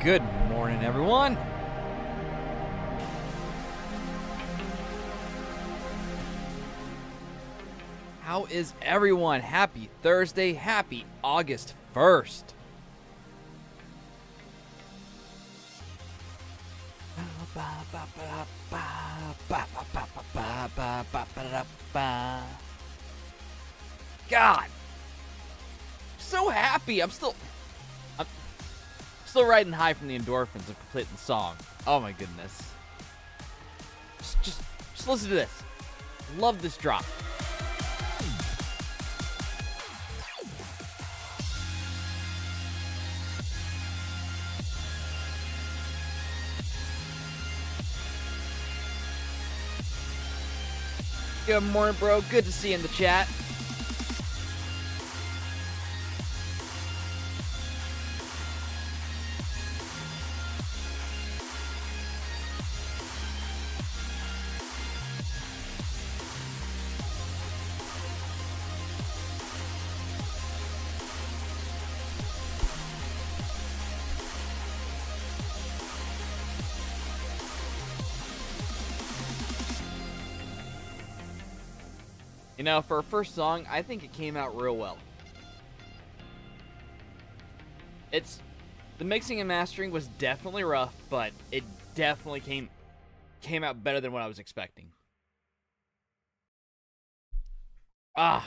Good morning, everyone. How is everyone? Happy Thursday. Happy August 1st. God. So happy. I'm still riding high from the endorphins of completing the song. Oh my goodness. Just listen to this. Love this drop. Good morning, bro. Good to see you in the chat. You know, for a first song, I think it came out real well. The mixing and mastering was definitely rough, but it definitely came out better than what I was expecting. I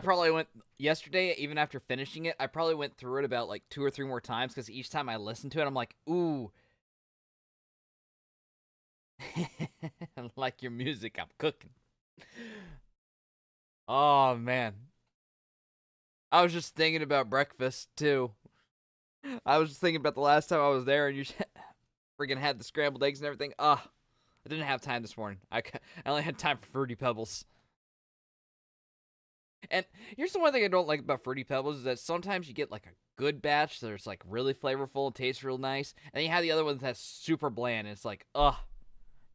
probably went yesterday, even after finishing it, I probably went through it about like 2 or 3 more times, because each time I listened to it, I'm like, ooh. Like your music, I'm cooking. Oh, man. I was just thinking about breakfast, too. I was just thinking about the last time I was there, and you friggin' had the scrambled eggs and everything. I didn't have time this morning. I only had time for Fruity Pebbles. And here's the one thing I don't like about Fruity Pebbles is that sometimes you get like a good batch that's like really flavorful and tastes real nice, and then you have the other one that's super bland, and it's like,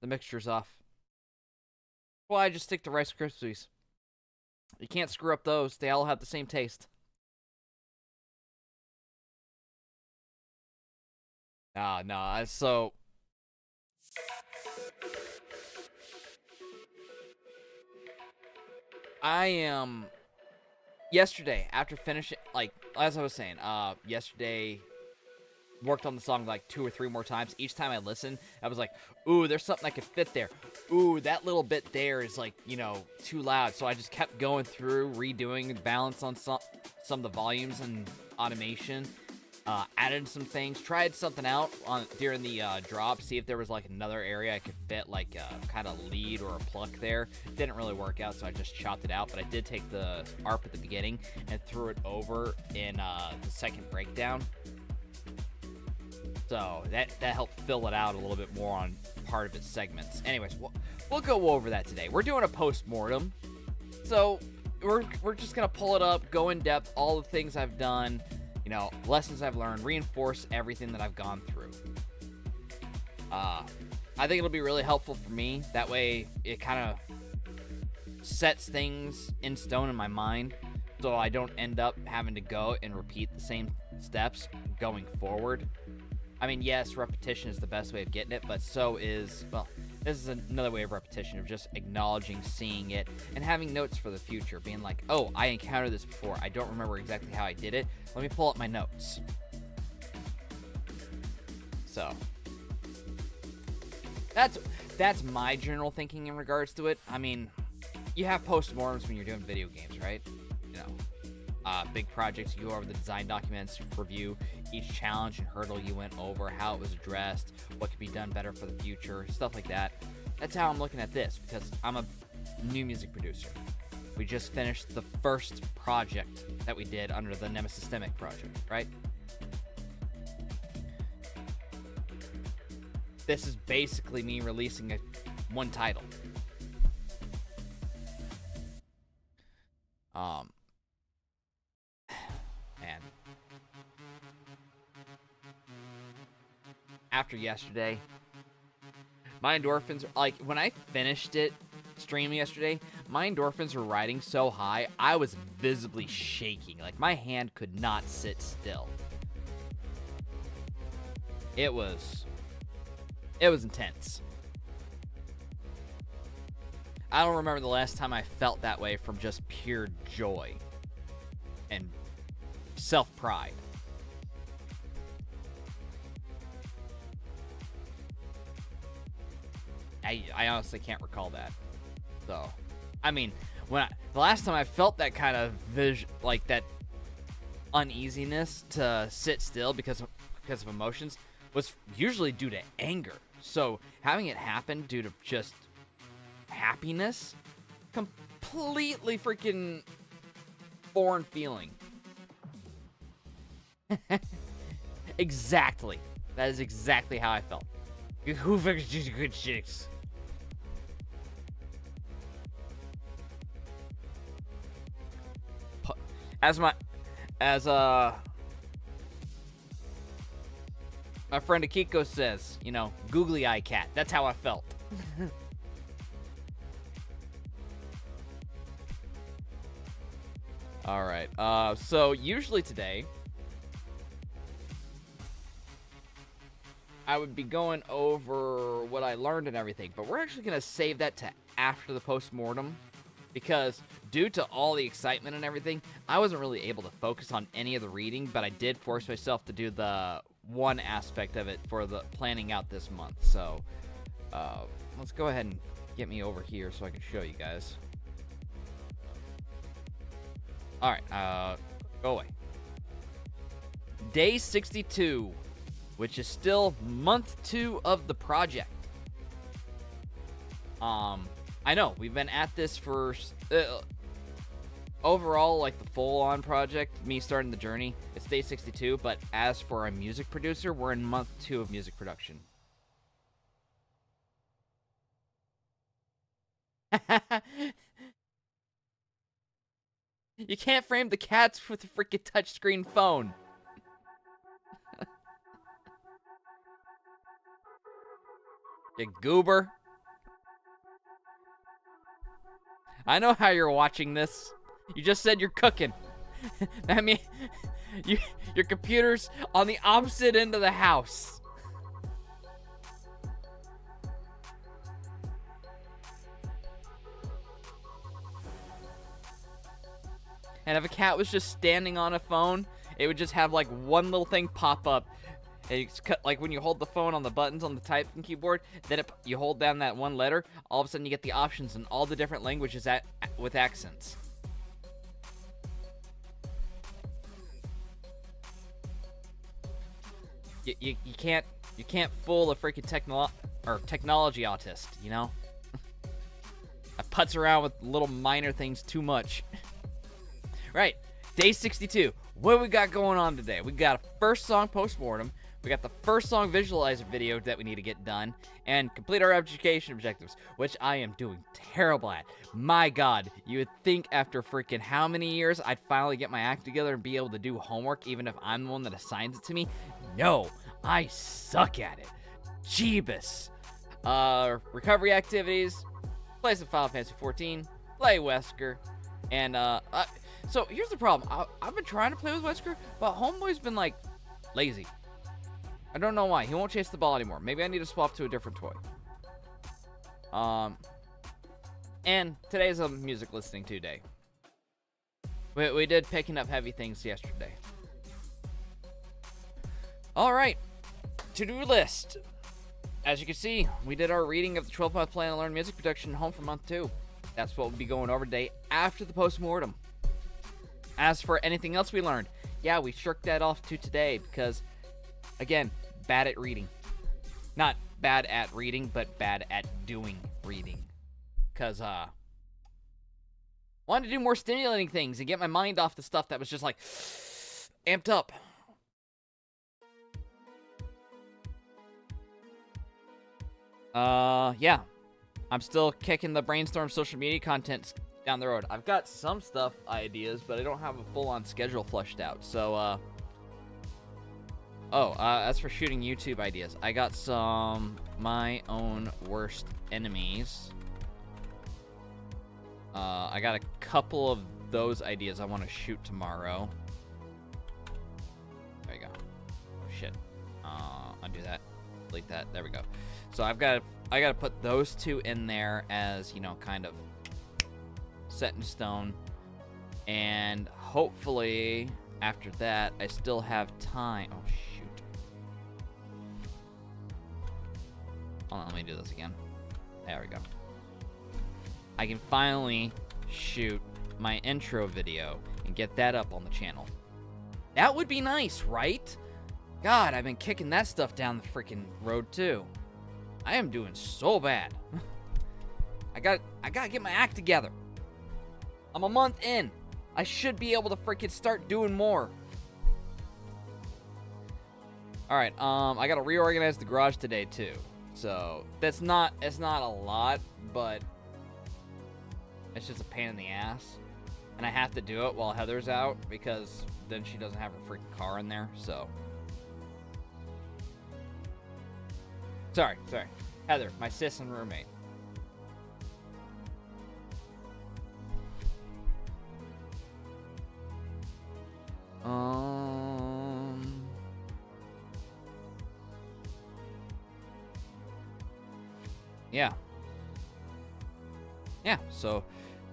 the mixture's off. Well, I just stick to Rice Krispies. You can't screw up those. They all have the same taste. No. So I am yesterday after finishing, like as I was saying, yesterday worked on the song like 2 or 3 more times. Each time I listened, I was like, ooh, there's something I could fit there. Ooh, that little bit there is like, too loud. So I just kept going through, redoing the balance on some of the volumes and automation. Added some things, tried something out during the drop, see if there was like another area I could fit like a kind of lead or a pluck there. Didn't really work out, so I just chopped it out, but I did take the ARP at the beginning and threw it over in the second breakdown. So that helped fill it out a little bit more on part of its segments. Anyways, we'll go over that today. We're doing a post-mortem, so we're just gonna pull it up, go in depth, all the things I've done, lessons I've learned, reinforce everything that I've gone through. I think it'll be really helpful for me. That way, it kind of sets things in stone in my mind, so I don't end up having to go and repeat the same steps going forward. I mean, yes, repetition is the best way of getting it, but so is, this is another way of repetition, of just acknowledging, seeing it, and having notes for the future, being like, oh, I encountered this before. I don't remember exactly how I did it. Let me pull up my notes. So, that's my general thinking in regards to it. I mean, you have post-mortems when you're doing video games, right? Big projects, you go over the design documents, review each challenge and hurdle you went over, how it was addressed, what could be done better for the future, stuff like that. That's how I'm looking at this, because I'm a new music producer. We just finished the first project that we did under the Nemesystemic project, right? This is basically me releasing one title. Man. After yesterday, my endorphins, like, when I finished it stream yesterday, my endorphins were riding so high, I was visibly shaking. Like, my hand could not sit still. It was intense. I don't remember the last time I felt that way from just pure joy and self-pride. I honestly can't recall that. So, I mean, the last time I felt that kind of like that uneasiness to sit still because of emotions was usually due to anger. So, having it happen due to just happiness, completely freaking foreign feeling. Exactly. That is exactly how I felt. Who fixed these good chicks? As my friend Akiko says, you know, googly eye cat. That's how I felt. All right. So usually today, I would be going over what I learned and everything, but we're actually gonna save that to after the post-mortem, because due to all the excitement and everything, I wasn't really able to focus on any of the reading, but I did force myself to do the one aspect of it for the planning out this month. So let's go ahead and get me over here so I can show you guys. All right, go away. Day 62, which is still month 2 of the project. I know we've been at this for overall, like the full-on project, me starting the journey, it's day 62, but as for a music producer, we're in month 2 of music production. You can't frame the cats with a freaking touchscreen phone. You goober. I know how you're watching this. You just said you're cooking. I mean, your computer's on the opposite end of the house. And if a cat was just standing on a phone, it would just have like one little thing pop up. And it's like when you hold the phone on the buttons on the typing keyboard, then you hold down that one letter, all of a sudden you get the options in all the different languages with accents. You can't fool a freaking technology autist, you know? I putz around with little minor things too much. Right, day 62. What do we got going on today? We got a first song post-mortem. We got the first song visualizer video that we need to get done, and complete our education objectives, which I am doing terrible at. My God, you would think after freaking how many years I'd finally get my act together and be able to do homework, even if I'm the one that assigns it to me. No, I suck at it. Jeebus. Recovery activities, play some Final Fantasy 14, play Wesker, and so here's the problem. I've been trying to play with Wesker, but Homeboy's been like lazy. I don't know why. He won't chase the ball anymore. Maybe I need to swap to a different toy. And today's a music listening to day. We did Picking Up Heavy Things yesterday. All right. To-do list. As you can see, we did our reading of the 12-month plan to learn music production home for month 2. That's what we'll be going over today after the post-mortem. As for anything else we learned, yeah, we shirked that off to today because, again, bad at reading. Not bad at reading, but bad at doing reading. Because, wanted to do more stimulating things and get my mind off the stuff that was just, like, amped up. Yeah. I'm still kicking the brainstorm social media content down the road. I've got some stuff ideas, but I don't have a full-on schedule flushed out. So, as for shooting YouTube ideas, I got some my own worst enemies. I got a couple of those ideas I want to shoot tomorrow. There you go. Oh, shit. Undo that. Delete that. There we go. So I got to put those two in there as, you know, kind of set in stone. And hopefully after that I still have time. Oh, shoot. Hold on, let me do this again. There we go. I can finally shoot my intro video and get that up on the channel. That would be nice, right? God, I've been kicking that stuff down the freaking road too. I am doing so bad. I gotta get my act together. I'm a month in. I should be able to freaking start doing more. Alright, I gotta reorganize the garage today too. So it's not a lot, but it's just a pain in the ass. And I have to do it while Heather's out because then she doesn't have her freaking car in there, so. Sorry. Heather, my sis and roommate. Yeah, so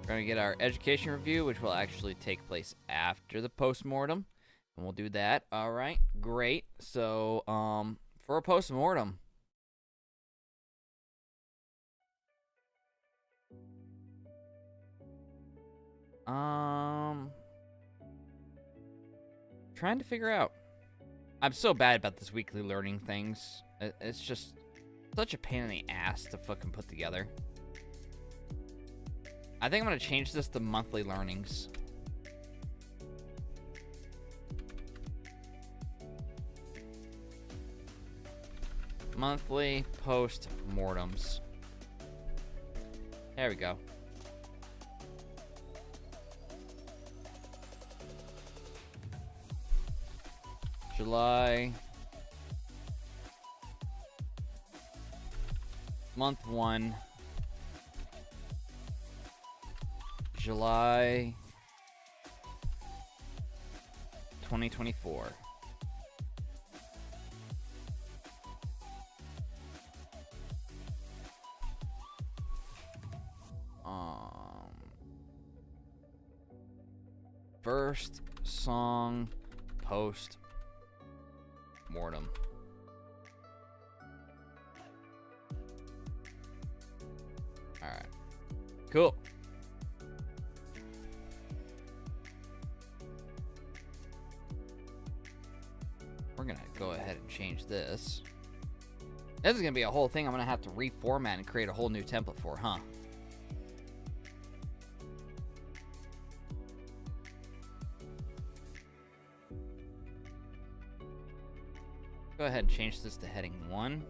we're going to get our education review, which will actually take place after the post-mortem, and we'll do that. All right, great. So, for a post-mortem, trying to figure out. I'm so bad about this weekly learning things. It's just such a pain in the ass to fucking put together. I think I'm going to change this to monthly learnings. Monthly post-mortems. There we go. July. Month 1. July 2024. First song post-mortem. All right. Cool. We're going to go ahead and change this. This is going to be a whole thing I'm going to have to reformat and create a whole new template for, huh? Go ahead and change this to heading 1.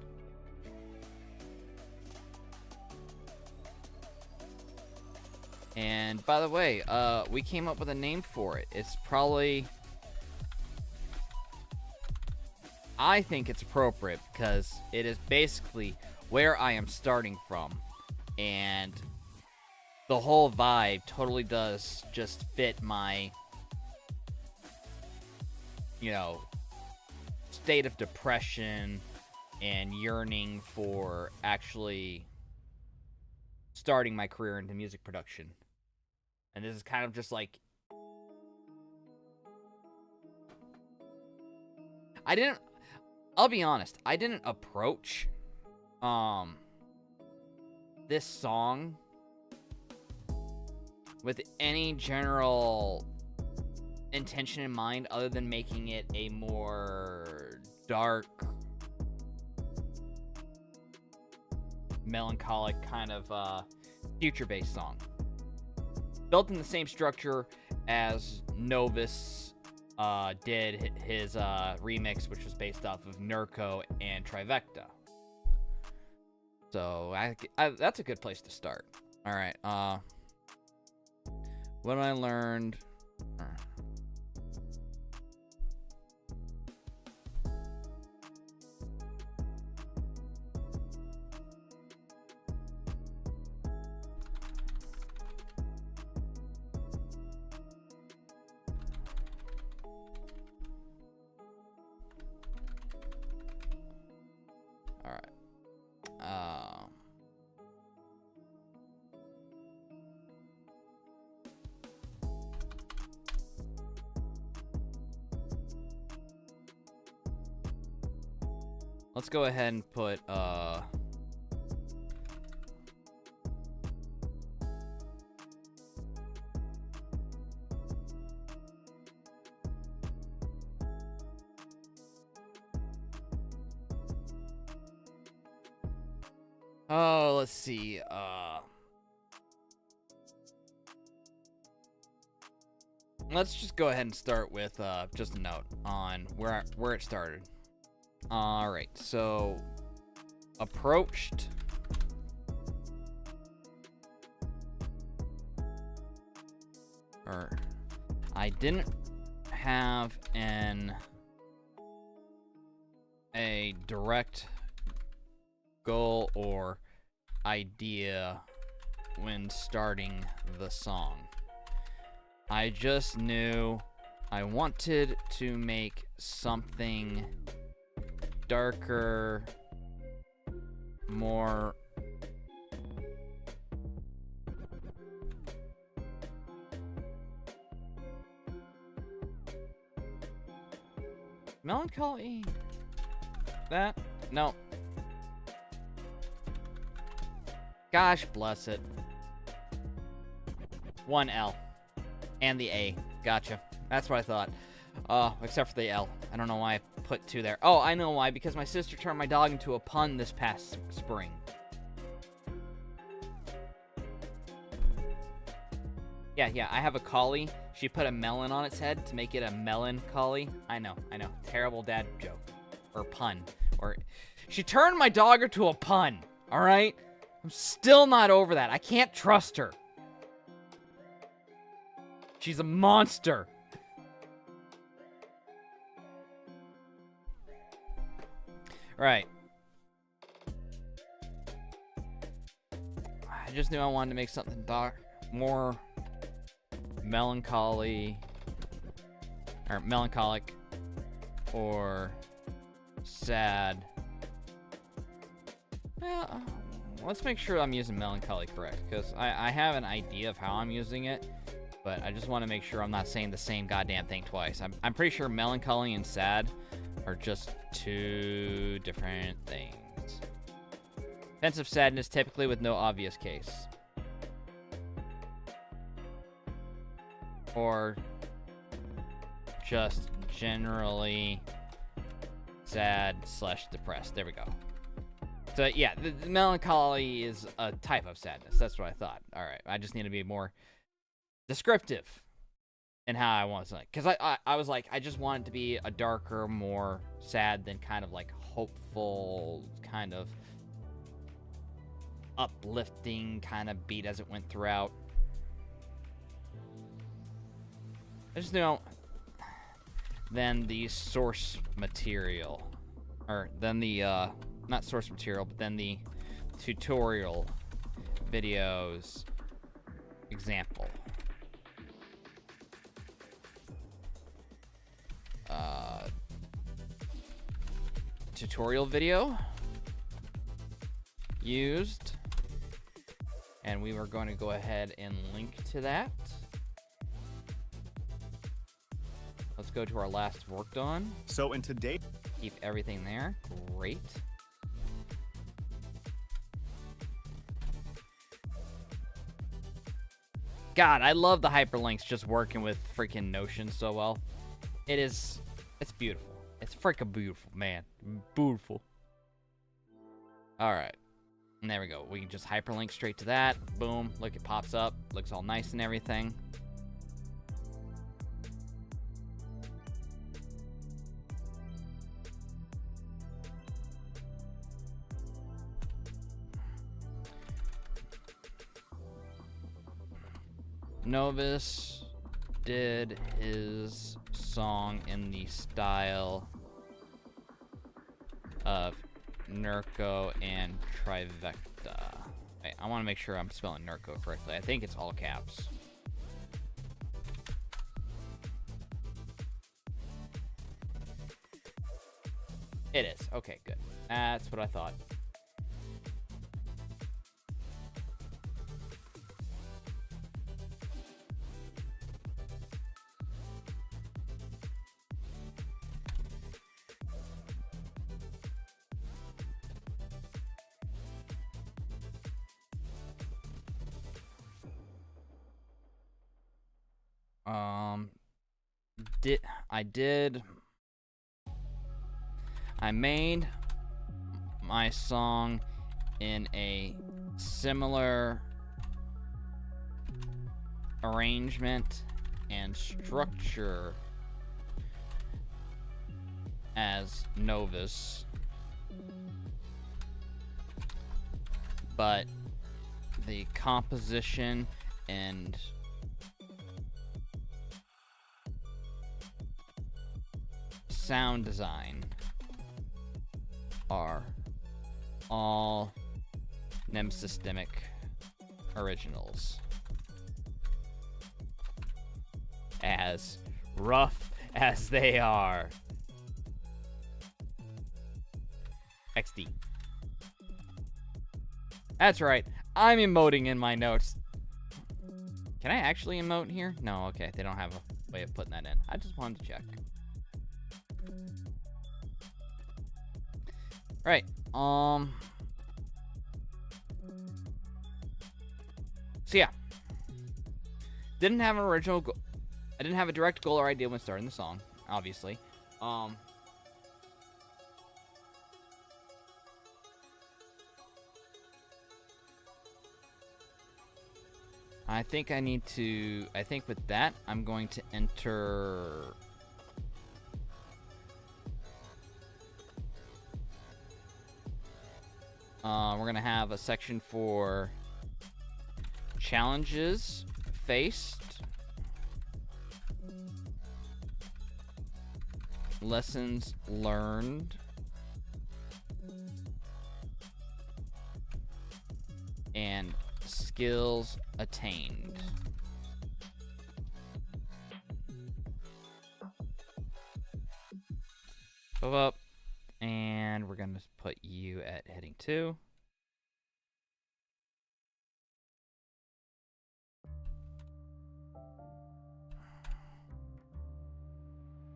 And by the way, we came up with a name for it. It's probably... I think it's appropriate because it is basically where I am starting from. And the whole vibe totally does just fit my, you know, state of depression and yearning for actually starting my career into music production. And this is kind of just like... I'll be honest, I didn't approach this song with any general intention in mind other than making it a more dark, melancholic kind of future-based song. Built in the same structure as Novus did his remix, which was based off of Nurko and Trivecta. So that's a good place to start. All right. What I learned. let's go ahead and put oh, let's see. Let's just go ahead and start with just a note on where it started. All right, so approached or I didn't have a direct goal or idea when starting the song. I just knew I wanted to make something darker, more melancholy. That? No. Gosh bless it. One L. And the A. Gotcha. That's what I thought. Except for the L. I don't know why I put 2 there. Oh, I know why. Because my sister turned my dog into a pun this past spring. Yeah, I have a collie. She put a melon on its head to make it a melon collie. I know. Terrible dad joke. Or pun. Or she turned my dog into a pun. Alright? I'm still not over that. I can't trust her. She's a monster. Right. I just knew I wanted to make something more melancholy or melancholic or sad. Well, let's make sure I'm using melancholy correct, because I have an idea of how I'm using it, but I just want to make sure I'm not saying the same goddamn thing twice. I'm pretty sure melancholy and sad are just 2 different things. Pensive sadness, typically with no obvious case. Or just generally sad / depressed. There we go. So yeah, the melancholy is a type of sadness. That's what I thought. All right, I just need to be more descriptive in how I want to say. Because I was like, I just want it to be a darker, more sad than kind of like hopeful, kind of uplifting kind of beat as it went throughout. I just know then the source material, or then the not source material, but then the tutorial videos example. Tutorial video used, and we were going to go ahead and link to that. Let's go to our last worked on. So in today, keep everything there. Great. God, I love the hyperlinks just working with freaking Notion so well. It's beautiful. It's freaking beautiful, man. Beautiful. All right. And there we go. We can just hyperlink straight to that. Boom. Look, it pops up. Looks all nice and everything. Novus did his song in the style of Nurko and Trivecta. Wait, I want to make sure I'm spelling Nurko correctly. I think it's all caps. It is. Okay, good. That's what I thought. Um, I made my song in a similar arrangement and structure as Novus, but the composition and sound design are all Nemesystemic originals. As rough as they are. XD. That's right. I'm emoting in my notes. Can I actually emote here? No, okay. They don't have a way of putting that in. I just wanted to check. Right. So yeah. Didn't have an original goal. I didn't have a direct goal or idea when starting the song, obviously. I think with that, I'm going to enter... we're going to have a section for challenges faced, lessons learned, and skills attained. Move up, and we're gonna put you at heading 2.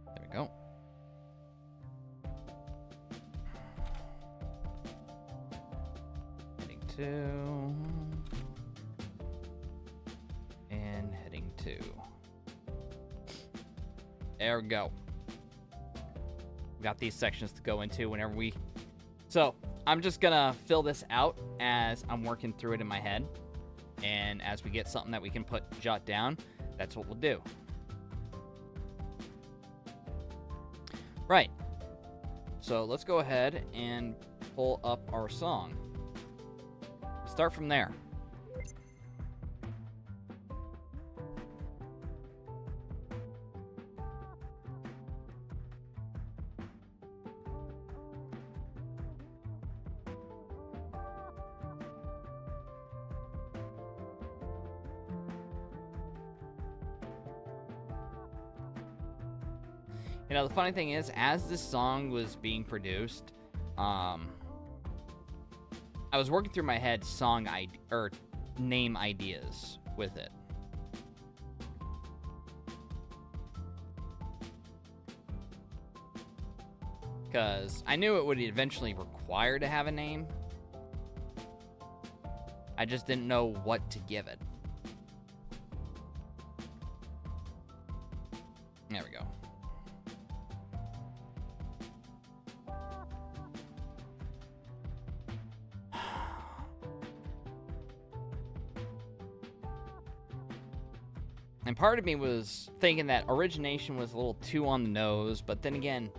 There we go. Heading 2. And heading 2. There we go. Got these sections to go into whenever we... So, I'm just gonna fill this out as I'm working through it in my head. And as we get something that we can jot down, that's what we'll do. Right. So, let's go ahead and pull up our song. Start from there. You know, the funny thing is, as this song was being produced, I was working through my head name ideas with it. Because I knew it would eventually require to have a name. I just didn't know what to give it. There we go. And part of me was thinking that Origination was a little too on the nose, but then again,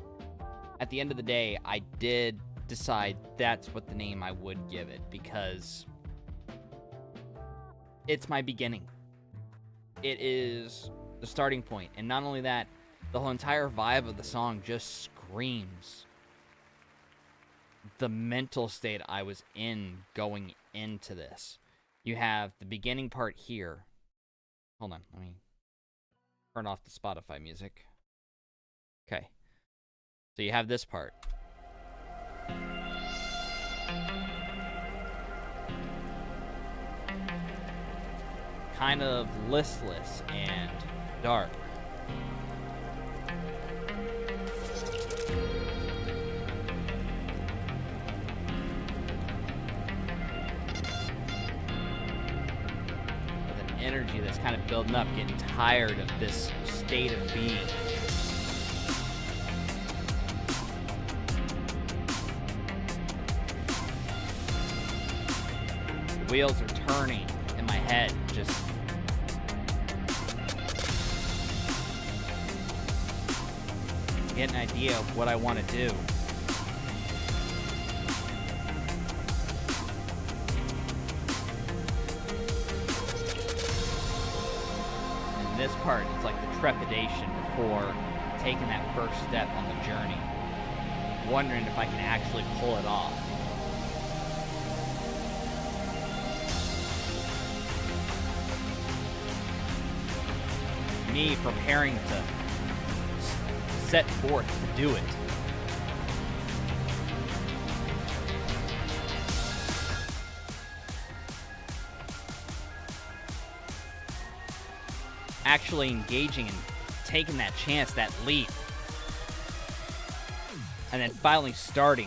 at the end of the day, I did decide that's what the name I would give it, because it's my beginning. It is the starting point, and not only that, the whole entire vibe of the song just screams the mental state I was in going into this. You have the beginning part here. Hold on, let me turn off the Spotify music. Okay. So you have this part. Kind of listless and dark. With an energy that's kind of building up, getting tired of this state of being. The wheels are turning in my head, just get an idea of what I want to do. And this part is like the trepidation before taking that first step on the journey. Wondering if I can actually pull it off. Me preparing to set forth to do it. Actually engaging and taking that chance, that leap. And then finally starting.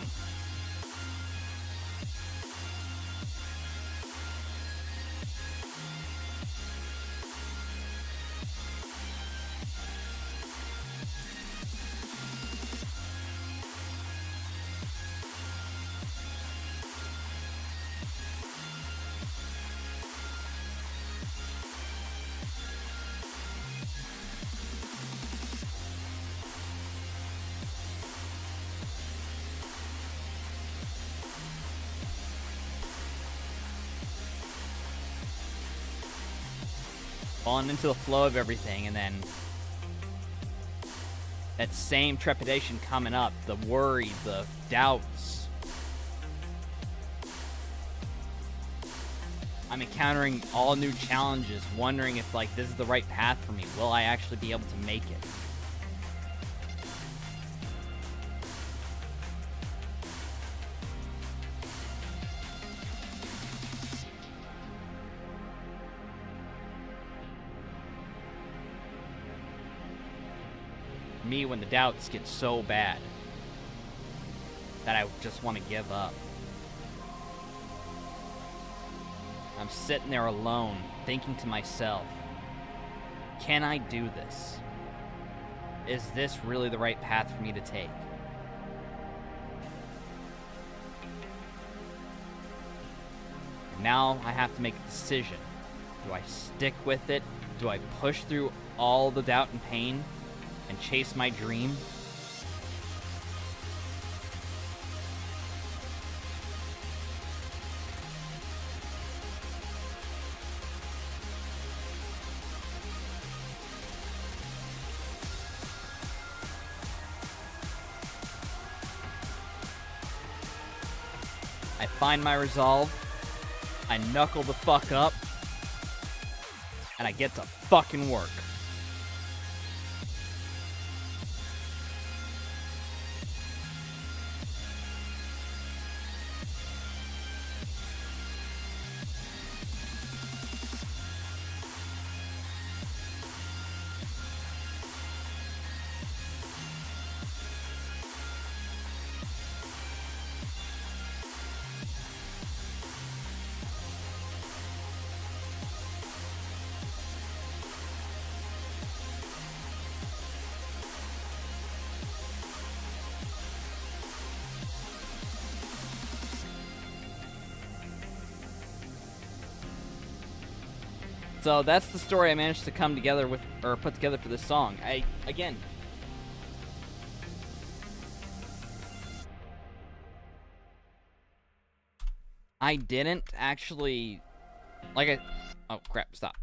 Falling into the flow of everything, and then that same trepidation coming up, the worry, the doubts. I'm encountering all new challenges, wondering if like this is the right path for me. Will I actually be able to make it? Me when the doubts get so bad that I just want to give up. I'm sitting there alone, thinking to myself, can I do this? Is this really the right path for me to take? Now I have to make a decision. Do I stick with it? Do I push through all the doubt and pain and chase my dream? I find my resolve, I knuckle the fuck up, and I get to fucking work. So that's the story I managed to come together with, or put together for this song. I didn't actually, oh crap, stop.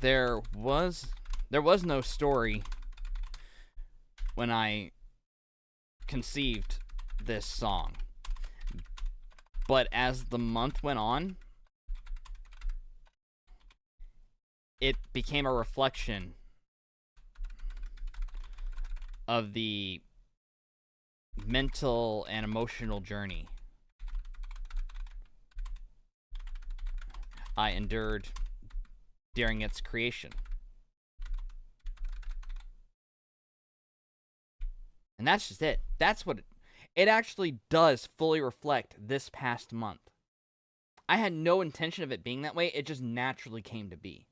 There was no story when I conceived this song, but as the month went on, it became a reflection of the mental and emotional journey I endured during its creation. And that's just it. That's what it actually does fully reflect this past month. I had no intention of it being that way. It just naturally came to be.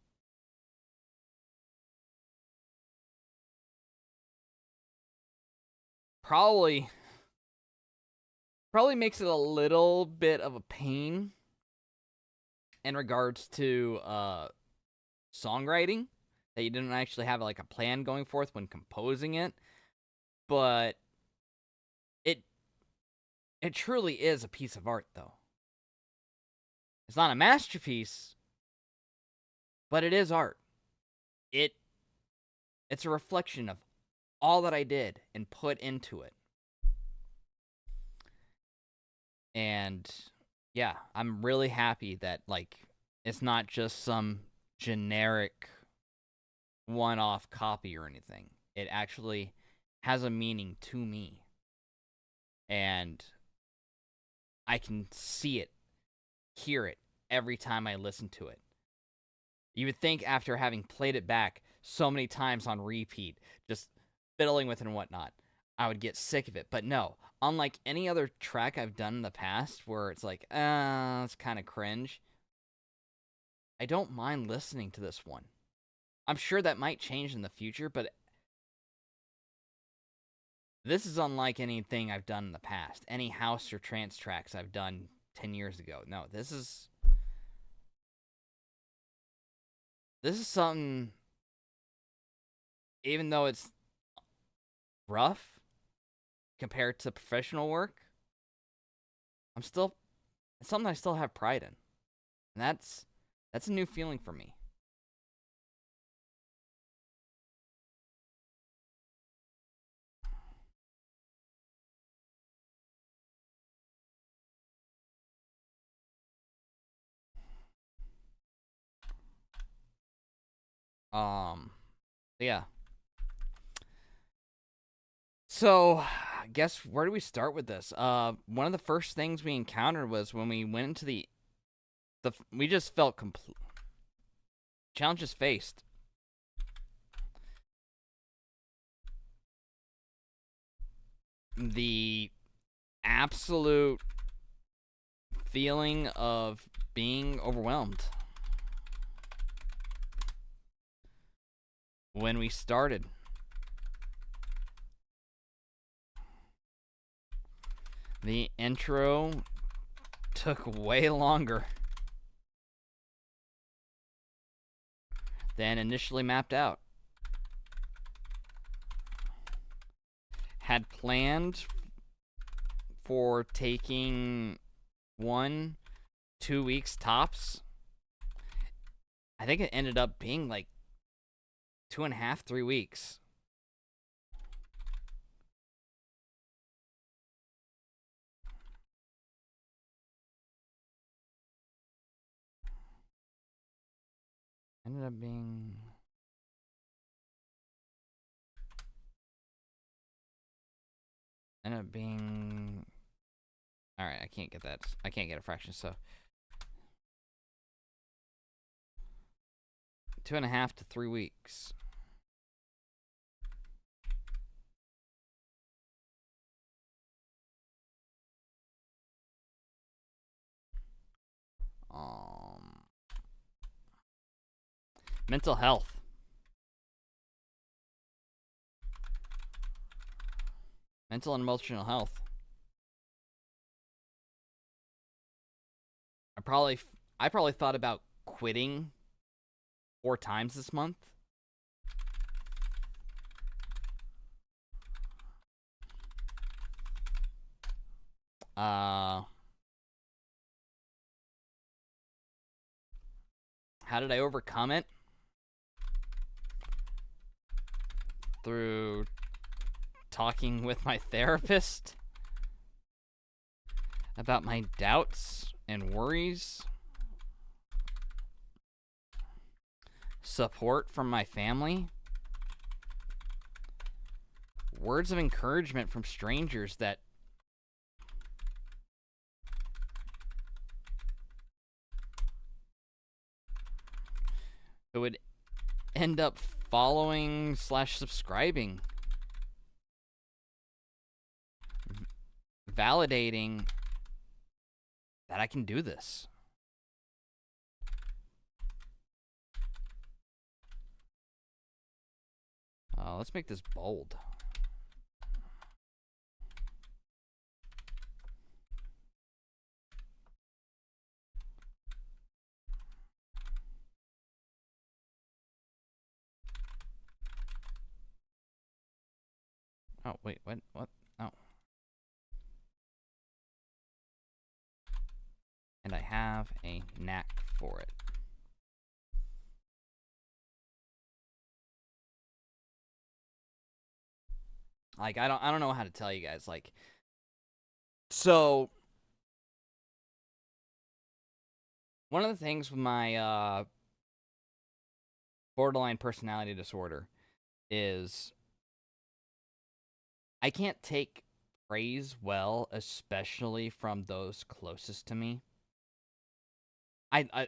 Probably makes it a little bit of a pain in regards to songwriting, that you didn't actually have like a plan going forth when composing it, but it truly is a piece of art, though. It's not a masterpiece, but it is art. It's a reflection of all that I did and put into it. And yeah, I'm really happy that like it's not just some generic one-off copy or anything. It actually has a meaning to me. And I can see it, hear it every time I listen to it. You would think after having played it back so many times on repeat, just fiddling with it and whatnot, I would get sick of it. But no, unlike any other track I've done in the past where it's like, it's kind of cringe, I don't mind listening to this one. I'm sure that might change in the future, but this is unlike anything I've done in the past. Any house or trance tracks I've done 10 years ago. No, this is something, even though it's rough compared to professional work, it's something I still have pride in. And that's a new feeling for me. Yeah. So, I guess where do we start with this? One of the first things we encountered was when we went into we just felt complete challenges faced. The absolute feeling of being overwhelmed when we started. The intro took way longer than initially mapped out. Had planned for taking 1-2 weeks tops. I think it ended up being like 2.5, 3 weeks. Ended up being... Alright, I can't get that. I can't get a fraction, so... 2.5 to 3 weeks. Mental health. Mental and emotional health. I probably thought about quitting 4 times this month. How did I overcome it? Through talking with my therapist about my doubts and worries. Support from my family. Words of encouragement from strangers that who would end up following / subscribing validating that I can do this. Let's make this bold. Oh, wait, what? Oh. And I have a knack for it. Like, I don't know how to tell you guys. Like, so one of the things with my borderline personality disorder is I can't take praise well, especially from those closest to me. I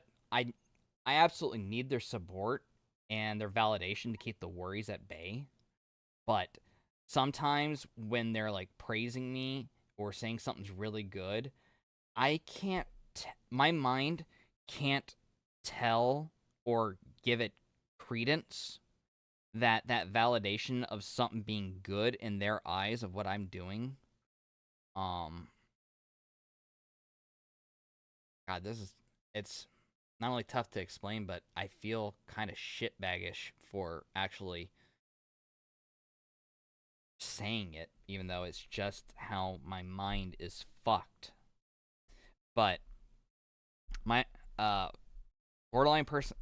absolutely need their support and their validation to keep the worries at bay. But sometimes when they're like praising me or saying something's really good, I can't, my mind can't tell or give it credence that validation of something being good in their eyes of what I'm doing. God, it's not only tough to explain, but I feel kind of shitbaggish for actually saying it, even though it's just how my mind is fucked. But my borderline person,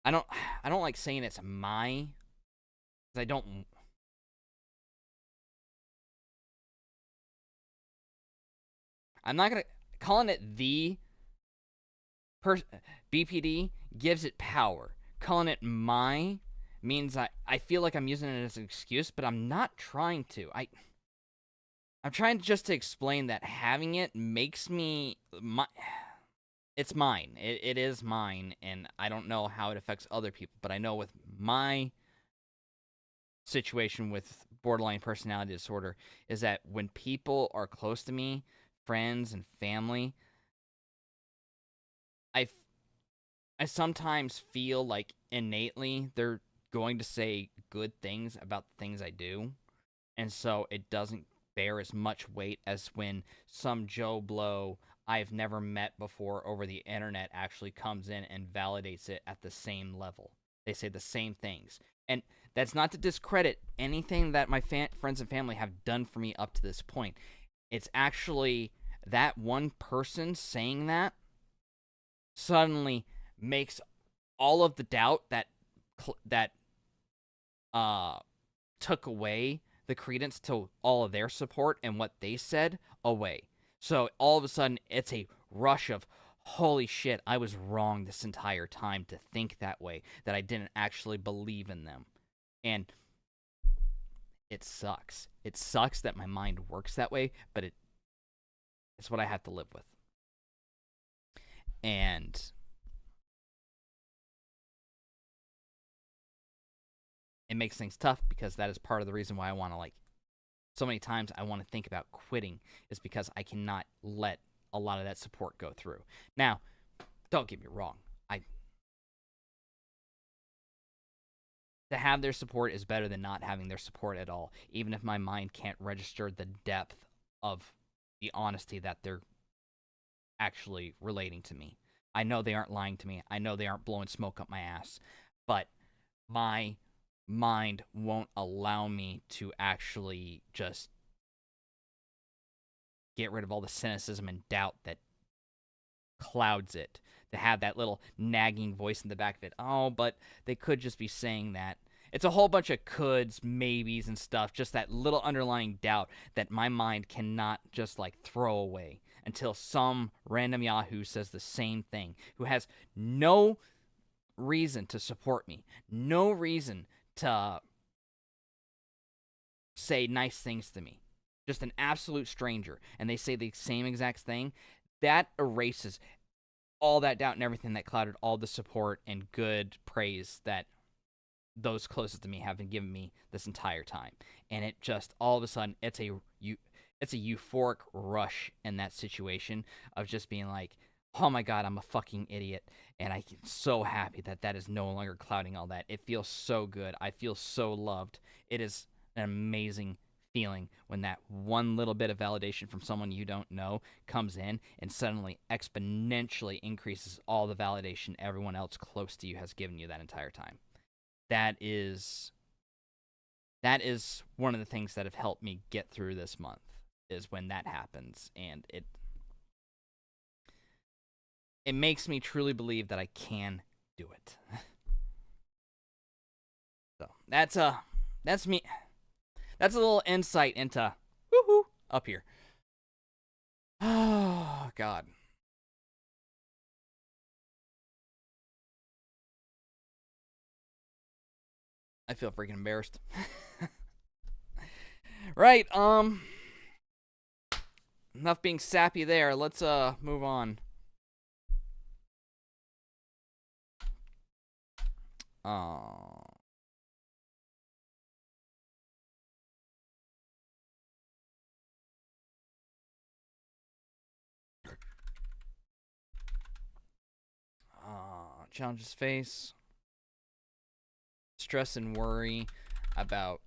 I don't like saying it's my, because I don't. I'm not gonna calling it the BPD gives it power. Calling it my means I feel like I'm using it as an excuse, but I'm not trying to. I'm trying just to explain that having it makes me it's mine. It is mine, and I don't know how it affects other people, but I know with my situation with borderline personality disorder is that when people are close to me, friends and family, I sometimes feel like innately they're going to say good things about the things I do, and so it doesn't bear as much weight as when some Joe Blow I've never met before over the internet actually comes in and validates it at the same level. They say the same things. And that's not to discredit anything that my friends and family have done for me up to this point. It's actually that one person saying that suddenly makes all of the doubt that took away the credence to all of their support and what they said away. So all of a sudden, it's a rush of, holy shit, I was wrong this entire time to think that way, that I didn't actually believe in them. And it sucks. It sucks that my mind works that way, but it's what I have to live with. And it makes things tough because that is part of the reason why I want to, like, so many times I want to think about quitting is because I cannot let a lot of that support go through. Now, don't get me wrong. To have their support is better than not having their support at all, even if my mind can't register the depth of the honesty that they're actually relating to me. I know they aren't lying to me. I know they aren't blowing smoke up my ass. But my mind won't allow me to actually just get rid of all the cynicism and doubt that clouds it, to have that little nagging voice in the back of it. Oh, but they could just be saying that. It's a whole bunch of coulds, maybes, and stuff, just that little underlying doubt that my mind cannot just, like, throw away until some random Yahoo says the same thing, who has no reason to support me, no reason to say nice things to me, just an absolute stranger, and they say the same exact thing. That erases all that doubt and everything that clouded all the support and good praise that those closest to me have been giving me this entire time. And it just, all of a sudden, it's it's a euphoric rush in that situation of just being like, oh my god, I'm a fucking idiot, and I'm so happy that that is no longer clouding all that. It feels so good. I feel so loved. It is an amazing feeling when that one little bit of validation from someone you don't know comes in and suddenly exponentially increases all the validation everyone else close to you has given you that entire time. That is one of the things that have helped me get through this month, is when that happens, and it makes me truly believe that I can do it. So that's me. That's a little insight into woohoo up here. Oh god. I feel freaking embarrassed. Right, enough being sappy there. Let's move on. Challenges face. Stress and worry about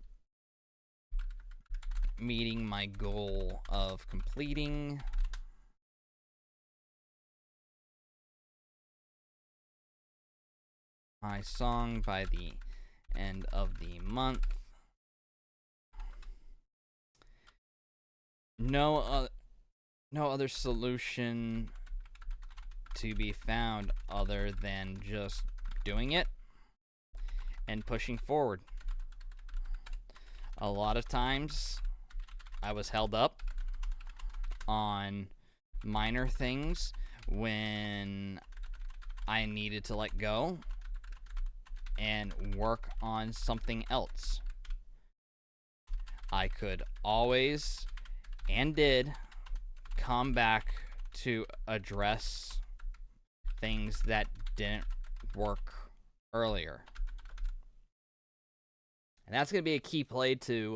meeting my goal of completing my song by the end of the month. No other solution to be found other than just doing it and pushing forward. A lot of times I was held up on minor things when I needed to let go and work on something else. I could always and did come back to address things that didn't work earlier. And that's going to be a key play to,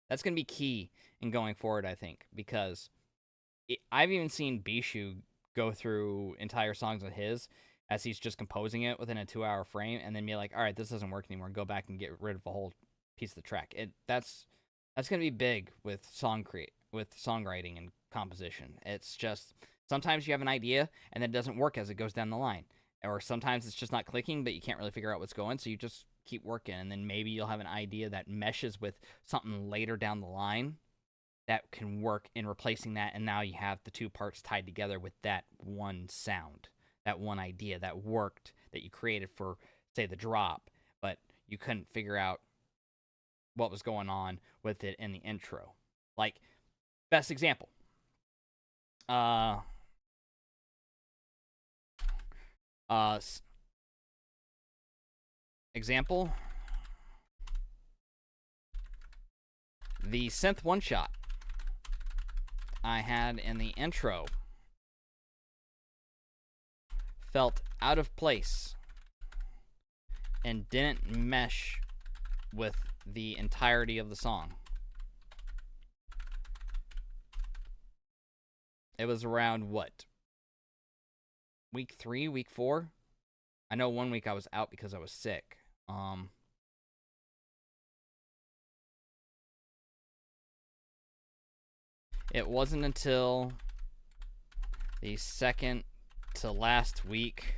that's going to be key in going forward, I think, because I've even seen Bishu go through entire songs of his as he's just composing it within a 2-hour frame and then be like, all right, this doesn't work anymore. Go back and get rid of a whole piece of the track. That's going to be big with songwriting and composition. It's just sometimes you have an idea and then it doesn't work as it goes down the line. Or sometimes it's just not clicking, but you can't really figure out what's going, so you just keep working, and then maybe you'll have an idea that meshes with something later down the line that can work in replacing that, and now you have the two parts tied together with that one sound, that one idea that worked, that you created for, say, the drop, but you couldn't figure out what was going on with it in the intro. Like, best example. Example, the synth one shot I had in the intro felt out of place and didn't mesh with the entirety of the song. It was around what? Week 3, week 4? I know 1 week I was out because I was sick. It wasn't until the second to last week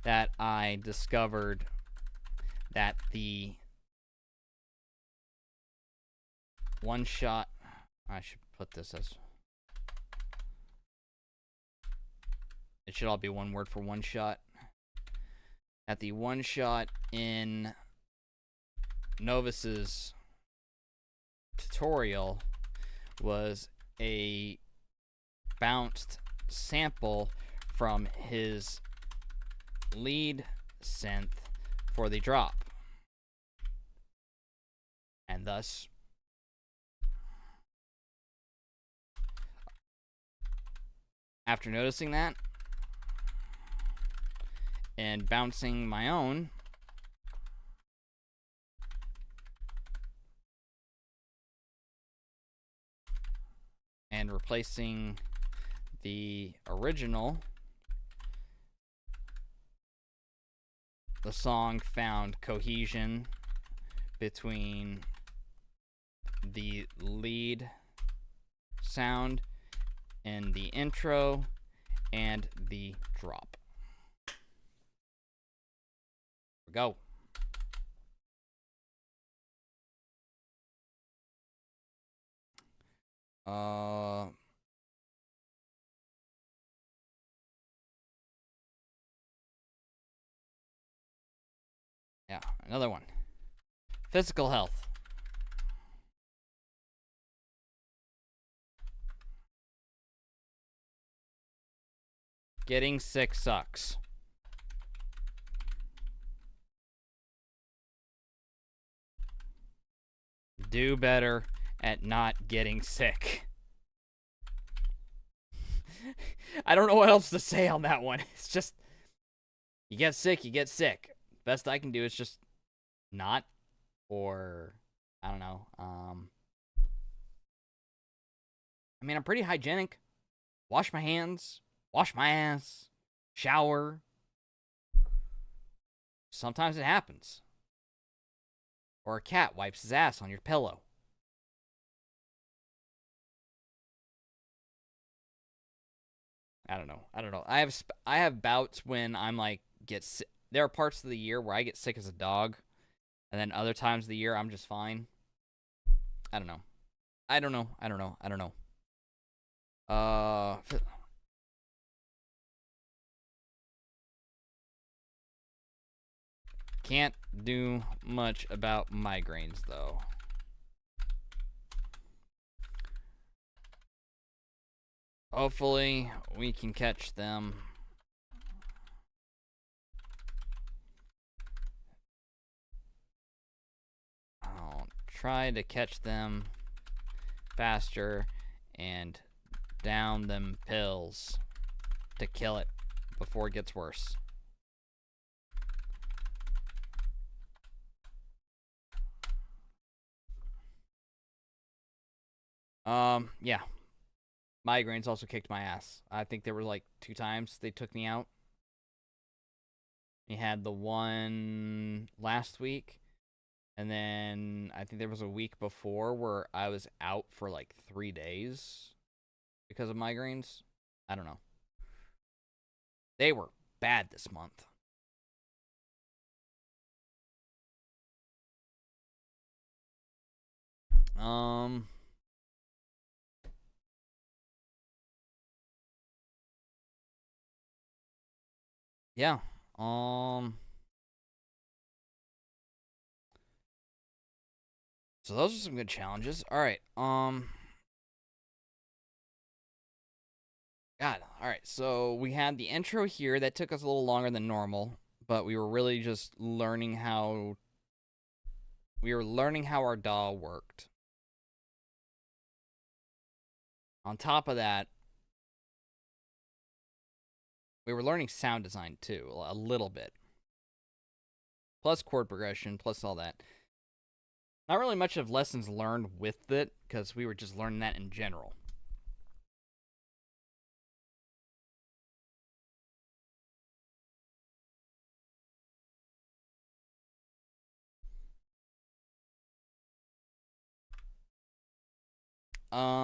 that I discovered that the one shot, I should put this as, it should all be one word for one shot. At the one shot in Novus's tutorial was a bounced sample from his lead synth for the drop. And thus, after noticing that and bouncing my own, replacing the original, the song found cohesion between the lead sound in the intro and the drop. Here we go. Yeah, another one. Physical health. Getting sick sucks. Do better at not getting sick. I don't know what else to say on that one. It's just, you get sick, you get sick. Best I can do is just not, or I don't know. I mean, I'm pretty hygienic. Wash my hands, wash my ass, shower. Sometimes it happens. Or a cat wipes his ass on your pillow. I don't know. I have bouts when I'm like get sick. There are parts of the year where I get sick as a dog, and then other times of the year I'm just fine. I don't know. I don't know. Can't do much about migraines though. Hopefully we can catch them. I'll try to catch them faster and down them pills to kill it before it gets worse. Yeah. Migraines also kicked my ass. I think there were like 2 times they took me out. We had the one last week, and then I think there was a week before where I was out for like 3 days because of migraines. I don't know. They were bad this month. Yeah. So those are some good challenges. All right. God. All right. So we had the intro here that took us a little longer than normal, but we were really just learning how our DAW worked. On top of that, we were learning sound design too, a little bit. Plus chord progression, plus all that. Not really much of lessons learned with it, because we were just learning that in general.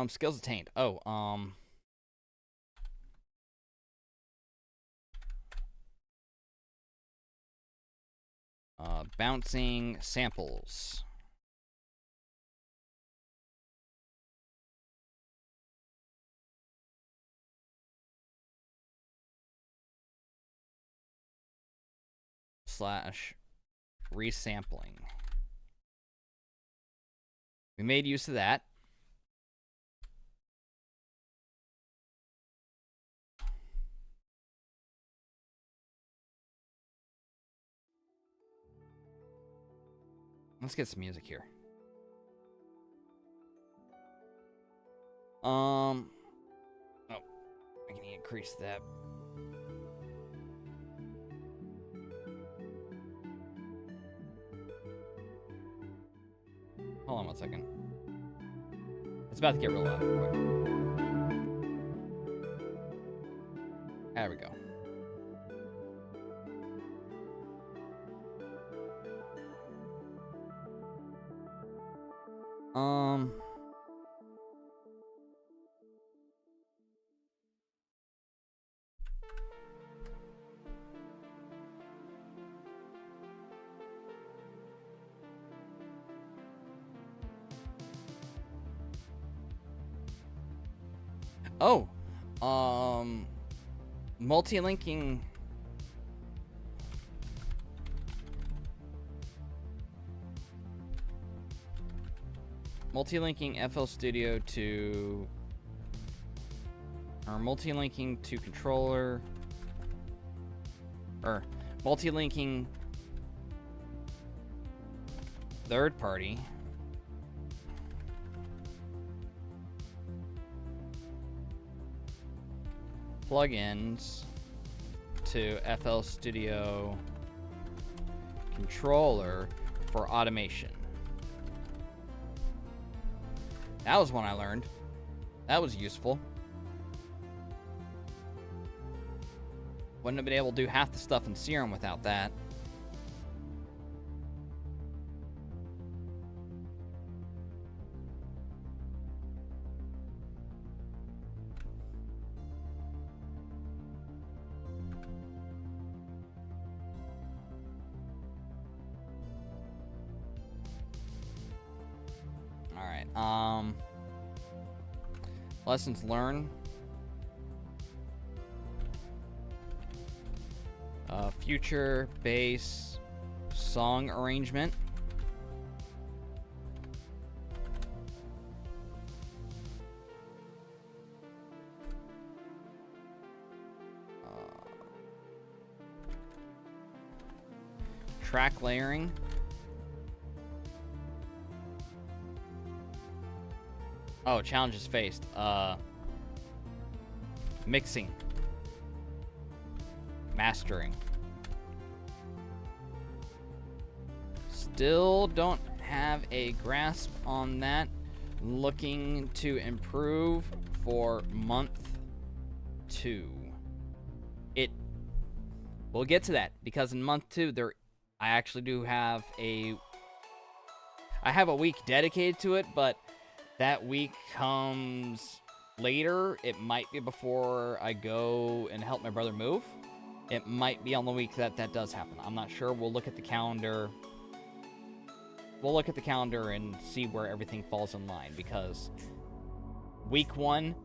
Skills attained. Bouncing samples. / resampling. We made use of that. Let's get some music here. Oh, I can increase that. Hold on 1 second. It's about to get real loud real quick. There we go. Oh, multi-linking. Multi-linking FL Studio to, or multi-linking to controller, or multi-linking third party. Plugins to FL Studio controller for automation. That was one I learned. That was useful. Wouldn't have been able to do half the stuff in Serum without that. Lessons learned. Future bass song arrangement. Track layering. Oh, challenges faced. Mixing. Mastering. Still don't have a grasp on that. Looking to improve for month 2. We'll get to that because in month 2 I actually do have a week dedicated to it, but that week comes later. It might be before I go and help my brother move. It might be on the week that does happen. I'm not sure. We'll look at the calendar. We'll look at the calendar and see where everything falls in line, because week 1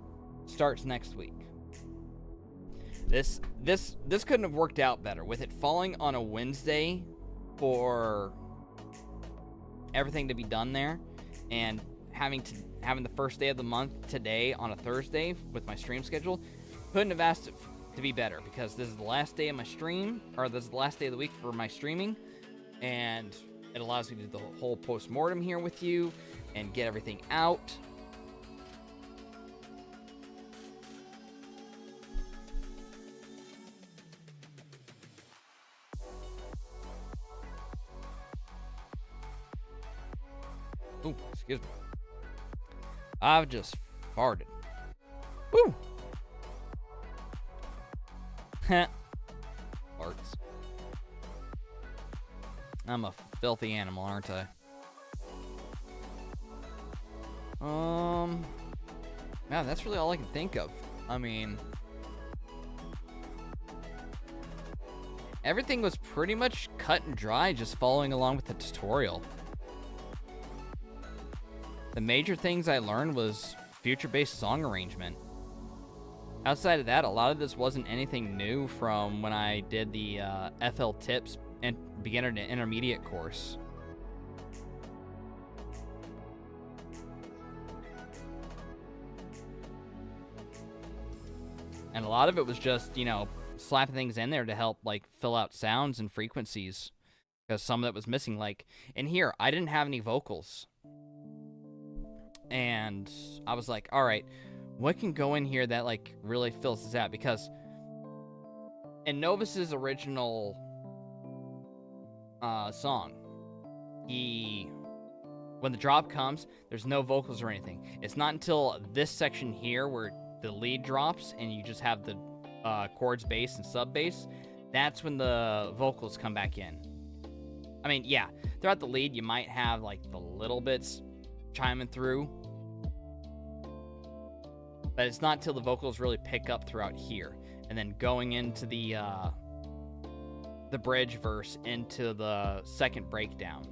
starts next week. This couldn't have worked out better with it falling on a Wednesday for everything to be done there, and having the first day of the month today on a Thursday with my stream schedule. Couldn't have asked it to be better, because this is the last day of my stream, or this is the last day of the week for my streaming, and it allows me to do the whole post-mortem here with you and get everything out. Ooh, excuse me. I've just farted. Woo! Farts. I'm a filthy animal, aren't I? Yeah, that's really all I can think of. I mean, everything was pretty much cut and dry, just following along with the tutorial. The major things I learned was future-based song arrangement. Outside of that, a lot of this wasn't anything new from when I did the FL Tips and beginner to intermediate course. And a lot of it was just, slapping things in there to help, fill out sounds and frequencies. Because some of it was missing. In here, I didn't have any vocals. And I was like, alright, what can go in here that, really fills this out? Because in Novus's original song, when the drop comes, there's no vocals or anything. It's not until this section here where the lead drops and you just have the chords, bass, and sub bass, that's when the vocals come back in. I mean, yeah, throughout the lead, you might have like the little bits chiming through, but it's not till the vocals really pick up throughout here, and then going into the bridge verse into the second breakdown.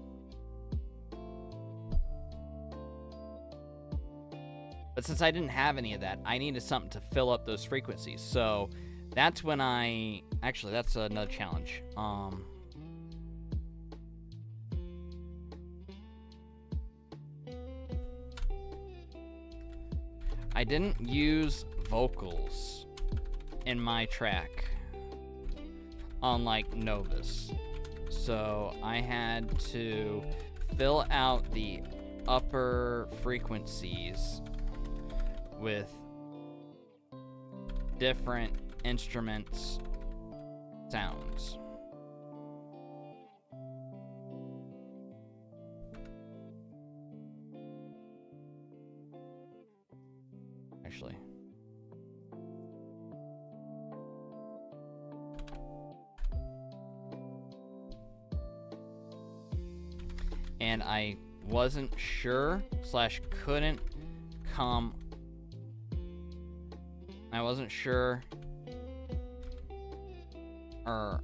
But since I didn't have any of that, I needed something to fill up those frequencies. So that's when actually, that's another challenge. I didn't use vocals in my track, unlike Novus. So I had to fill out the upper frequencies with different instruments sounds. Actually, and I wasn't sure / couldn't come. I wasn't sure or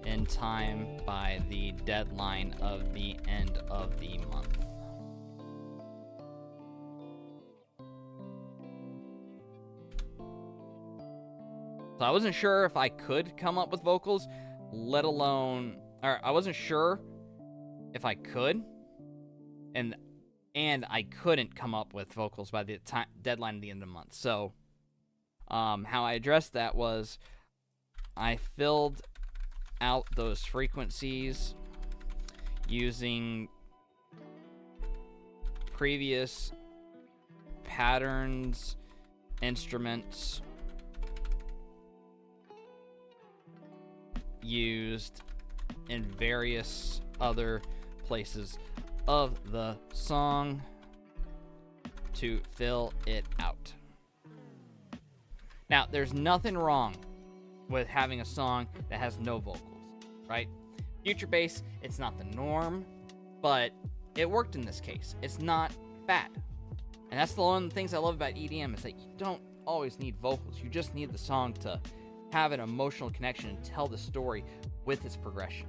in time by the deadline of the end of the month. So I wasn't sure if I could come up with vocals, let alone, or I wasn't sure if I could, and I couldn't come up with vocals by the deadline at the end of the month. So how I addressed that was I filled out those frequencies using previous patterns, instruments used in various other places of the song to fill it out. Now, there's nothing wrong with having a song that has no vocals, right? Future bass, it's not the norm, but it worked in this case. It's not bad. And that's the one of the things I love about EDM is that you don't always need vocals. You just need the song to have an emotional connection and tell the story with its progression.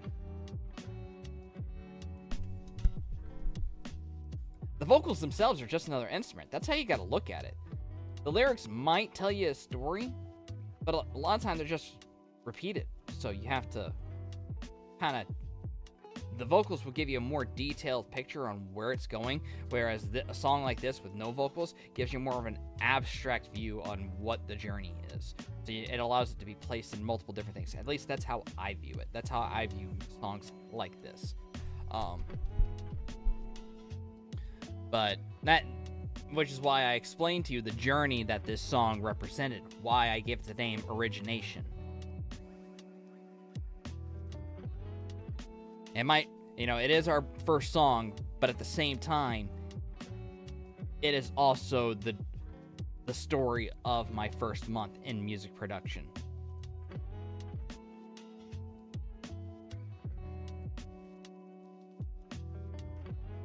The vocals themselves are just another instrument. That's how you got to look at it. The lyrics might tell you a story, but a lot of times they're just repeated. So you have to kind of... The vocals will give you a more detailed picture on where it's going, whereas a song like this with no vocals gives you more of an abstract view on what the journey is. So it allows it to be placed in multiple different things. At least that's how I view it. That's how I view songs like this. But that, which is why I explained to you the journey that this song represented, why I gave it the name Origination. It might, it is our first song, but at the same time, it is also the story of my first month in music production.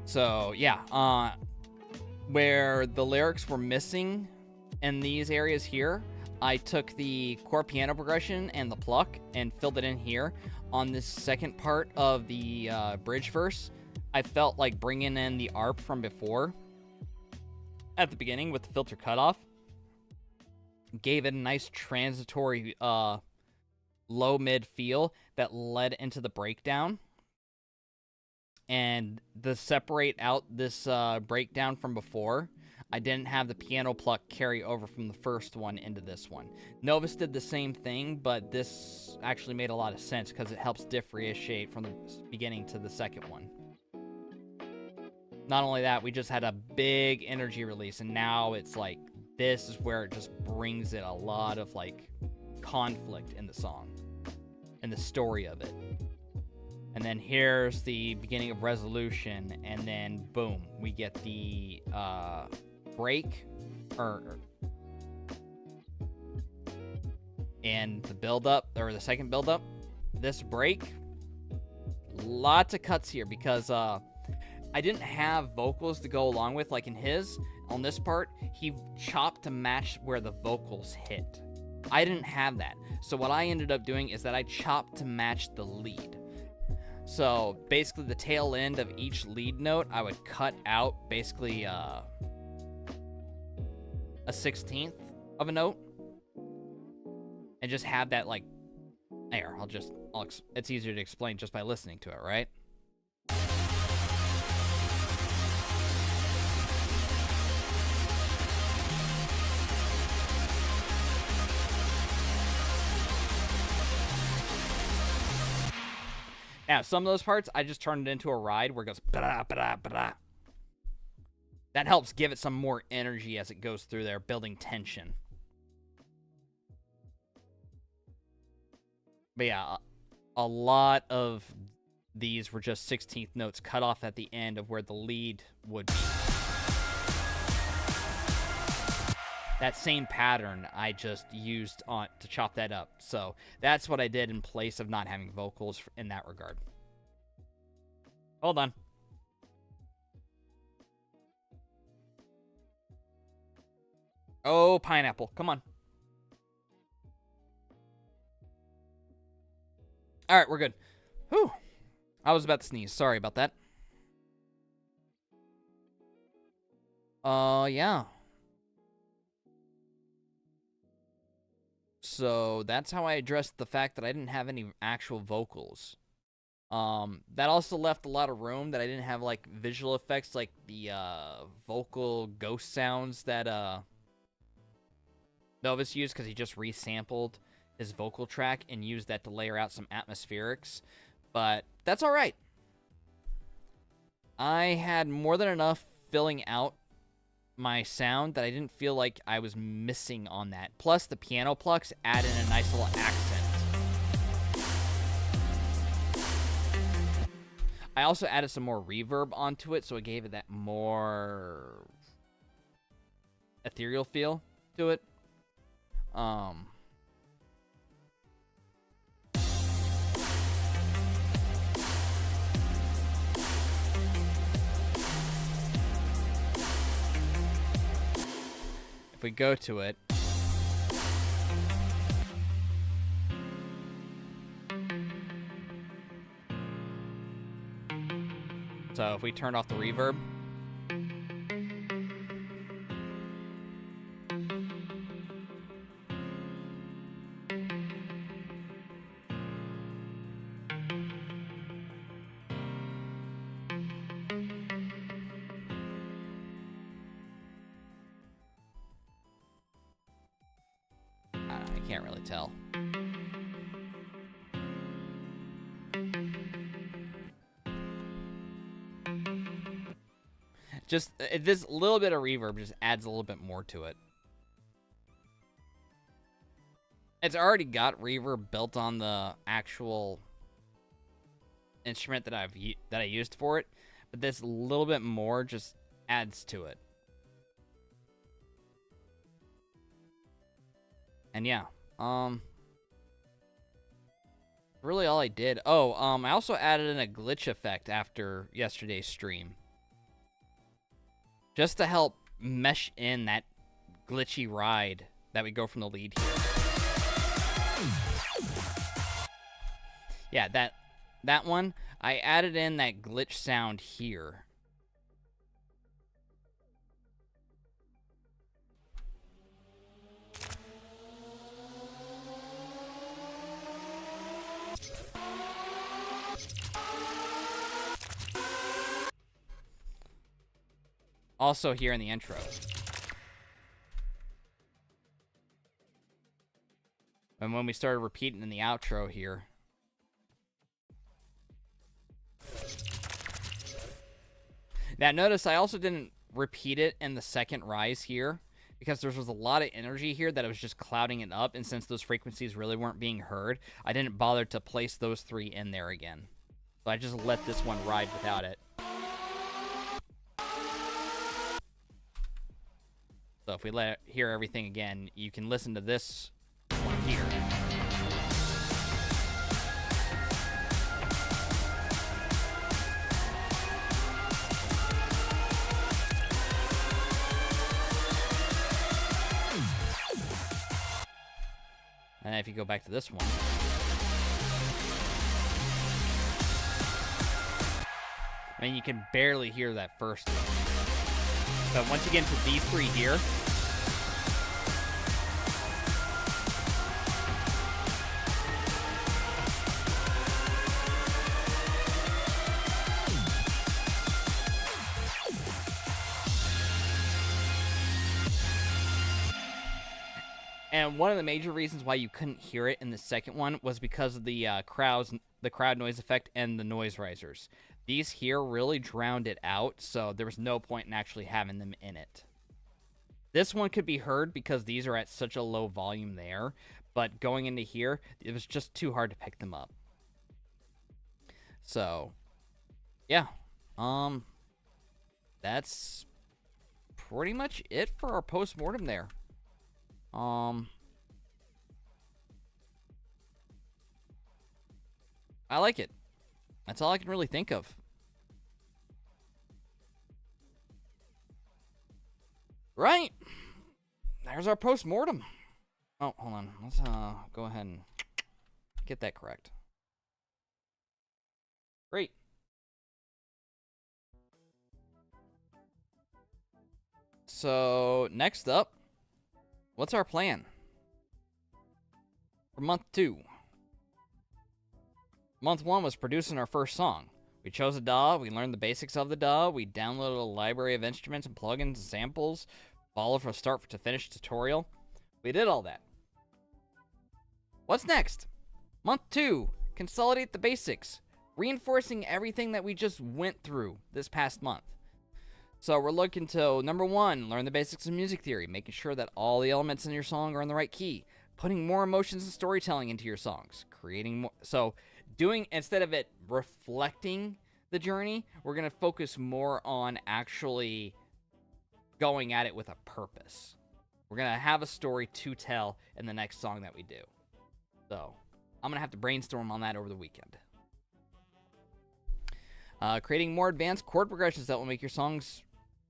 So, yeah, where the lyrics were missing in these areas here, I took the chord piano progression and the pluck and filled it in here. On this second part of the bridge verse, I felt like bringing in the ARP from before at the beginning with the filter cutoff gave it a nice transitory low-mid feel that led into the breakdown. And to separate out this breakdown from before, I didn't have the piano pluck carry over from the first one into this one. Novus did the same thing, but this actually made a lot of sense because it helps differentiate from the beginning to the second one. Not only that, we just had a big energy release, and now it's like, this is where it just brings it a lot of like conflict in the song and the story of it. And then here's the beginning of resolution, and then boom, we get the break, and the build up, or the second build up. This break, lots of cuts here because I didn't have vocals to go along with, like in his. On this part, he chopped to match where the vocals hit. I didn't have that. So what I ended up doing is that I chopped to match the lead. So basically the tail end of each lead note, I would cut out basically a 16th of a note. And just have that like, there, it's easier to explain just by listening to it, right? Now, some of those parts, I just turned it into a ride where it goes ba-da, ba-da, ba-da. That helps give it some more energy as it goes through there, building tension. But yeah, a lot of these were just 16th notes cut off at the end of where the lead would be. That same pattern I just used to chop that up. So that's what I did in place of not having vocals in that regard. Hold on. Oh, pineapple. Come on. All right, we're good. Whew. I was about to sneeze. Sorry about that. Yeah. So that's how I addressed the fact that I didn't have any actual vocals. That also left a lot of room that I didn't have, like, visual effects, like the, vocal ghost sounds that, Novus used, because he just resampled his vocal track and used that to layer out some atmospherics. But that's alright. I had more than enough filling out my sound that I didn't feel like I was missing on that. Plus, the piano plucks added a nice little accent. I also added some more reverb onto it, so it gave it that more ethereal feel to it. If we go to it, so if we turn off the reverb, I can't really tell. Just this little bit of reverb just adds a little bit more to it. It's already got reverb built on the actual instrument that I used for it, but this little bit more just adds to it. And yeah, really all I did. Oh, I also added in a glitch effect after yesterday's stream, just to help mesh in that glitchy ride that we go from the lead here. Yeah, that one, I added in that glitch sound here. Also here in the intro. And when we started repeating in the outro here. Now notice I also didn't repeat it in the second rise here, because there was a lot of energy here that it was just clouding it up, and since those frequencies really weren't being heard, I didn't bother to place those three in there again. So So I just let this one ride without it. So if we hear everything again, you can listen to this one here. And then if you go back to this one, I mean, you can barely hear that first one. But once you get into these three here, and one of the major reasons why you couldn't hear it in the second one was because of the crowd noise effect and the noise risers. These here really drowned it out, so there was no point in actually having them in it. This one could be heard because these are at such a low volume there, but going into here, it was just too hard to pick them up. So, yeah. That's pretty much it for our post-mortem there. I like it. That's all I can really think of. Right. There's our post-mortem. Oh, hold on. Let's go ahead and get that correct. Great. So, next up, what's our plan for month 2? Month 1 was producing our first song. We chose a DAW, we learned the basics of the DAW, we downloaded a library of instruments and plugins and samples, followed from start to finish tutorial. We did all that. What's next? Month 2, consolidate the basics, reinforcing everything that we just went through this past month. So we're looking to, number 1, learn the basics of music theory, making sure that all the elements in your song are in the right key, putting more emotions and storytelling into your songs, creating more, so doing, instead of it reflecting the journey, we're going to focus more on actually going at it with a purpose. We're going to have a story to tell in the next song that we do. So, I'm going to have to brainstorm on that over the weekend. Creating more advanced chord progressions that will make your songs,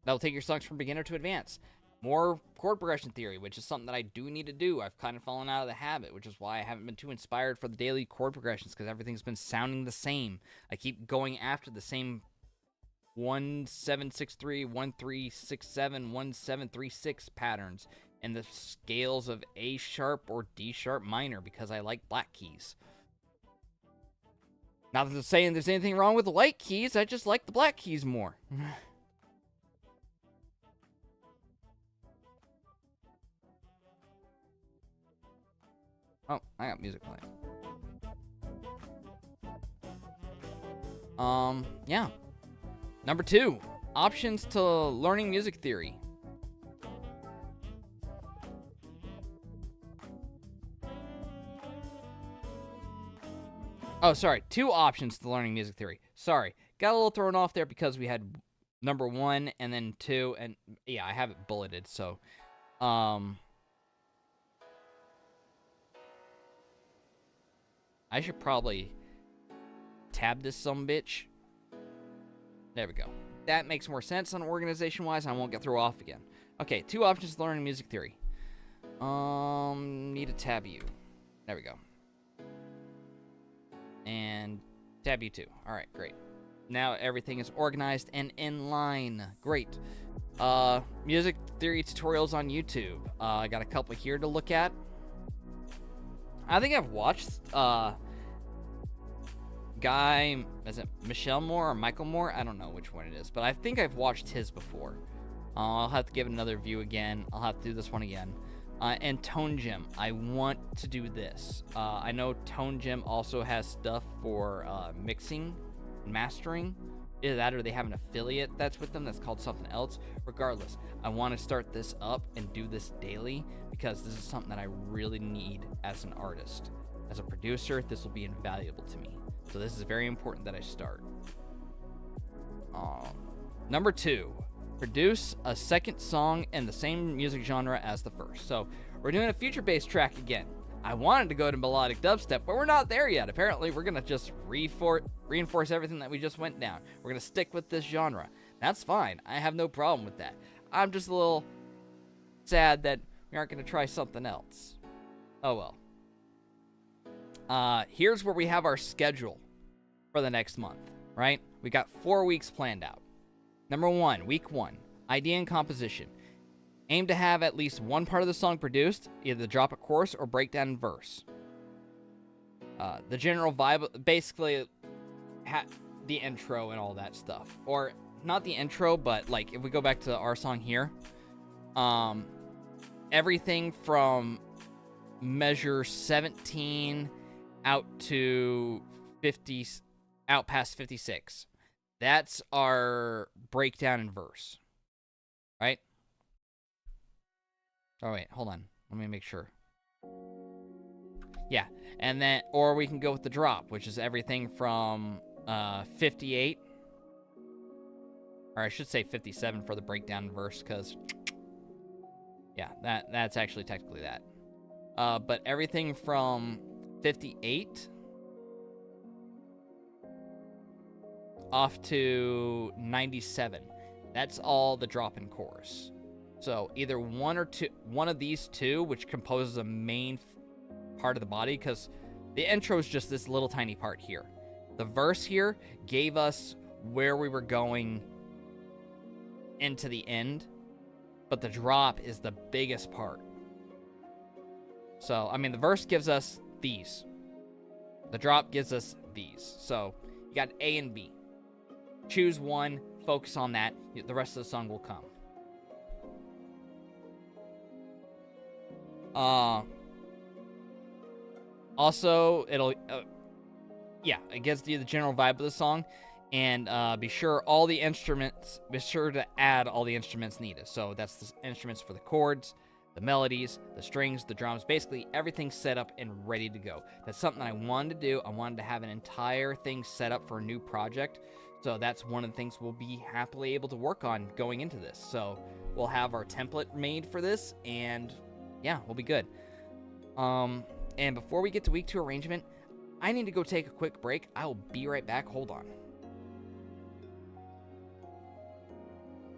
that will take your songs from beginner to advanced. More chord progression theory, which is something that I do need to do. I've kind of fallen out of the habit, which is why I haven't been too inspired for the daily chord progressions, because everything's been sounding the same. I keep going after the same 1763, 1367, 1736 patterns and the scales of A sharp or D sharp minor because I like black keys. Not that I'm saying there's anything wrong with the light keys, I just like the black keys more. Oh, I got music playing. Yeah. Number 2, options to learning music theory. Oh, sorry. 2 options to learning music theory. Sorry. Got a little thrown off there because we had number 1 and then 2. And yeah, I have it bulleted. So, I should probably tab this sumbitch. There we go. That makes more sense on organization-wise. I won't get thrown off again. Okay, 2 options to learning music theory. Need to tab you. There we go. And tab you too. All right, great. Now everything is organized and in line. Great. Music theory tutorials on YouTube. I got a couple here to look at. I think I've watched guy, is it Michelle Moore or Michael Moore? I don't know which one it is, but I think I've watched his before. I'll have to give it another view again. I'll have to do this one again. And Tone Gym. I want to do this. I know Tone Gym also has stuff for mixing and mastering. Either that or they have an affiliate that's with them that's called something else. Regardless, I want to start this up and do this daily because this is something that I really need as an artist. As a producer, this will be invaluable to me. So this is very important that I start. Number 2, produce a second song in the same music genre as the first. So we're doing a future-based track again. I wanted to go to melodic dubstep, but we're not there yet. Apparently, we're going to just reinforce everything that we just went down. We're going to stick with this genre. That's fine. I have no problem with that. I'm just a little sad that we aren't going to try something else. Oh well. Here's where we have our schedule for the next month, right? We got 4 weeks planned out. Number 1, week 1, idea and composition. Aim to have at least one part of the song produced, either the drop a chorus or breakdown and verse. The general vibe, basically, the intro and all that stuff. Or, not the intro, but, like, if we go back to our song here, everything from measure 17 out to 50, out past 56. That's our breakdown and verse, right? Oh, wait, hold on. Let me make sure. Yeah, and then, or we can go with the drop, which is everything from 58, or I should say 57 for the breakdown and verse, because, yeah, that's actually technically that. But everything from 58 off to 97. That's all the drop in chorus. So either one of these two, which composes a main part of the body, because the intro is just this little tiny part here. The verse here gave us where we were going into the end, but the drop is the biggest part. So, I mean, the verse gives us these. The drop gives us these. So, you got A and B. Choose one, focus on that. The rest of the song will come. Also, it'll, it gives you the general vibe of the song. And be sure to add all the instruments needed. So that's the instruments for the chords, the melodies, the strings, the drums, basically everything's set up and ready to go. That's something I wanted to do. I wanted to have an entire thing set up for a new project. So that's one of the things we'll be happily able to work on going into this. So we'll have our template made for this, and yeah, we'll be good. And before we get to week 2 arrangement, I need to go take a quick break. I will be right back. Hold on.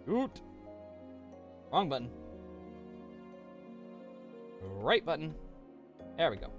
Oot. Wrong button. Right button. There we go.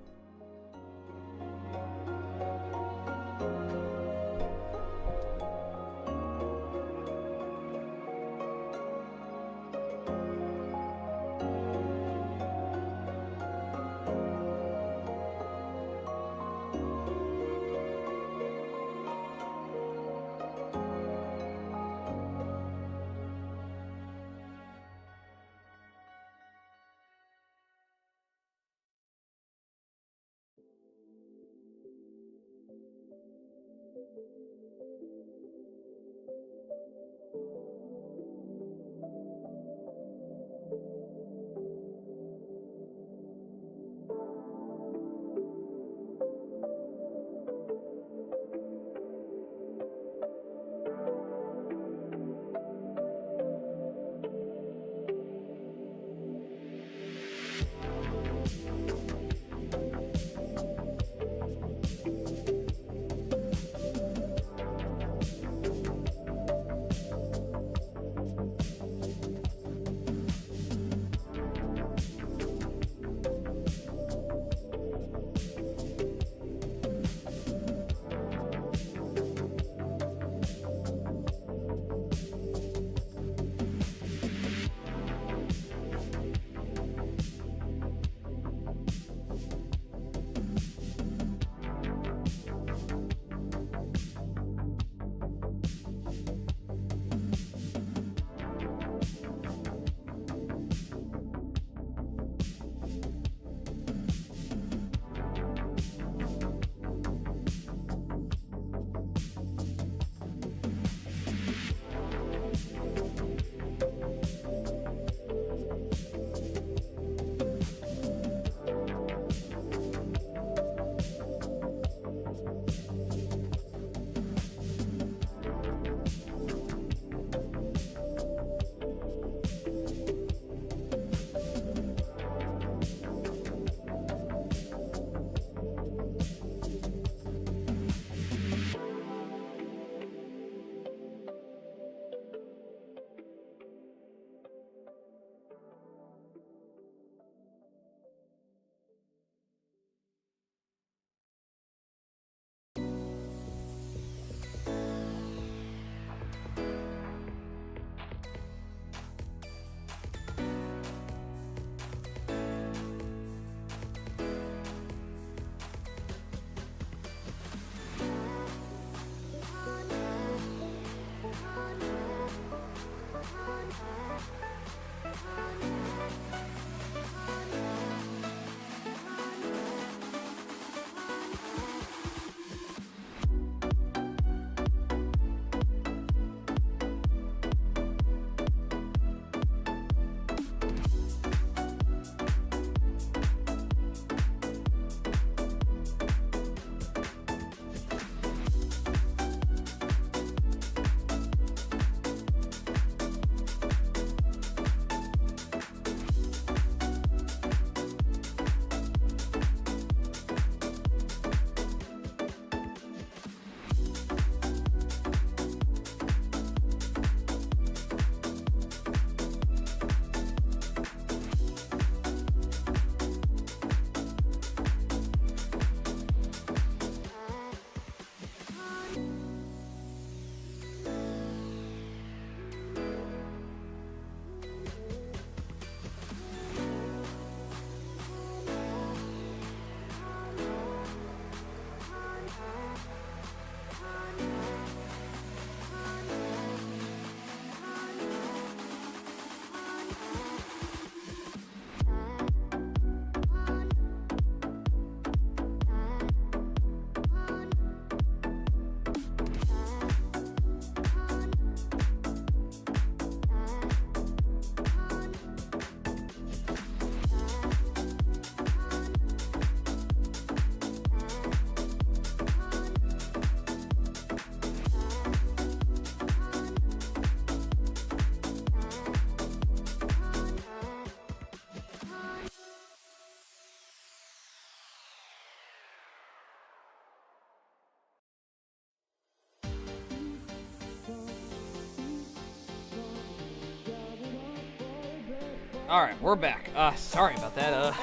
Alright, we're back. Sorry about that.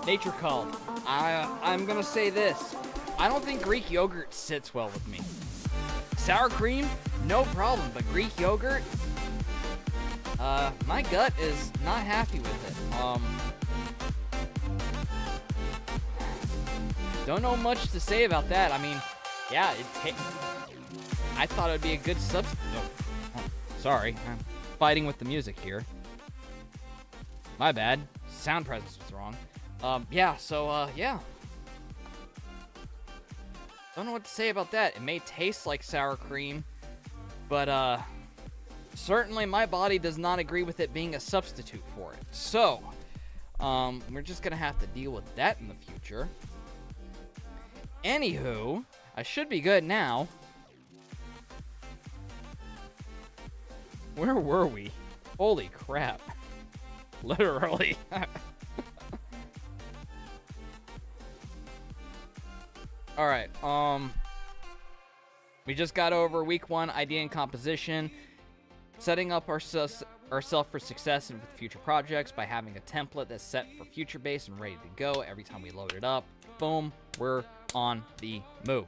Nature called. I'm gonna say this. I don't think Greek yogurt sits well with me. Sour cream, no problem, but Greek yogurt, my gut is not happy with it. Don't know much to say about that. I mean, yeah, I thought it would be a good substitute. Oh, sorry, I'm fighting with the music here. My bad. Sound presence was wrong. Yeah, so, yeah. Don't know what to say about that. It may taste like sour cream, but, certainly my body does not agree with it being a substitute for it. So, we're just gonna have to deal with that in the future. Anywho, I should be good now. Where were we? Holy crap. Literally. Alright, we just got over week 1, idea and composition, setting up ourselves for success and with future projects by having a template that's set for future base and ready to go every time we load it up. Boom, we're on the move.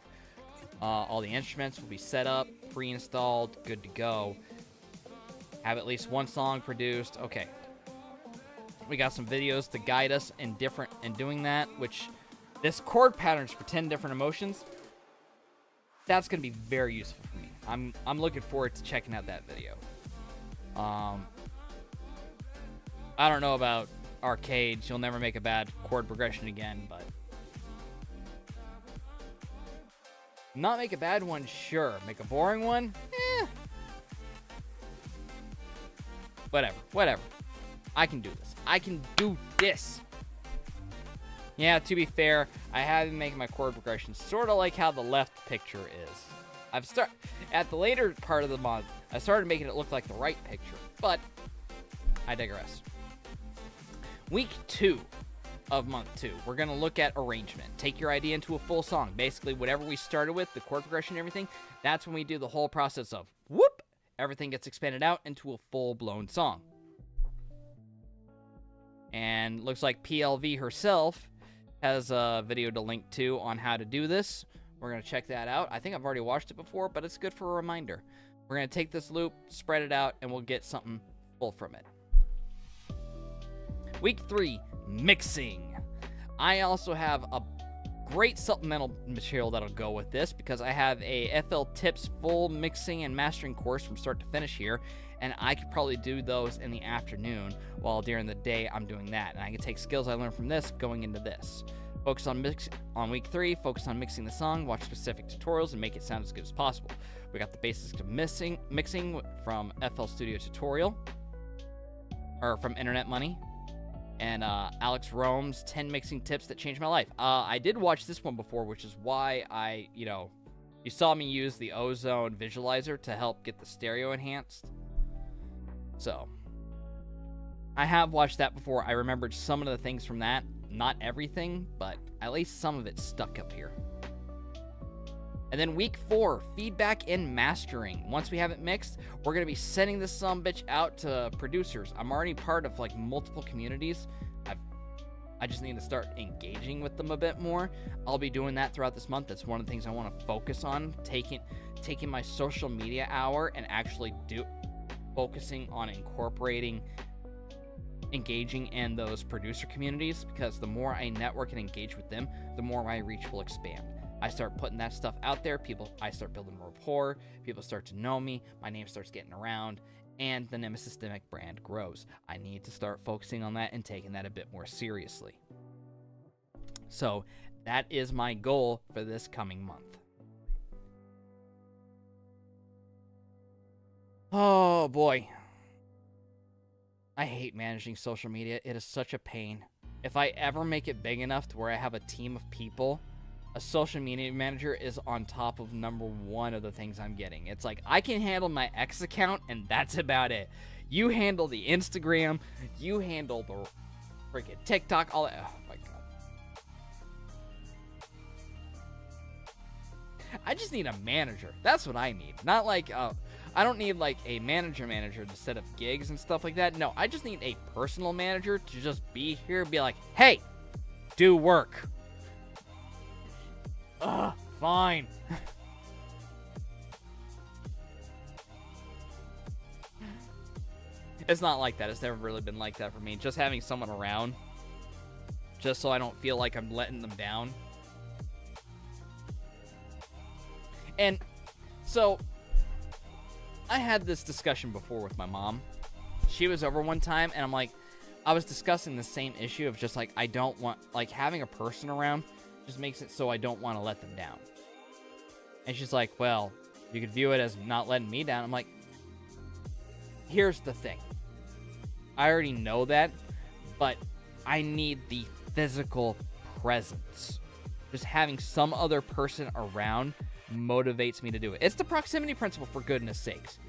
All the instruments will be set up, pre-installed, good to go. Have at least one song produced. Okay. We got some videos to guide us in doing that, which this chord patterns for 10 different emotions, that's going to be very useful for me. I'm looking forward to checking out that video. I don't know about arcades. You'll never make a bad chord progression again, but not make a bad one, sure. Make a boring one? Whatever. I can do this. Yeah, to be fair, I have been making my chord progression sort of like how the left picture is. At the later part of the month, I started making it look like the right picture, but I digress. Week 2 of month 2, we're going to look at arrangement. Take your idea into a full song. Basically, whatever we started with, the chord progression and everything, that's when we do the whole process of whoop, everything gets expanded out into a full-blown song. And looks like PLV herself has a video to link to on how to do this. We're going to check that out. I think I've already watched it before, but it's good for a reminder. We're going to take this loop, spread it out, and we'll get something full from it. Week 3, mixing. I also have a great supplemental material that'll go with this because I have a FL Tips full mixing and mastering course from start to finish here, and I could probably do those in the afternoon while during the day I'm doing that. And I can take skills I learned from this going into this. Focus on week 3, focus on mixing the song, watch specific tutorials, and make it sound as good as possible. We got the basics of mixing from FL Studio Tutorial, or from Internet Money, and Alex Rome's 10 mixing tips that changed my life. I did watch this one before, which is why you saw me use the Ozone visualizer to help get the stereo enhanced. So, I have watched that before. I remembered some of the things from that. Not everything, but at least some of it stuck up here. And then week 4, feedback and mastering. Once we have it mixed, we're going to be sending this sumbitch out to producers. I'm already part of multiple communities. I just need to start engaging with them a bit more. I'll be doing that throughout this month. That's one of the things I want to focus on, taking my social media hour and actually focusing on incorporating engaging in those producer communities, because the more I network and engage with them, the more my reach will expand. I start putting that stuff out there, I start building rapport, people start to know me, my name starts getting around, and the Nemesystemic brand grows. I need to start focusing on that and taking that a bit more seriously. So that is my goal for this coming month. Oh boy. I hate managing social media. It is such a pain. If I ever make it big enough to where I have a team of people, a social media manager is on top of number 1 of the things I'm getting. It's like, I can handle my X account, and that's about it. You handle the Instagram, you handle the freaking TikTok, all that. Oh my god. I just need a manager. That's what I need. Not like, I don't need like a manager to set up gigs and stuff like that. No, I just need a personal manager to just be here and be like, hey, do work. Fine. It's not like that. It's never really been like that for me. Just having someone around, just so I don't feel like I'm letting them down. And so, I had this discussion before with my mom. She was over one time, and I was discussing the same issue of just like, I don't want, like, having a person around just makes it so I don't want to let them down. And she's like, well, you could view it as not letting me down. I'm like, here's the thing. I already know that, but I need the physical presence. Just having some other person around motivates me to do it. It's the proximity principle, for goodness sakes.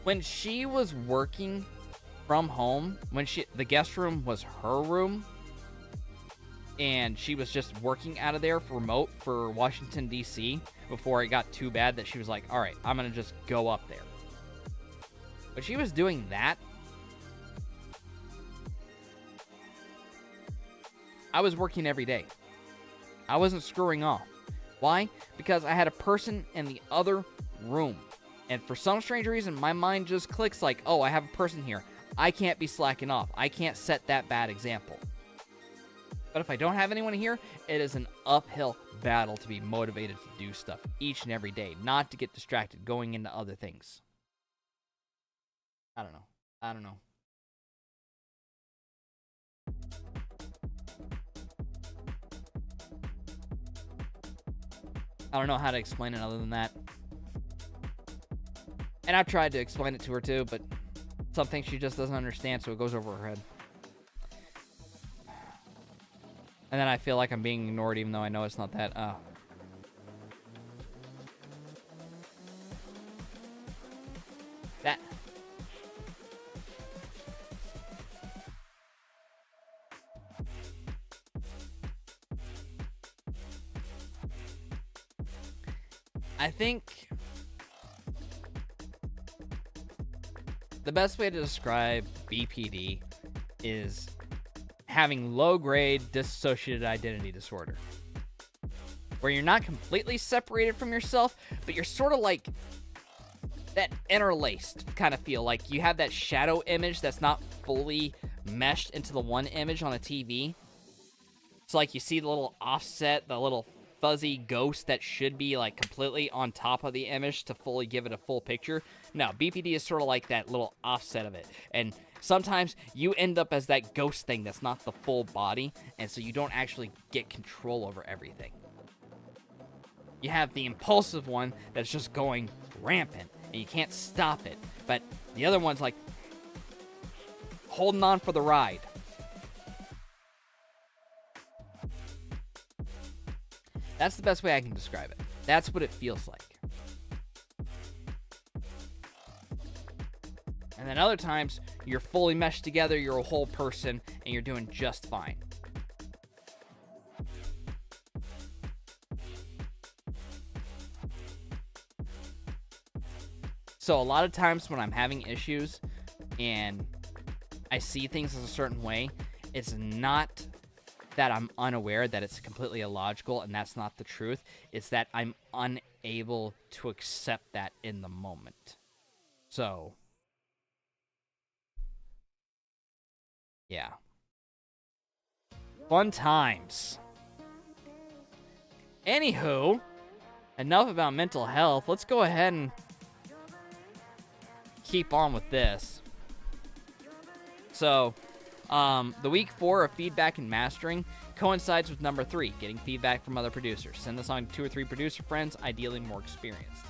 When she was working from home, the guest room was her room, and she was just working out of there for remote for Washington, D.C. before it got too bad that she was like, all right, I'm going to just go up there. But she was doing that. I was working every day. I wasn't screwing off. Why? Because I had a person in the other room. And for some strange reason, my mind just clicks like, oh, I have a person here. I can't be slacking off. I can't set that bad example. But if I don't have anyone here, it is an uphill battle to be motivated to do stuff each and every day, not to get distracted going into other things. I don't know. I don't know how to explain it other than that. And I've tried to explain it to her too, but some things she just doesn't understand, so it goes over her head. And then I feel like I'm being ignored even though I know it's not that. That. I think the best way to describe BPD is having low-grade dissociative identity disorder, where you're not completely separated from yourself, but you're sort of like that interlaced kind of feel. Like you have that shadow image that's not fully meshed into the one image on a TV. It's like you see the little offset, the little fuzzy ghost that should be like completely on top of the image to fully give it a full picture. No, BPD is sort of like that little offset of it. And sometimes you end up as that ghost thing that's not the full body, and so you don't actually get control over everything. You have the impulsive one that's just going rampant, and you can't stop it. But the other one's like holding on for the ride. That's the best way I can describe it. That's what it feels like. And then other times, you're fully meshed together, you're a whole person, and you're doing just fine. So a lot of times when I'm having issues and I see things as a certain way, it's not that I'm unaware that it's completely illogical and that's not the truth. It's that I'm unable to accept that in the moment. So, yeah. Fun times. Anywho, enough about mental health. Let's go ahead and keep on with this. So, the week 4 of feedback and mastering coincides with number 3, getting feedback from other producers. Send the song to 2 or 3 producer friends, ideally more experienced.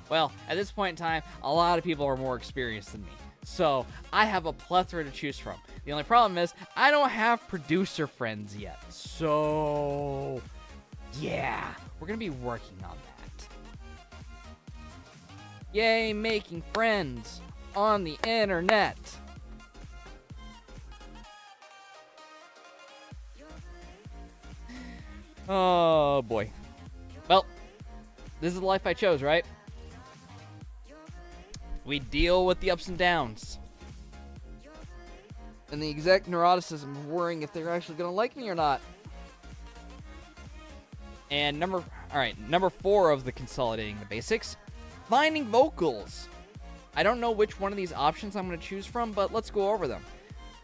Well, at this point in time, a lot of people are more experienced than me. So, I have a plethora to choose from. The only problem is, I don't have producer friends yet. So, yeah, we're going to be working on that. Yay, making friends on the internet. Oh, boy. Well, this is the life I chose, right? We deal with the ups and downs. And the exact neuroticism of worrying if they're actually going to like me or not. And number 4 of the consolidating the basics, finding vocals. I don't know which one of these options I'm going to choose from, but let's go over them.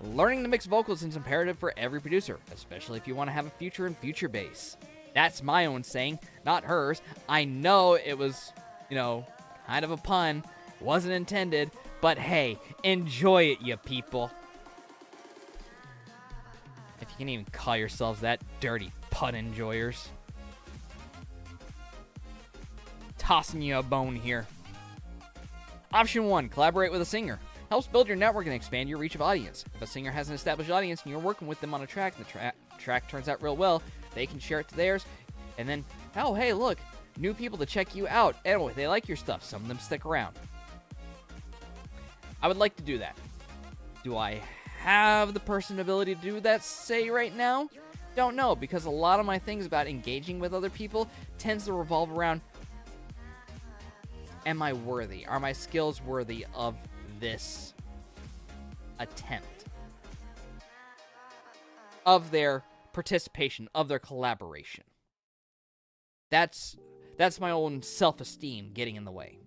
Learning to mix vocals is imperative for every producer, especially if you want to have a future in future bass. That's my own saying, not hers. I know it was, kind of a pun. Wasn't intended, but hey, enjoy it, you people. If you can even call yourselves that, dirty pun enjoyers. Tossing you a bone here. Option 1, collaborate with a singer. Helps build your network and expand your reach of audience. If a singer has an established audience and you're working with them on a track and the track turns out real well, they can share it to theirs. And then, oh, hey, look, new people to check you out. And they like your stuff. Some of them stick around. I would like to do that. Do I have the personability to do that, say, right now? Don't know, because a lot of my things about engaging with other people tends to revolve around, am I worthy? Are my skills worthy of this attempt? Of their participation, of their collaboration. That's my own self-esteem getting in the way.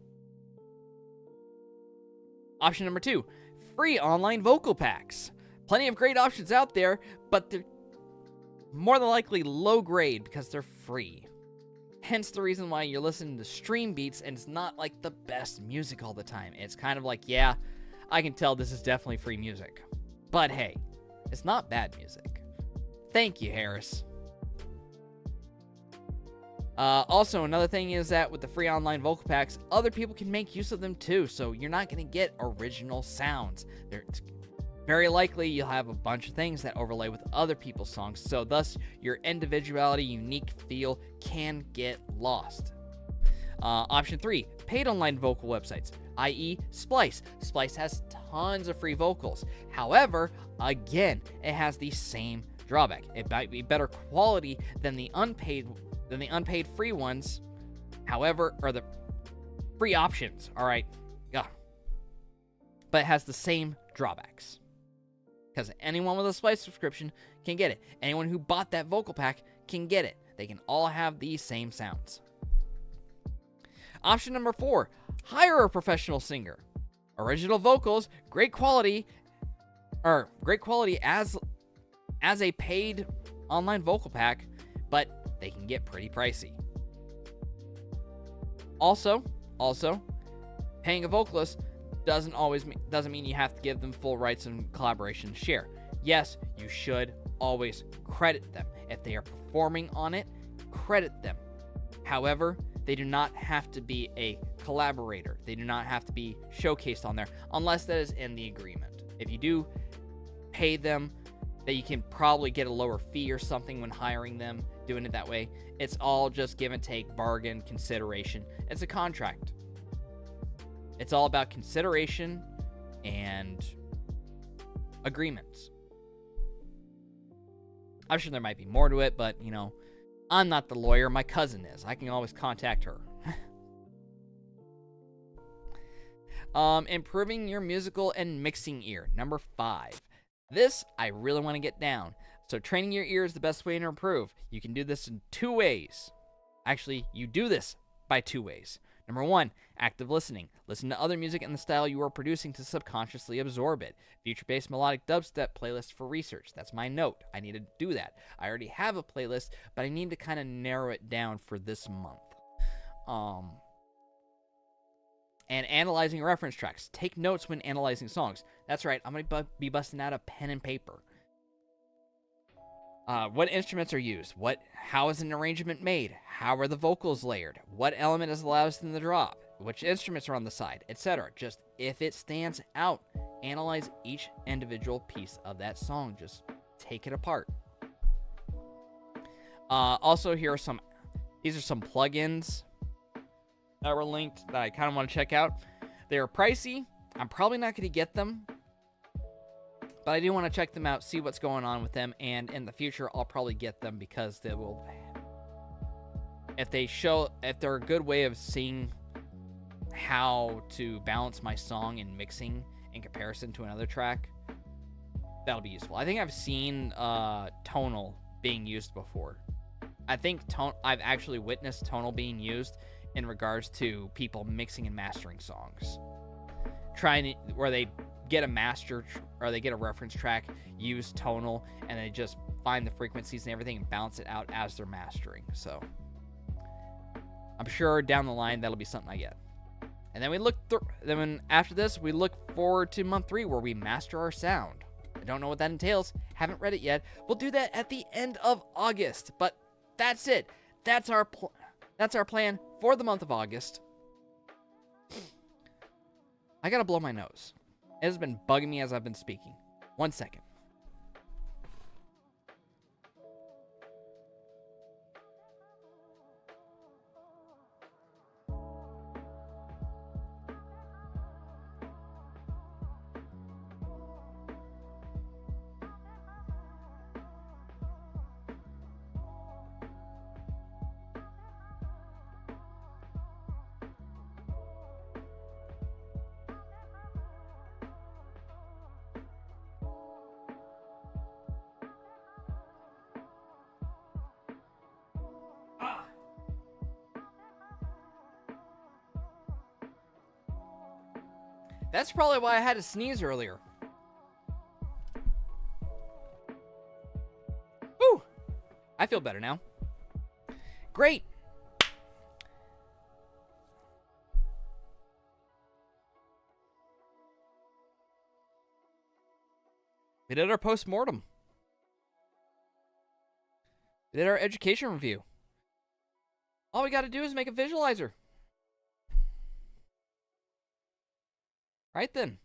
Option number 2, free online vocal packs. Plenty of great options out there, but they're more than likely low grade because they're free. Hence the reason why you're listening to stream beats and it's not like the best music all the time. It's kind of like, yeah, I can tell this is definitely free music. But hey, it's not bad music. Thank you, Harris. Also, another thing is that with the free online vocal packs, other people can make use of them too, so you're not going to get original sounds. Very likely you'll have a bunch of things that overlay with other people's songs, so thus your individuality, unique feel can get lost. Option 3, paid online vocal websites, i.e. Splice. Splice has tons of free vocals. However, again, it has the same drawback. It might be better quality than the unpaid free ones, however, or the free options, all right? Yeah. But it has the same drawbacks. Because anyone with a Splice subscription can get it. Anyone who bought that vocal pack can get it. They can all have these same sounds. Option number 4, hire a professional singer. Original vocals, great quality as a paid online vocal pack, but they can get pretty pricey. Also, paying a vocalist doesn't mean you have to give them full rights and collaboration share. Yes, you should always credit them. If they are performing on it, credit them. However, they do not have to be a collaborator. They do not have to be showcased on there unless that is in the agreement. If you do pay them, that you can probably get a lower fee or something when hiring them, doing it that way. It's all just give and take, bargain, consideration. It's a contract. It's all about consideration and agreements. I'm sure there might be more to it, but, I'm not the lawyer. My cousin is. I can always contact her. Improving your musical and mixing ear. Number 5. This, I really want to get down. So training your ear is the best way to improve. You can do this in 2 ways. Actually, you do this by 2 ways. Number 1, active listening. Listen to other music in the style you are producing to subconsciously absorb it. Future-based melodic dubstep playlist for research. That's my note. I need to do that. I already have a playlist, but I need to kind of narrow it down for this month. And analyzing reference tracks. Take notes when analyzing songs. That's right, I'm going to be busting out a pen and paper. What instruments are used? How is an arrangement made? How are the vocals layered? What element is loudest in the drop? Which instruments are on the side? Etc. Just if it stands out, analyze each individual piece of that song. Just take it apart. Also, these are some plugins that were linked that I kind of want to check out. They're pricey. I'm probably not going to get them, but I do want to check them out, see what's going on with them, and in the future, I'll probably get them because they will, if they're a good way of seeing how to balance my song and mixing in comparison to another track, that'll be useful. I think I've seen tonal being used before. I think I've actually witnessed tonal being used in regards to people mixing and mastering songs, where they get a master or they get a reference track, use tonal, and they just find the frequencies and everything and balance it out as they're mastering. So I'm sure down the line that'll be something I get. And then we look then after this, we look forward to month 3 where we master our sound. I don't know what that entails. Haven't read it yet. We'll do that at the end of August. But that's it. That's our plan for the month of August. I gotta blow my nose. It has been bugging me as I've been speaking. 1 second. That's probably why I had to sneeze earlier. Woo! I feel better now. Great! We did our post-mortem. We did our education review. All we gotta do is make a visualizer. Right then.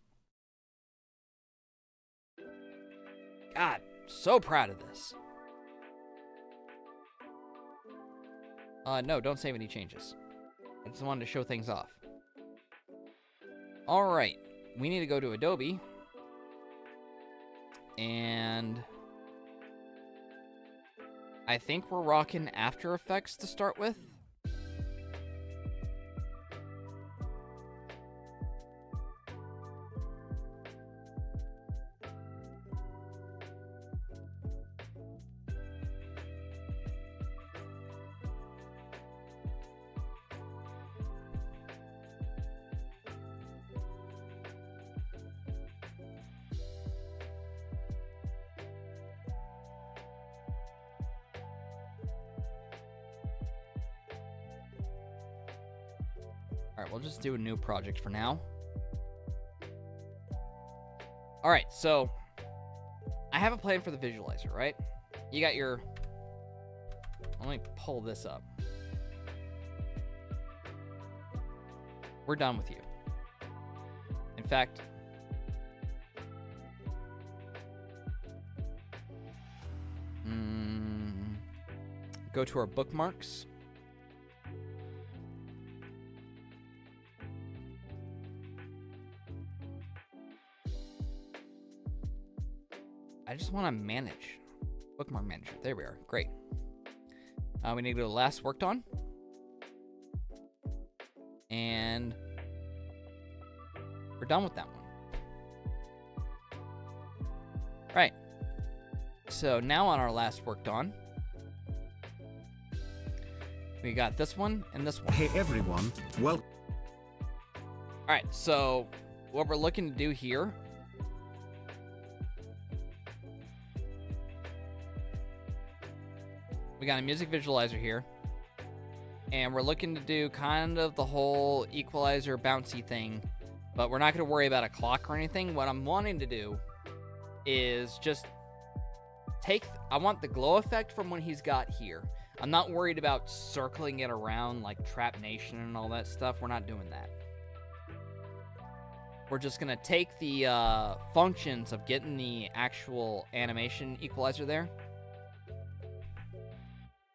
God, so proud of this. No, don't save any changes. I just wanted to show things off. Alright, we need to go to Adobe. And I think we're rocking After Effects to start with. Alright, we'll just do a new project for now. Alright, so I have a plan for the visualizer, right? You got your... Let me pull this up. We're done with you. In fact... Go to our bookmarks. I just want to manage. Bookmark manager. There we are. Great. We need to go to last worked on. And we're done with that one. Right. So now on our last worked on, we got this one and this one. Hey everyone, well. Alright, so what we're looking to do here we got a music visualizer here, and we're looking to do kind of the whole equalizer bouncy thing, but we're not going to worry about a clock or anything. What I'm wanting to do is just I want the glow effect from what he's got here. I'm not worried about circling it around like Trap Nation and all that stuff. We're not doing that. We're just going to take the functions of getting the actual animation equalizer there.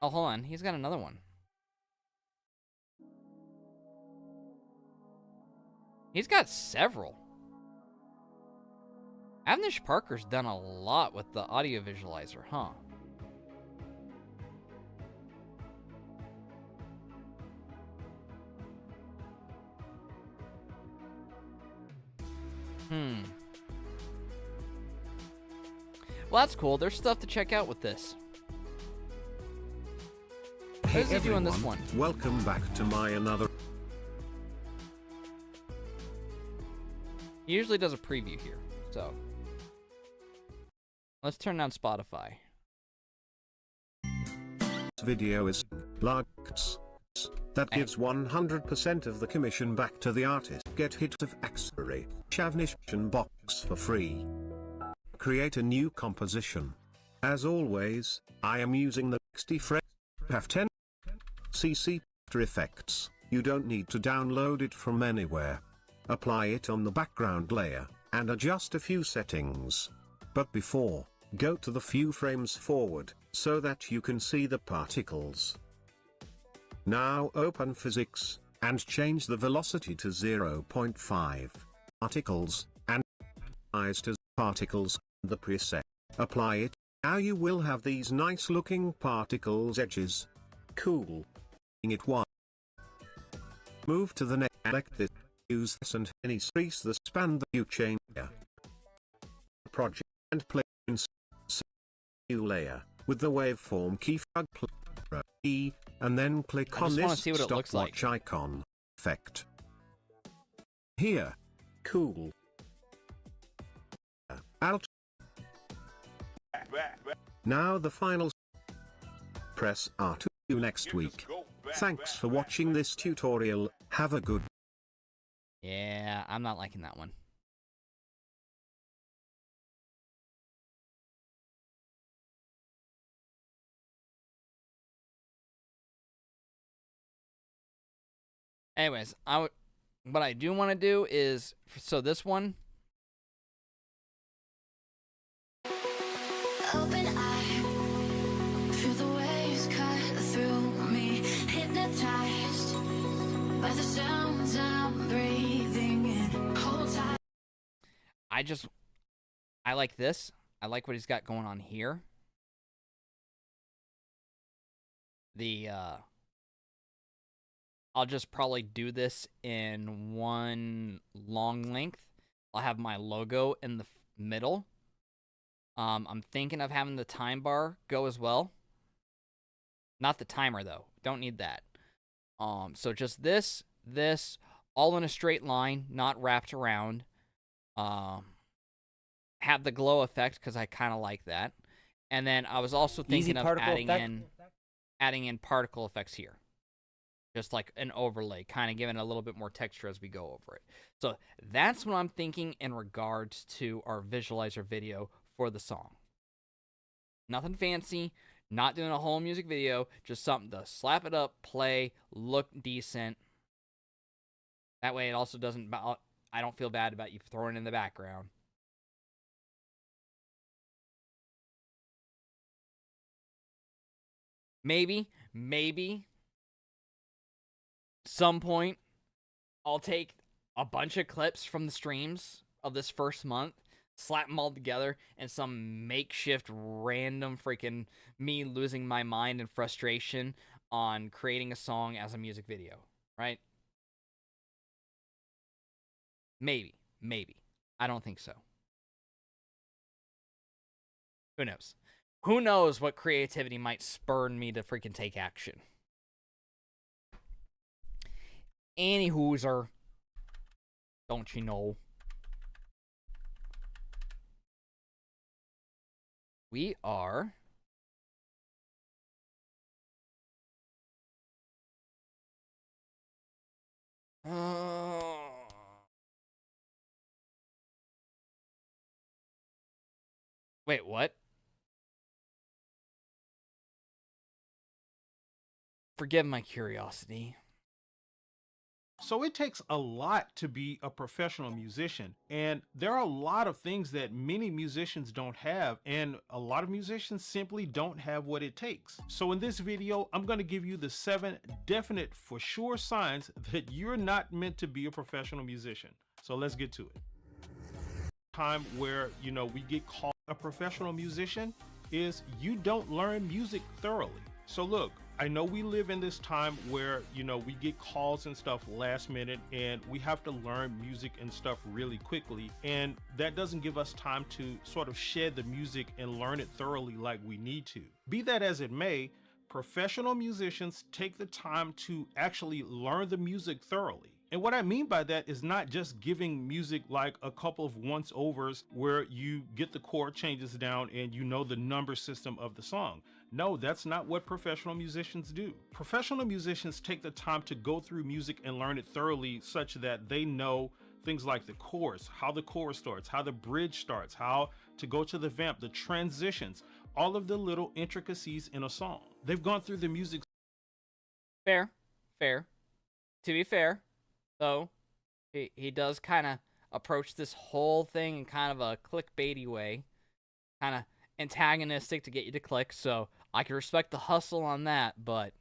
Oh, hold on. He's got another one. He's got several. Avnish Parker's done a lot with the audio visualizer, huh? Well, that's cool. There's stuff to check out with this. Hey How's he doing this everyone, one? welcome back to my another. He usually does a preview here, so let's turn on Spotify. Video is likes. That gives 100% of the commission back to the artist. Get hit of Axery Chavnishon box for free. Create a new composition. As always, I am using the 60 frame have 10 cc After Effects. You don't need to download it from anywhere. Apply it on the background layer, and adjust a few settings. But before, go to the few frames forward, so that you can see the particles. Now open physics, and change the velocity to 0.5. Particles, and size to particles, the preset. Apply it, now you will have these nice looking particles edges. Cool. It one. Move to the next, select this, use this and increase the span that you change here. Project and play in new layer, with the waveform key E, and then click on this stopwatch icon effect. Here. Cool. Alt. Now the final. Press R to you next week. Thanks for watching this tutorial. Have a good. Yeah, I'm not liking that one. Anyways, what I do want to do is, so this one. Open eye, feel the waves cut through me, hypnotized by the sounds I'm breathing in. Hold tight. I like this. I like what he's got going on here. I'll just probably do this in one long length. I'll have my logo in the middle. I'm thinking of having the time bar go as well. Not the timer though. Don't need that. So just this, all in a straight line, not wrapped around. Have the glow effect because I kind of like that. And then I was also thinking of adding in particle effects here. Just like an overlay, kind of giving it a little bit more texture as we go over it. So that's what I'm thinking in regards to our visualizer video for the song. Nothing fancy, not doing a whole music video, just something to slap it up, play, look decent. That way it also doesn't, I don't feel bad about you throwing it in the background. Maybe, some point, I'll take a bunch of clips from the streams of this first month, slap them all together, and some makeshift random freaking me losing my mind and frustration on creating a song as a music video, right? Maybe. I don't think so. Who knows? Who knows what creativity might spur me to freaking take action. Anywhooser, don't you know? We are wait, what? Forgive my curiosity. So it takes a lot to be a professional musician, and there are a lot of things that many musicians don't have, and a lot of musicians simply don't have what it takes. So in this video, I'm going to give you the 7 definite for sure signs that you're not meant to be a professional musician. So let's get to it. Time where, we get called a professional musician is you don't learn music thoroughly. So look, I know we live in this time where, you know, we get calls and stuff last minute and we have to learn music and stuff really quickly. And that doesn't give us time to sort of shed the music and learn it thoroughly like we need to. Be that as it may, professional musicians take the time to actually learn the music thoroughly. And what I mean by that is not just giving music like a couple of once overs where you get the chord changes down and you know the number system of the song. No, that's not what professional musicians do. Professional musicians take the time to go through music and learn it thoroughly such that they know things like the chorus, how the chorus starts, how the bridge starts, how to go to the vamp, the transitions, all of the little intricacies in a song. They've gone through the music. Fair. To be fair, though, he does kind of approach this whole thing in kind of a clickbaity way, kind of antagonistic to get you to click, so I can respect the hustle on that, but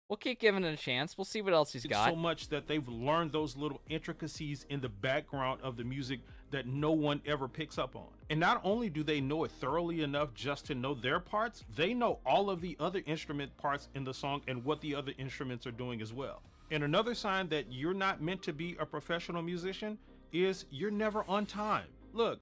we'll keep giving it a chance. We'll see what else he's got. So much that they've learned those little intricacies in the background of the music that no one ever picks up on. And not only do they know it thoroughly enough just to know their parts, they know all of the other instrument parts in the song and what the other instruments are doing as well. And another sign that you're not meant to be a professional musician is you're never on time. Look,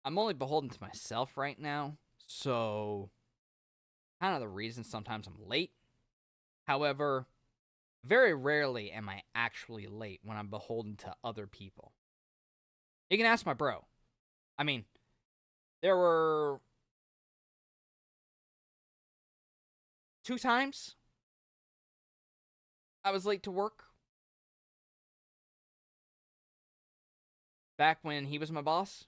I'm only beholden to myself right now, so kind of the reason sometimes I'm late. However, very rarely am I actually late when I'm beholden to other people. You can ask my bro. I mean, there were 2 times I was late to work. Back when he was my boss.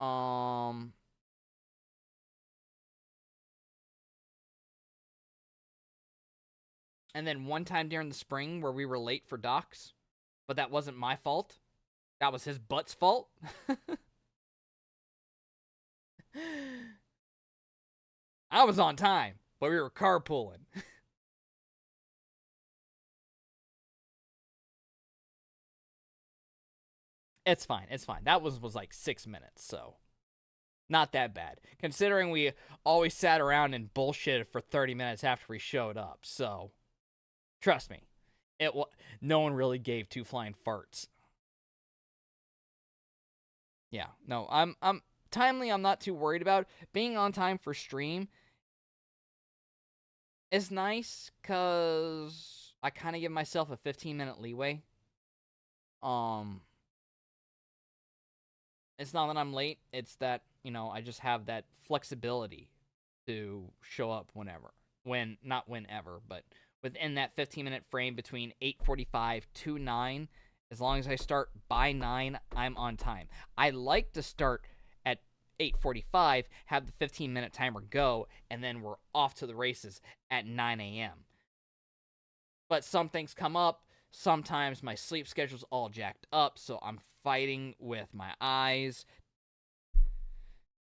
And then one time during the spring where we were late for docs, but that wasn't my fault. That was his butt's fault. I was on time, but we were carpooling. It's fine. That was like 6 minutes, so not that bad. Considering we always sat around and bullshitted for 30 minutes after we showed up, so trust me, no one really gave 2 flying farts. Yeah, no, I'm timely. I'm not too worried about being on time for stream. Is nice because I kind of give myself a 15-minute leeway. It's not that I'm late, it's that, you know, I just have that flexibility to show up not whenever, but within that 15-minute frame between 8:45 to 9, as long as I start by 9, I'm on time. I like to start at 8:45, have the 15-minute timer go, and then we're off to the races at 9 a.m. But some things come up. Sometimes my sleep schedule's all jacked up, so I'm fighting with my eyes.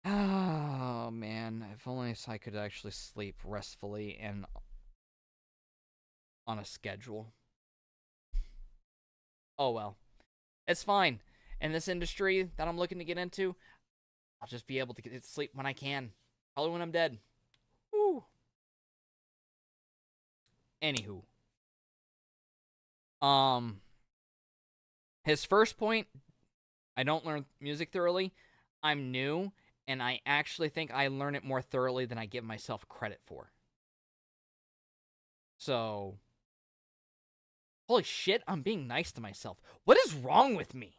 Oh, man. If only I could actually sleep restfully and on a schedule. Oh, well. It's fine. In this industry that I'm looking to get into, I'll just be able to get sleep when I can. Probably when I'm dead. Woo. Anywho. His first point, I don't learn music thoroughly. I'm new, and I actually think I learn it more thoroughly than I give myself credit for. So, holy shit, I'm being nice to myself. What is wrong with me?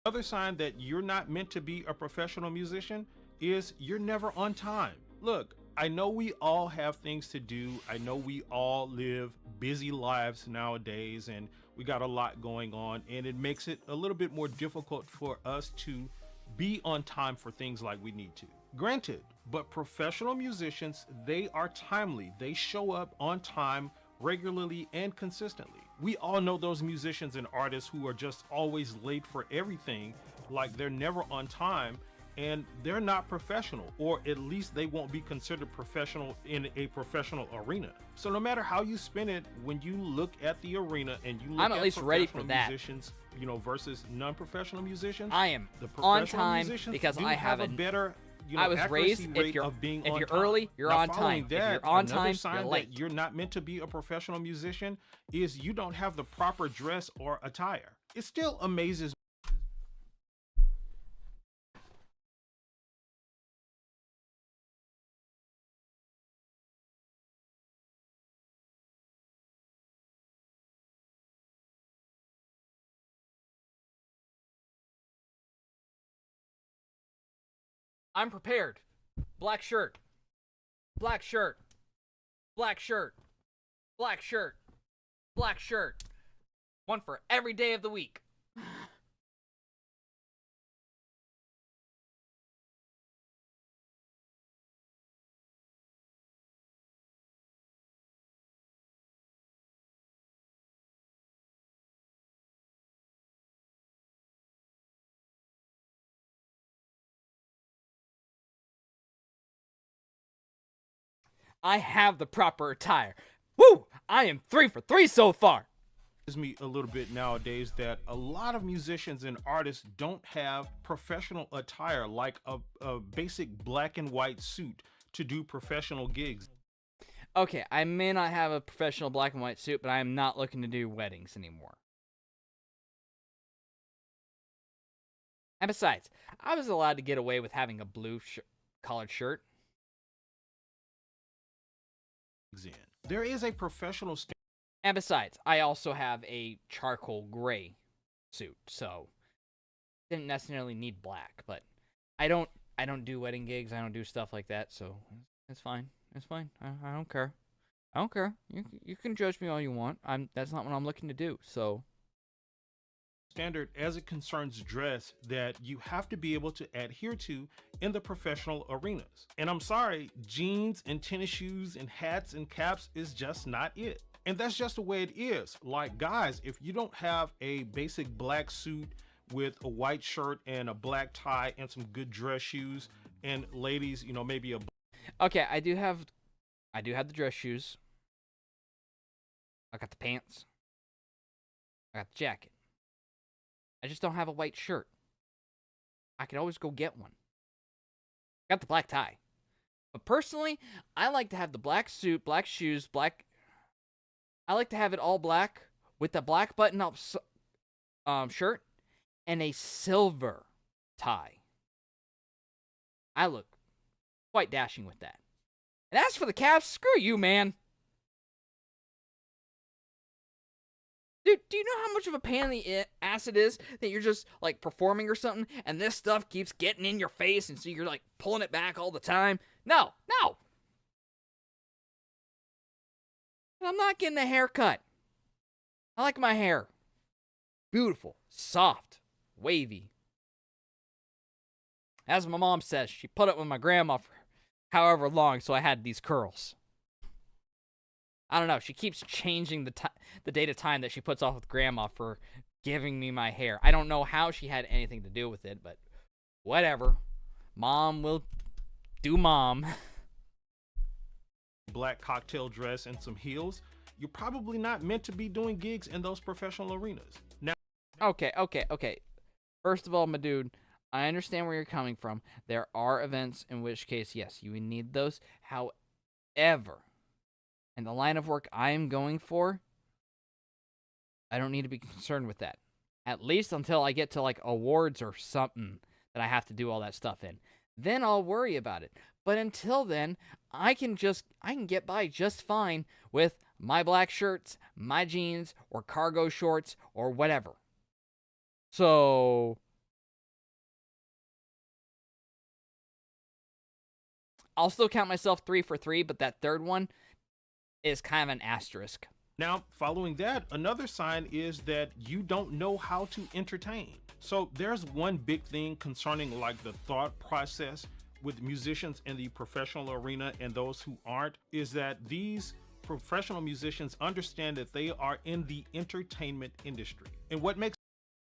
another sign that you're not meant to be a professional musician is you're never on time. Look, I know we all have things to do. I know we all live busy lives nowadays, and we got a lot going on, and it makes it a little bit more difficult for us to be on time for things like we need to. Granted, but professional musicians, they are timely. They show up on time regularly and consistently. We all know those musicians and artists who are just always late for everything, like they're never on time, and they're not professional, or at least they won't be considered professional in a professional arena. So no matter how you spin it, when you look at the arena and you look I'm at least ready for professional that. musicians, you know, versus non-professional musicians, I am the on professional time musicians because do I have a better, you know, I was raised, accuracy if rate you're of being if on you're time. early, you're Now, on following time. If that, you're on another time, sign you're that late. you're not meant to be a professional musician is you don't have the proper dress or attire. It still amazes. I'm prepared. Black shirt. Black shirt. Black shirt. Black shirt. Black shirt. One for every day of the week. I have the proper attire. Woo! I am 3 for 3 so far. Me a little bit nowadays that a lot of musicians and artists don't have professional attire, like a basic black and white suit to do professional gigs. Okay, I may not have a professional black and white suit, but I am not looking to do weddings anymore. And besides, I was allowed to get away with having a blue collared shirt. There is a professional And besides, I also have a charcoal gray suit, so didn't necessarily need black. But I don't do wedding gigs. I don't do stuff like that, so it's fine. It's fine. I don't care. I don't care. You can judge me all you want. That's not what I'm looking to do. So standard as it concerns dress that you have to be able to adhere to in the professional arenas. And I'm sorry, jeans and tennis shoes and hats and caps is just not it. And that's just the way it is. Like, guys, if you don't have a basic black suit with a white shirt and a black tie and some good dress shoes, and ladies, you know, maybe a... Okay, I do have the dress shoes. I got the pants. I got the jacket. I just don't have a white shirt. I could always go get one. Got the black tie. But personally, I like to have the black suit, black shoes, I like to have it all black with the black button-up shirt and a silver tie. I look quite dashing with that. And as for the caps, screw you, man. Dude, do you know how much of a pain in the ass it is that you're just, like, performing or something, and this stuff keeps getting in your face, and so you're, like, pulling it back all the time? No. I'm not getting a haircut. I like my hair. Beautiful, soft, wavy. As my mom says, she put up with my grandma for however long, so I had these curls. I don't know. She keeps changing the date of time that she puts off with grandma for giving me my hair. I don't know how she had anything to do with it, but whatever. Mom will do mom. Black cocktail dress and some heels, you're probably not meant to be doing gigs in those professional arenas. Now, Okay. First of all, my dude, I understand where you're coming from. There are events in which case, yes, you need those. However, in the line of work I am going for, I don't need to be concerned with that. At least until I get to, like, awards or something that I have to do all that stuff in. Then I'll worry about it. But until then, I can get by just fine with my black shirts, my jeans, or cargo shorts, or whatever. So I'll still count myself 3 for 3, but that third one is kind of an asterisk. Now, following that, another sign is that you don't know how to entertain. So there's one big thing concerning, like, the thought process with musicians in the professional arena and those who aren't, is that these professional musicians understand that they are in the entertainment industry. And what makes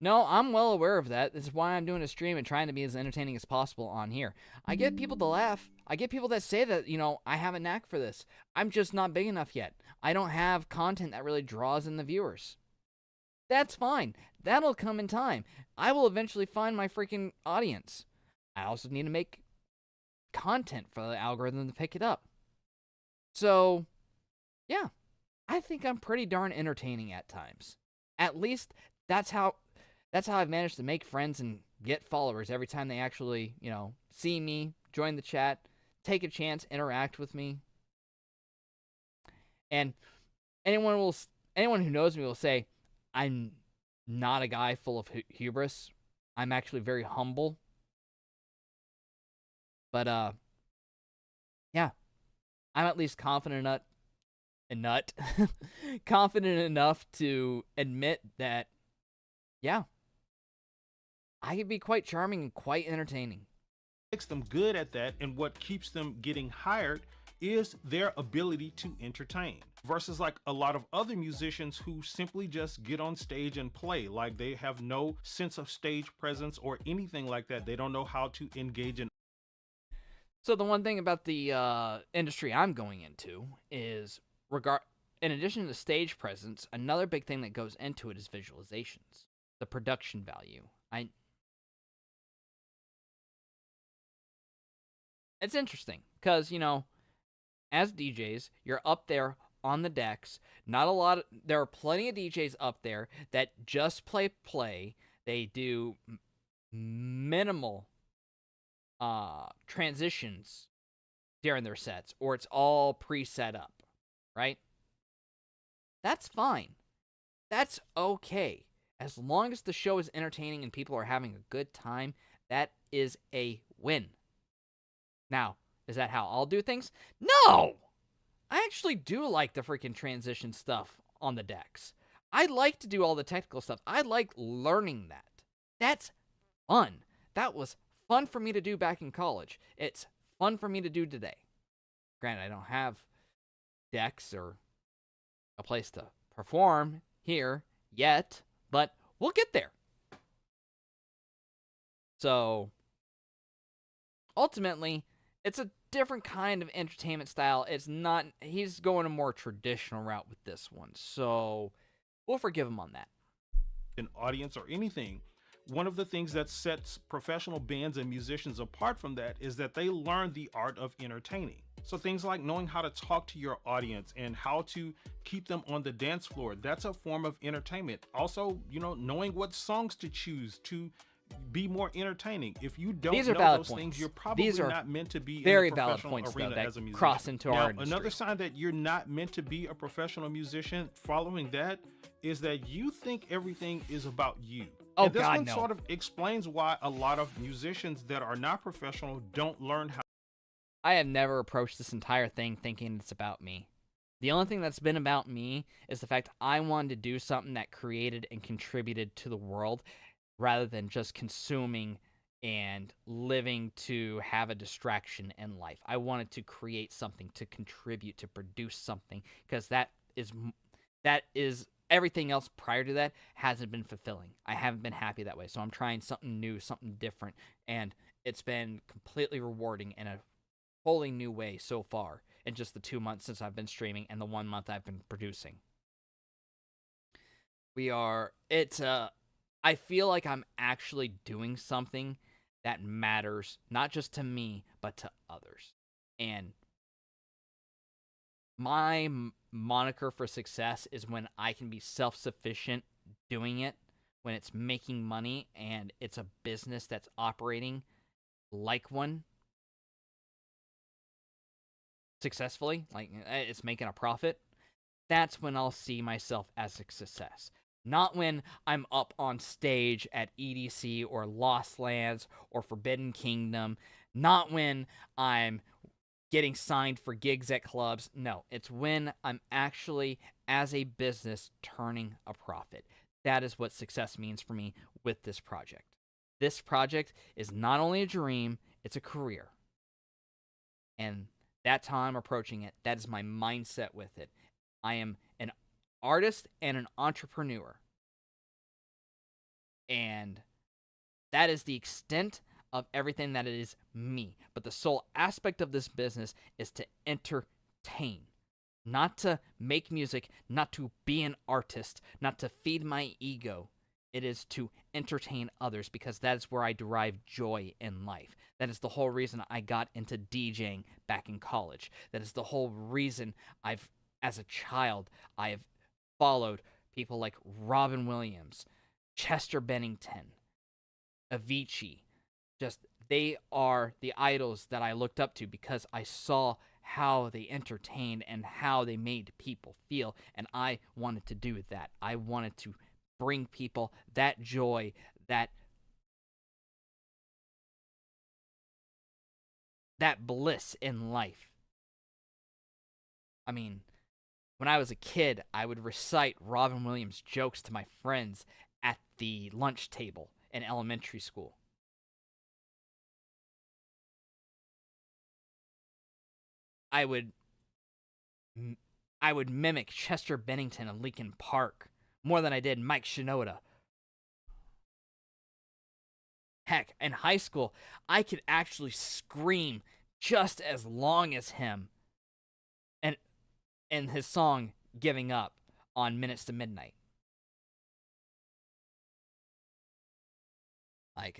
No, I'm well aware of that. This is why I'm doing a stream and trying to be as entertaining as possible on here. I get people to laugh. I get people that say that, I have a knack for this. I'm just not big enough yet. I don't have content that really draws in the viewers. That's fine. That'll come in time. I will eventually find my freaking audience. I also need to make content for the algorithm to pick it up. So, yeah, I think I'm pretty darn entertaining at times. At least that's how I've managed to make friends and get followers every time they actually, see me, join the chat, take a chance, interact with me. And anyone who knows me will say I'm not a guy full of hubris. I'm actually very humble. But yeah, I'm at least confident enough to admit that, yeah, I can be quite charming and quite entertaining. Makes them good at that, and what keeps them getting hired is their ability to entertain, versus like a lot of other musicians who simply just get on stage and play. Like, they have no sense of stage presence or anything like that. They don't know how to engage in. So the one thing about the industry I'm going into is, in addition to stage presence, another big thing that goes into it is visualizations, the production value. It's interesting because, as DJs, you're up there on the decks. There are plenty of DJs up there that just play. They do minimal transitions during their sets, or it's all pre-set up, right? That's fine. That's okay. As long as the show is entertaining and people are having a good time, that is a win. Now, is that how I'll do things? No! I actually do like the freaking transition stuff on the decks. I like to do all the technical stuff. I like learning that. That's fun. That was fun for me to do back in college. It's fun for me to do today. Granted, I don't have decks or a place to perform here yet, but we'll get there. So, ultimately, it's a different kind of entertainment style. He's going a more traditional route with this one. So, we'll forgive him on that. An audience or anything. One of the things that sets professional bands and musicians apart from that is that they learn the art of entertaining. So things like knowing how to talk to your audience and how to keep them on the dance floor, that's a form of entertainment. Also, knowing what songs to choose to be more entertaining. If you don't know those things, you're probably not meant to be in a professional arena as a musician. Cross into our industry. Another sign that you're not meant to be a professional musician following that is that you think everything is about you. Oh, and this God, one no. sort of explains why a lot of musicians that are not professional don't learn how. I have never approached this entire thing thinking it's about me. The only thing that's been about me is the fact I wanted to do something that created and contributed to the world rather than just consuming and living to have a distraction in life. I wanted to create something, to contribute, to produce something, because that is everything else prior to that hasn't been fulfilling. I haven't been happy that way. So I'm trying something new, something different, and it's been completely rewarding in a wholly new way so far in just the 2 months since I've been streaming and the 1 month I've been producing. I feel like I'm actually doing something that matters, not just to me, but to others. And my moniker for success is when I can be self-sufficient doing it, when it's making money and it's a business that's operating like one successfully, like it's making a profit. That's when I'll see myself as a success. Not when I'm up on stage at EDC or Lost Lands or Forbidden Kingdom. Not when I'm getting signed for gigs at clubs. No, it's when I'm actually, as a business, turning a profit. That is what success means for me with this project. This project is not only a dream, it's a career. And that's how I'm approaching it. That is my mindset with it. I am an artist and an entrepreneur. And that is the extent of everything that it is me. But the sole aspect of this business is to entertain. Not to make music, not to be an artist, not to feed my ego. It is to entertain others, because that is where I derive joy in life. That is the whole reason I got into DJing back in college. That is the whole reason as a child, I've followed people like Robin Williams, Chester Bennington, Avicii. Just, they are the idols that I looked up to because I saw how they entertained and how they made people feel, and I wanted to do that. I wanted to bring people that joy, that bliss in life. I mean, when I was a kid, I would recite Robin Williams jokes to my friends at the lunch table in elementary school. I would mimic Chester Bennington of Linkin Park more than I did Mike Shinoda. Heck, in high school, I could actually scream just as long as him and in his song Giving Up on Minutes to Midnight. Like,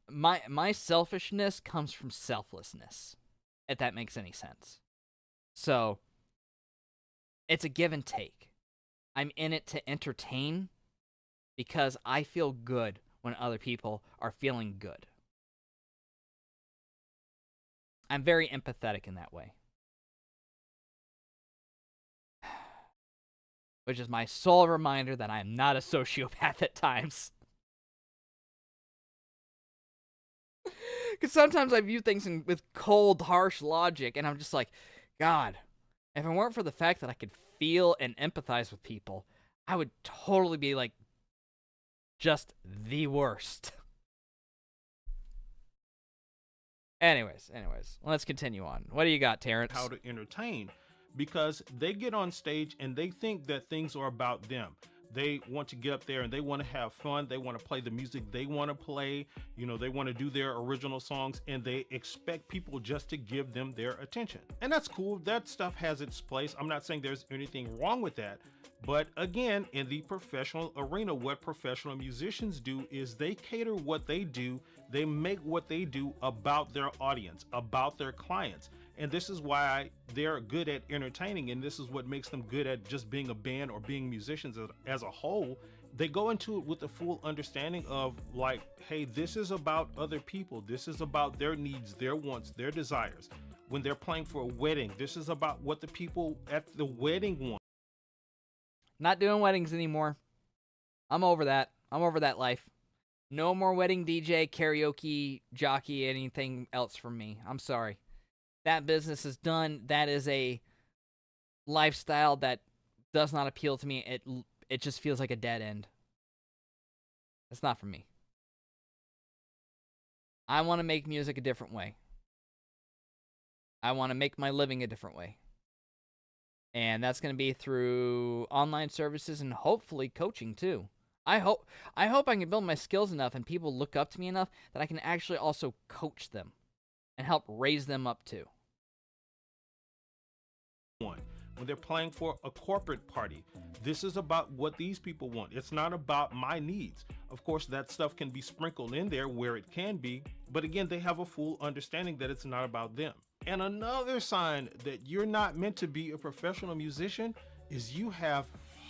my selfishness comes from selflessness, if that makes any sense. So, it's a give and take. I'm in it to entertain because I feel good when other people are feeling good. I'm very empathetic in that way. Which is my sole reminder that I am not a sociopath at times. Because sometimes I view things with cold, harsh logic, and I'm just like, God, if it weren't for the fact that I could feel and empathize with people, I would totally be like, just the worst. Anyways, let's continue on. What do you got, Terrence? How to entertain, because they get on stage and they think that things are about them. They want to get up there and they want to have fun. They want to play the music they want to play. You know, they want to do their original songs, and they expect people just to give them their attention. And that's cool. That stuff has its place. I'm not saying there's anything wrong with that. But again, in the professional arena, what professional musicians do is they cater what they do. They make what they do about their audience, about their clients. And this is why they're good at entertaining, and this is what makes them good at just being a band or being musicians as a whole. They go into it with the full understanding of, like, hey, this is about other people. This is about their needs, their wants, their desires. When they're playing for a wedding, this is about what the people at the wedding want. Not doing weddings anymore. I'm over that. I'm over that life. No more wedding DJ, karaoke, jockey, anything else from me. I'm sorry. That business is done. That is a lifestyle that does not appeal to me. It just feels like a dead end. It's not for me. I want to make music a different way. I want to make my living a different way. And that's going to be through online services and hopefully coaching too. I hope I can build my skills enough and people look up to me enough that I can actually also coach them and help raise them up too. When they're playing for a corporate party, this is about what these people want. It's not about my needs. Of course, that stuff can be sprinkled in there where it can be, but again, they have a full understanding that it's not about them. And another sign that you're not meant to be a professional musician is you have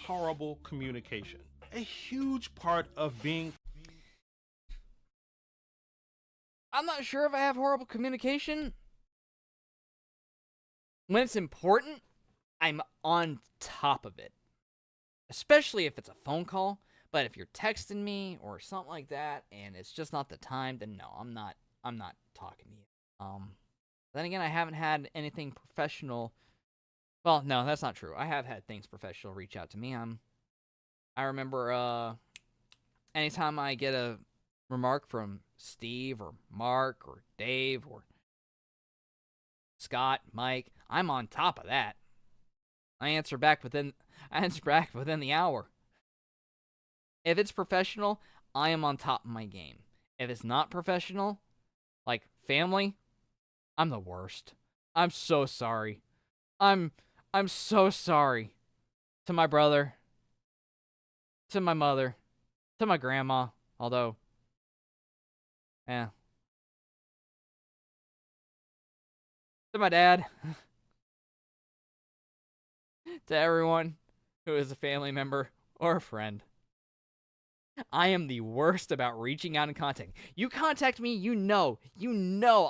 horrible communication. A huge part of being... I'm not sure if I have horrible communication. When it's important, I'm on top of it. Especially if it's a phone call. But if you're texting me or something like that and it's just not the time, then no, I'm not talking to you. Then again, I haven't had anything professional. Well, no, that's not true. I have had things professional reach out to me. I remember anytime I get a remark from Steve or Mark or Dave or Scott, Mike, I'm on top of that. I answer back within the hour. If it's professional, I am on top of my game. If it's not professional, like family, I'm the worst. I'm so sorry. I'm so sorry to my brother, to my mother, to my grandma, although to my dad, to everyone who is a family member or a friend. I am the worst about reaching out and contacting. You contact me, you know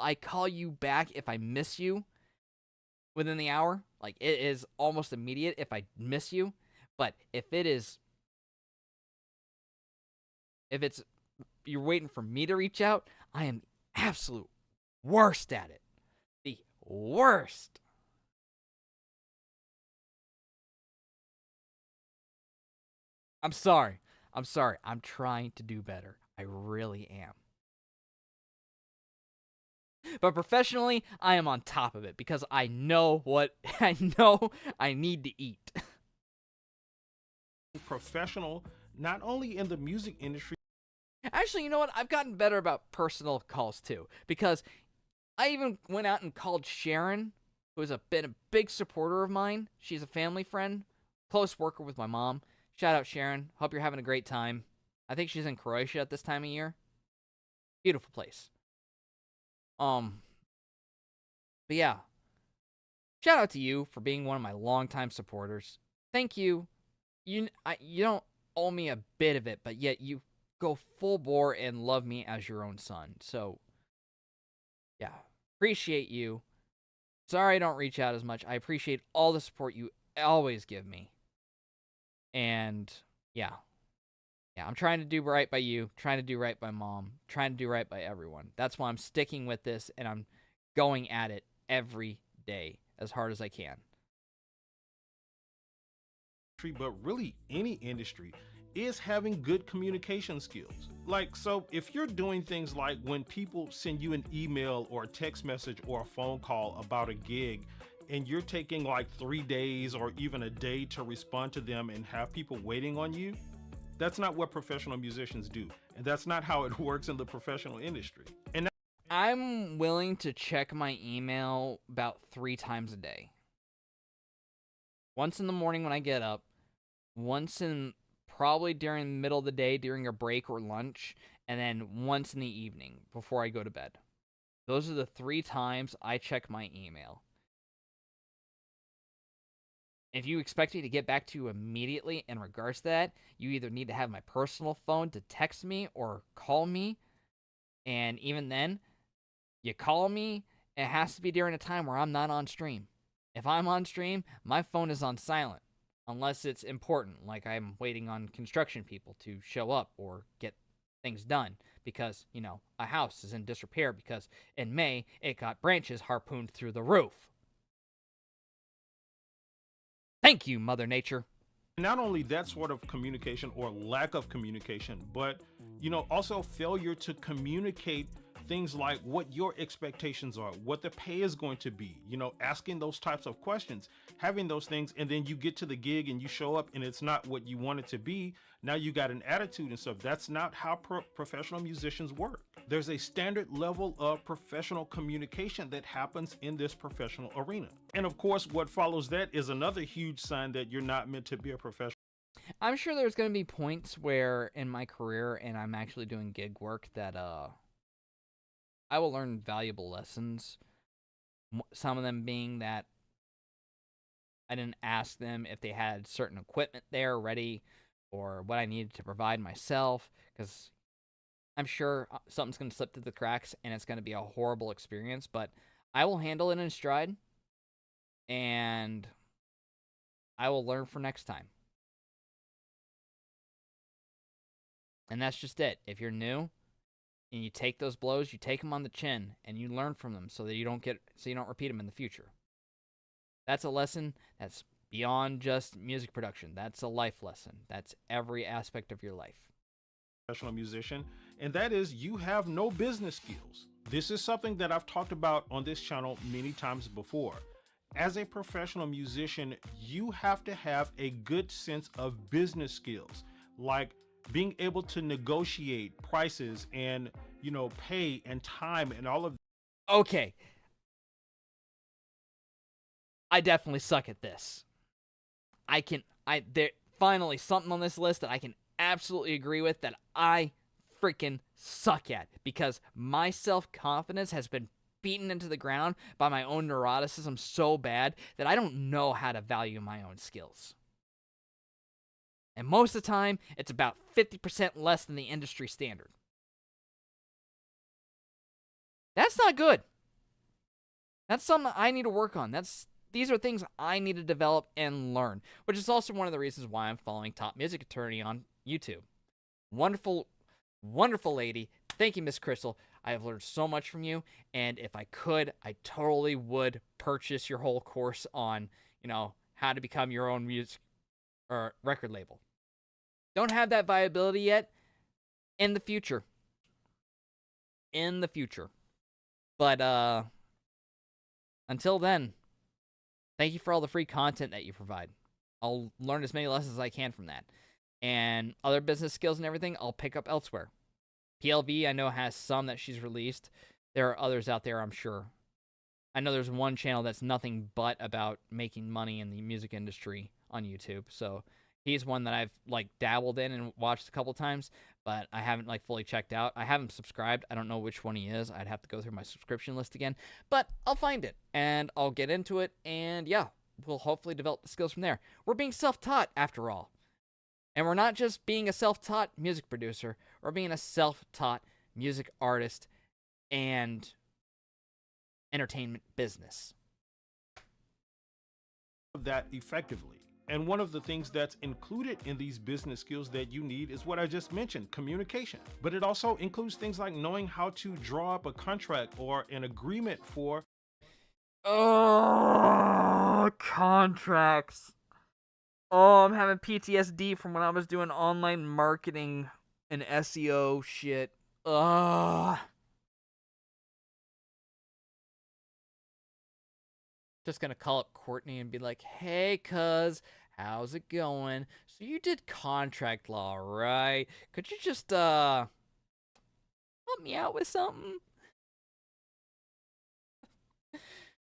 I call you back if I miss you within the hour. Like, it is almost immediate if I miss you. But if it's you're waiting for me to reach out, I am the absolute worst at it. The worst. I'm sorry. I'm trying to do better. I really am. But professionally, I am on top of it because I know what I know I need to eat. Professional, not only in the music industry. Actually, you know what? I've gotten better about personal calls too, because I even went out and called Sharon, who has been a big supporter of mine. She's a family friend, close worker with my mom. Shout out, Sharon. Hope you're having a great time. I think she's in Croatia at this time of year. Beautiful place. But yeah. Shout out to you for being one of my longtime supporters. Thank you. You don't owe me a bit of it, but yet you go full bore and love me as your own son. So, yeah. Appreciate you. Sorry I don't reach out as much. I appreciate all the support you always give me. And, yeah. Yeah, I'm trying to do right by you, trying to do right by mom, trying to do right by everyone. That's why I'm sticking with this, and I'm going at it every day as hard as I can. But really any industry is having good communication skills. Like, so if you're doing things like when people send you an email or a text message or a phone call about a gig, and you're taking like 3 days or even a day to respond to them and have people waiting on you, that's not what professional musicians do. And that's not how it works in the professional industry. And I'm willing to check my email about 3 times a day. Once in the morning when I get up, once in probably during the middle of the day during a break or lunch, and then once in the evening before I go to bed. Those are the 3 times I check my email. If you expect me to get back to you immediately in regards to that, you either need to have my personal phone to text me or call me. And even then, you call me, it has to be during a time where I'm not on stream. If I'm on stream, my phone is on silent. Unless it's important, like I'm waiting on construction people to show up or get things done. Because, a house is in disrepair because in May, it got branches harpooned through the roof. Thank you, Mother Nature. not only that sort of communication or lack of communication, but also failure to communicate things like what your expectations are, what the pay is going to be, asking those types of questions, having those things, and then you get to the gig and you show up and it's not what you want it to be. Now you got an attitude and stuff. That's not how professional musicians work. There's a standard level of professional communication that happens in this professional arena. And of course, what follows that is another huge sign that you're not meant to be a professional. I'm sure there's going to be points where in my career and I'm actually doing gig work that I will learn valuable lessons. Some of them being that I didn't ask them if they had certain equipment there ready or what I needed to provide myself, because I'm sure something's going to slip through the cracks and it's going to be a horrible experience, but I will handle it in stride and I will learn for next time. And that's just it. If you're new and you take those blows, you take them on the chin and you learn from them so that you don't repeat them in the future. That's a lesson that's beyond just music production. That's a life lesson. That's every aspect of your life. Professional musician, and that is you have no business skills. This is something that I've talked about on this channel many times before. As a professional musician, you have to have a good sense of business skills, like being able to negotiate prices and, pay and time and all of. Okay. I definitely suck at this. There finally something on this list that I can absolutely agree with that I freaking suck at, because my self-confidence has been beaten into the ground by my own neuroticism so bad that I don't know how to value my own skills. And most of the time, it's about 50% less than the industry standard. That's not good. That's something I need to work on. These are things I need to develop and learn, which is also one of the reasons why I'm following Top Music Attorney on YouTube. Wonderful, wonderful lady. Thank you, Miss Crystal. I have learned so much from you, and if I could, I totally would purchase your whole course on, how to become your own music or record label. Don't have that viability yet. In the future. But until then, thank you for all the free content that you provide. I'll learn as many lessons as I can from that. And other business skills and everything, I'll pick up elsewhere. PLV, I know, has some that she's released. There are others out there, I'm sure. I know there's one channel that's nothing but about making money in the music industry on YouTube. So he's one that I've dabbled in and watched a couple times, but I haven't fully checked out. I haven't subscribed. I don't know which one he is. I'd have to go through my subscription list again, but I'll find it and I'll get into it. And yeah, we'll hopefully develop the skills from there. We're being self-taught after all. And we're not just being a self-taught music producer, we're being a self-taught music artist and entertainment business. That effectively. And one of the things that's included in these business skills that you need is what I just mentioned, communication. But it also includes things like knowing how to draw up a contract or an agreement for contracts. Oh, I'm having PTSD from when I was doing online marketing and SEO shit. Just gonna call up Courtney and be like, hey, cuz, how's it going? So you did contract law, right? Could you just, help me out with something?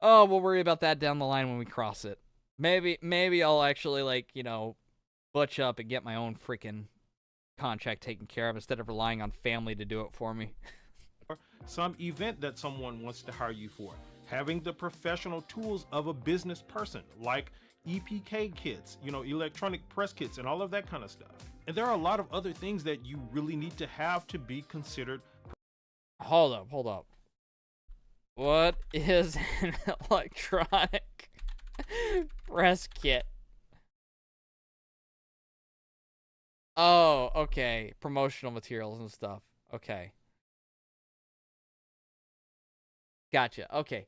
Oh, we'll worry about that down the line when we cross it. Maybe I'll actually, butch up and get my own freaking contract taken care of instead of relying on family to do it for me. some event that someone wants to hire you for. Having the professional tools of a business person, like EPK kits, electronic press kits and all of that kind of stuff. And there are a lot of other things that you really need to have to be considered. Hold up. What is an electronic press kit? Oh, okay. Promotional materials and stuff. Okay. Gotcha. Okay.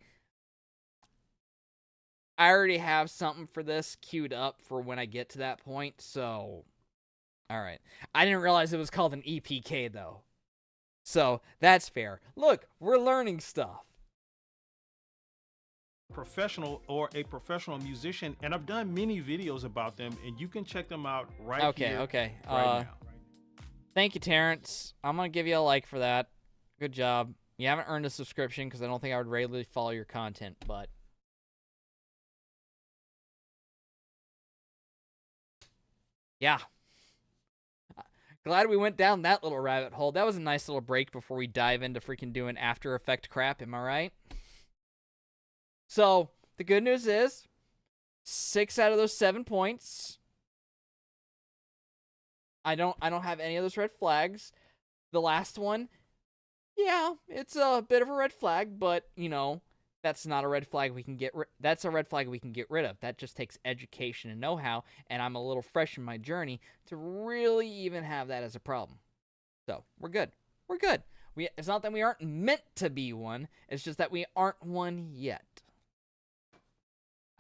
I already have something for this queued up for when I get to that point, so... Alright. I didn't realize it was called an EPK, though. So, that's fair. Look, we're learning stuff. Professional or a professional musician, and I've done many videos about them, and you can check them out right here. Okay. Right now. Thank you, Terrence. I'm gonna give you a like for that. Good job. You haven't earned a subscription because I don't think I would regularly follow your content, but yeah. Glad we went down that little rabbit hole. That was a nice little break before we dive into freaking doing After Effect crap, am I right? So, the good news is 6 out of those 7 points. I don't have any of those red flags. The last one, yeah, it's a bit of a red flag, but that's not a red flag we can get that's a red flag we can get rid of. That just takes education and know-how, and I'm a little fresh in my journey to really even have that as a problem. So, we're good. We're good. It's not that we aren't meant to be one, it's just that we aren't one yet.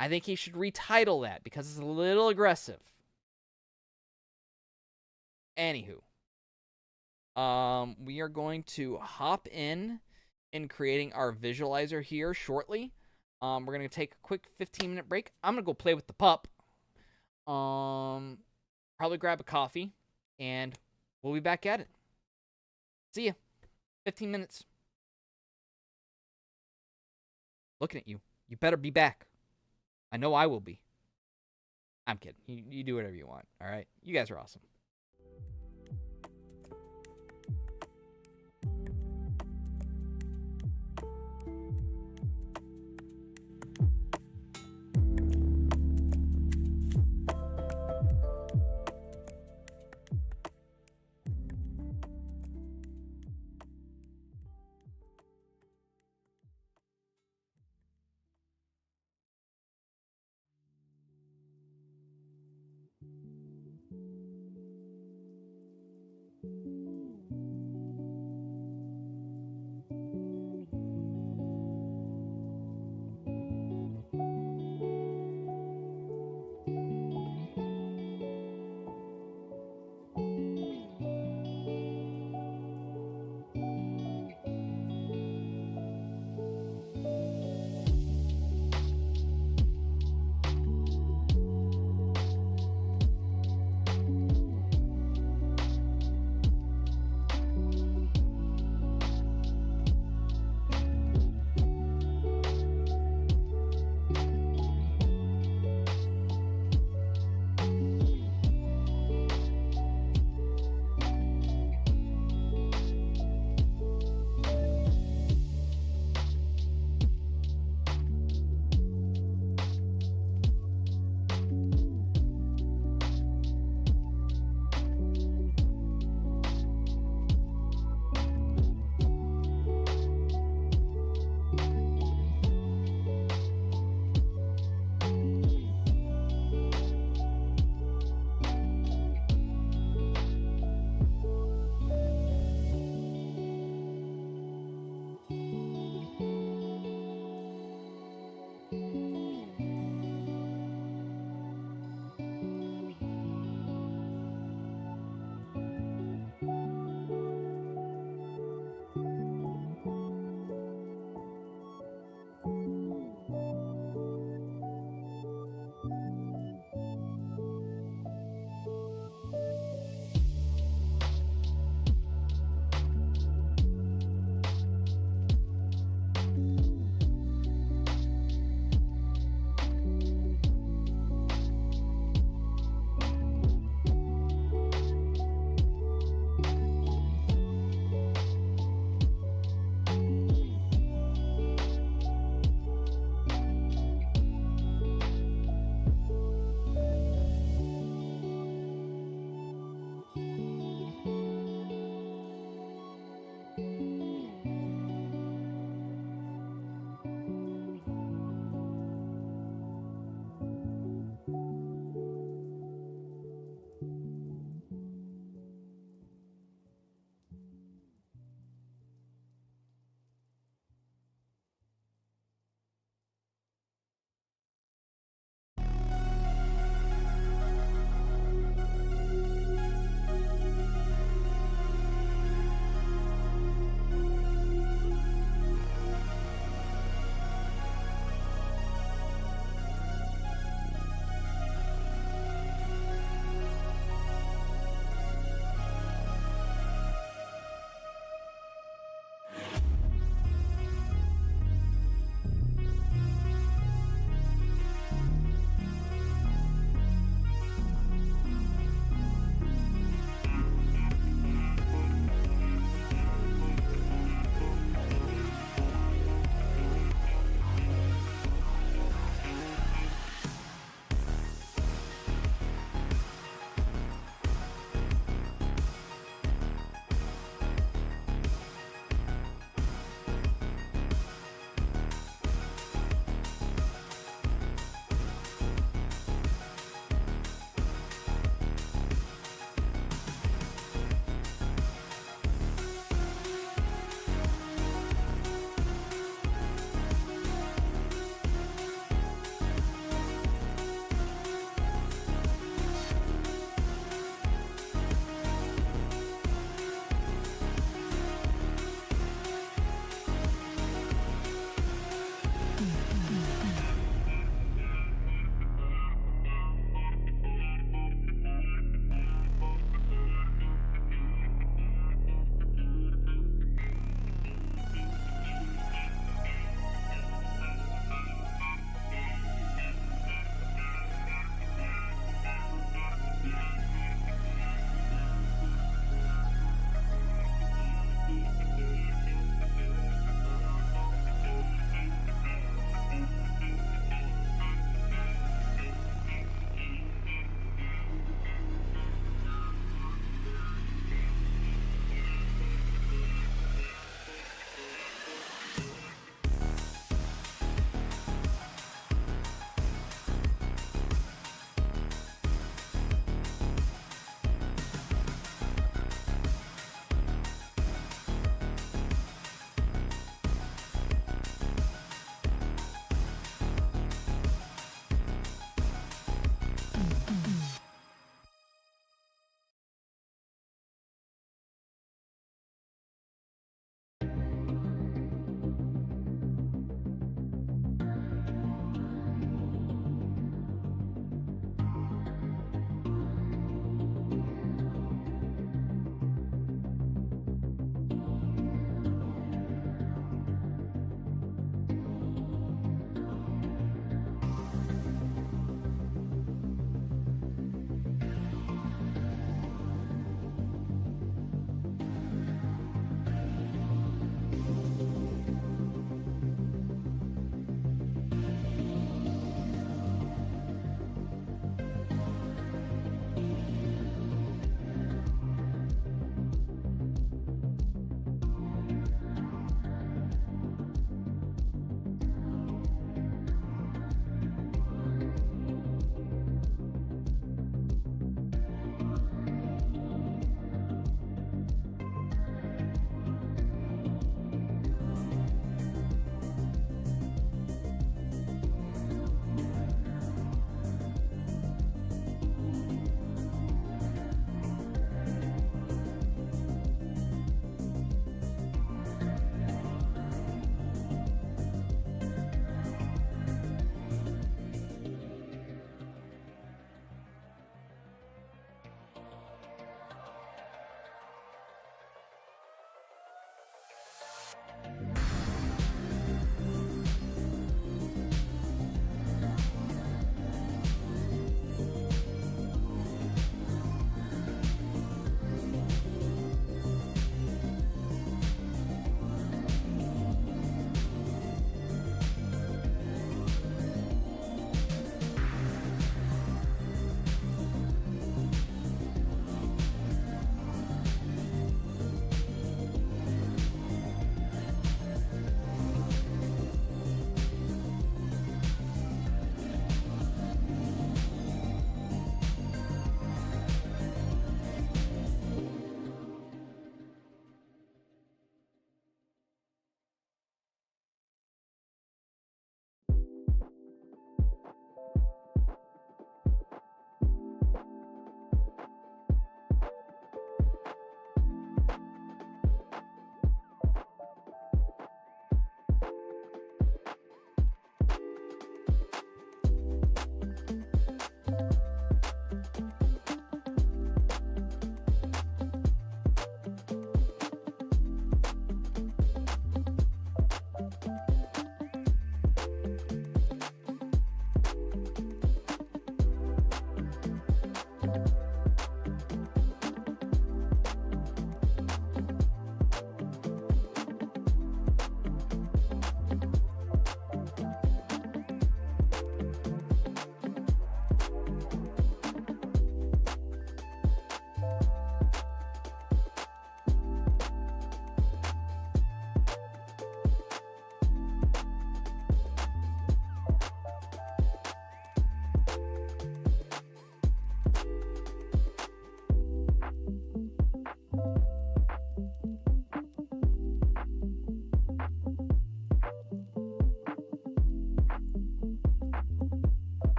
I think he should retitle that because it's a little aggressive. Anywho, we are going to hop in in creating our visualizer here shortly. We're going to take a quick 15-minute break. I'm going to go play with the pup. Probably grab a coffee, and we'll be back at it. See ya. 15 minutes. Looking at you. You better be back. I know I will be. I'm kidding. You do whatever you want, all right? You guys are awesome.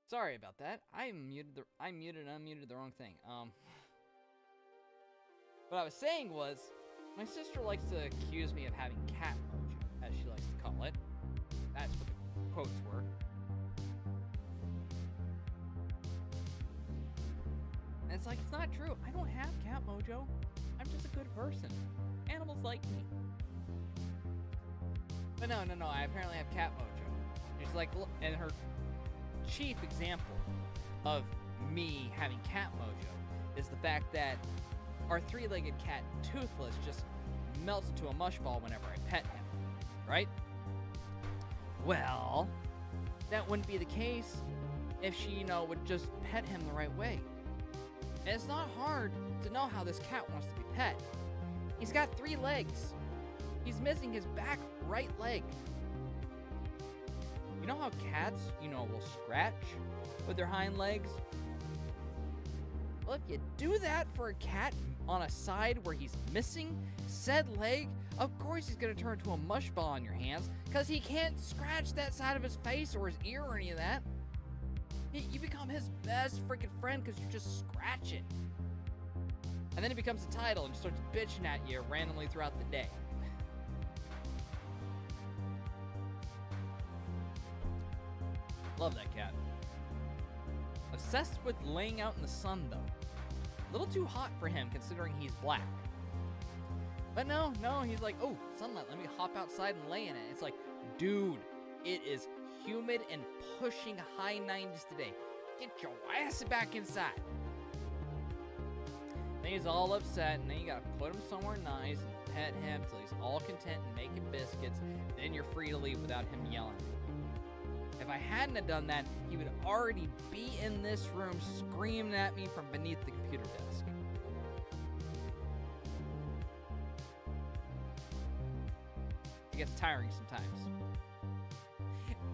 Sorry about that. I muted and unmuted the wrong thing. What I was saying was, my sister likes to accuse me of having cat mojo, as she likes to call it. That's what the quotes were. And it's like, it's not true. I don't have cat mojo. I'm just a good person. Animals like me. But no, I apparently have cat mojo. She's like, and her chief example of me having cat mojo is the fact that our three-legged cat, Toothless, just melts into a mush ball whenever I pet him, right? Well, that wouldn't be the case if she, would just pet him the right way. And it's not hard to know how this cat wants to be pet. He's got 3 legs. He's missing his back right leg. You know how cats, will scratch with their hind legs? Well, if you do that for a cat on a side where he's missing said leg, of course he's going to turn to a mush ball on your hands because he can't scratch that side of his face or his ear or any of that. You become his best freaking friend because you just scratch it. And then it becomes a title and starts bitching at you randomly throughout the day. Love that cat. Obsessed with laying out in the sun, though. A little too hot for him, considering he's black. But no, he's like, oh, sunlight, let me hop outside and lay in it. It's like, dude, it is humid and pushing high 90s today. Get your ass back inside. Then he's all upset, and then you gotta put him somewhere nice and pet him till he's all content and making biscuits. Then you're free to leave without him yelling at you. If I hadn't have done that, he would already be in this room screaming at me from beneath the computer desk. It gets tiring sometimes.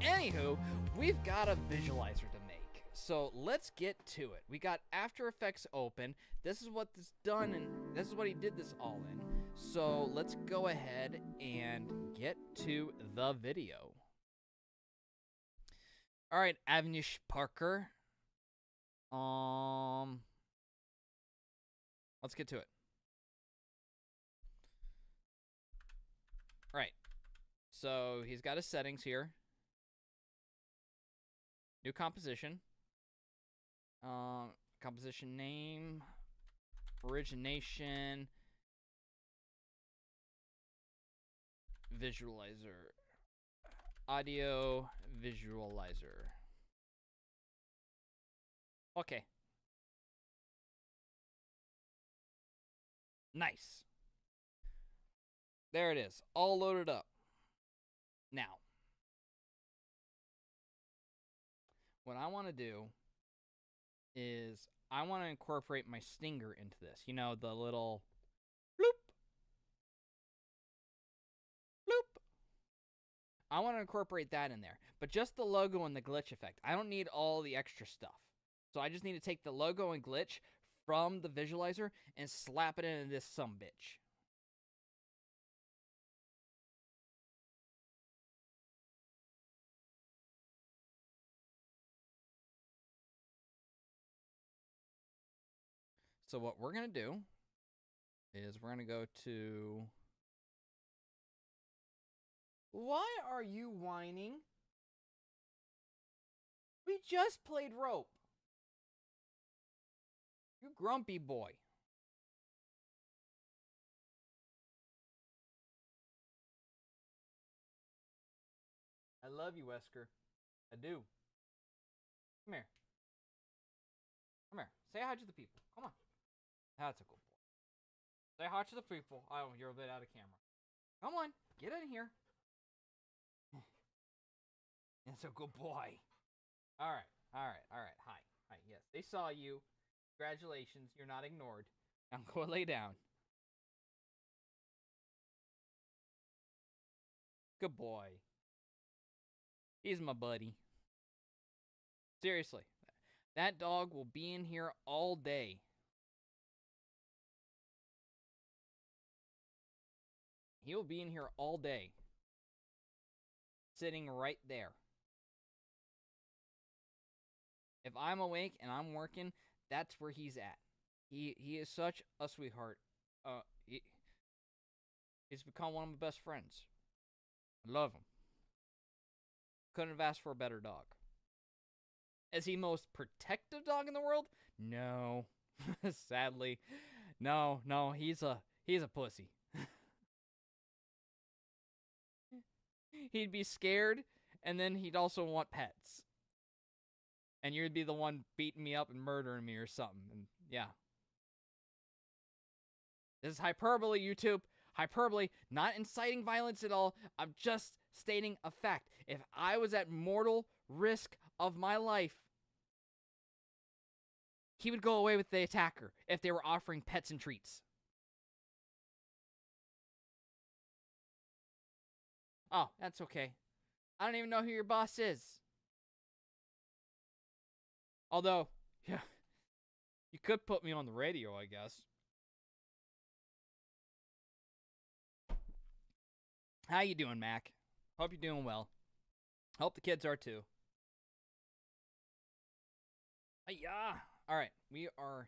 Anywho, we've got a visualizer to make. So let's get to it. We got After Effects open. This is what this done, and this is what he did this all in. So let's go ahead and get to the video. All right, Avnish Parker. Let's get to it. All right. So he's got his settings here. New composition. Composition name. Origination. Visualizer. Audio visualizer. Okay. Nice. There it is, all loaded up. Now, what I want to do is I want to incorporate my stinger into this. You know, the little bloop, bloop. I want to incorporate that in there, but just the logo and the glitch effect. I don't need all the extra stuff. So I just need to take the logo and glitch from the visualizer and slap it into this sumbitch. So what we're going to do is we're going to go to... Why are you whining? We just played rope. You grumpy boy. I love you, Wesker. I do. Come here. Come here. Say hi to the people. Come on. That's a good boy. Say hi to the people. Oh, you're a bit out of camera. Come on. Get in here. That's a good boy. All right. Hi. Yes, they saw you. Congratulations. You're not ignored. Now go lay down. Good boy. He's my buddy. Seriously. That dog will be in here all day. He will be in here all day. Sitting right there. If I'm awake and I'm working, that's where he's at. He is such a sweetheart. He's become one of my best friends. I love him. Couldn't have asked for a better dog. Is he most protective dog in the world? No. Sadly. No, he's a pussy. He'd be scared, and then he'd also want pets. And you'd be the one beating me up and murdering me or something. And yeah. This is hyperbole, YouTube. Hyperbole, not inciting violence at all. I'm just stating a fact. If I was at mortal risk of my life, he would go away with the attacker if they were offering pets and treats. Oh, that's okay. I don't even know who your boss is. Although, yeah, you could put me on the radio, I guess. How you doing, Mac? Hope you're doing well. Hope the kids are too. Yeah. All right, we are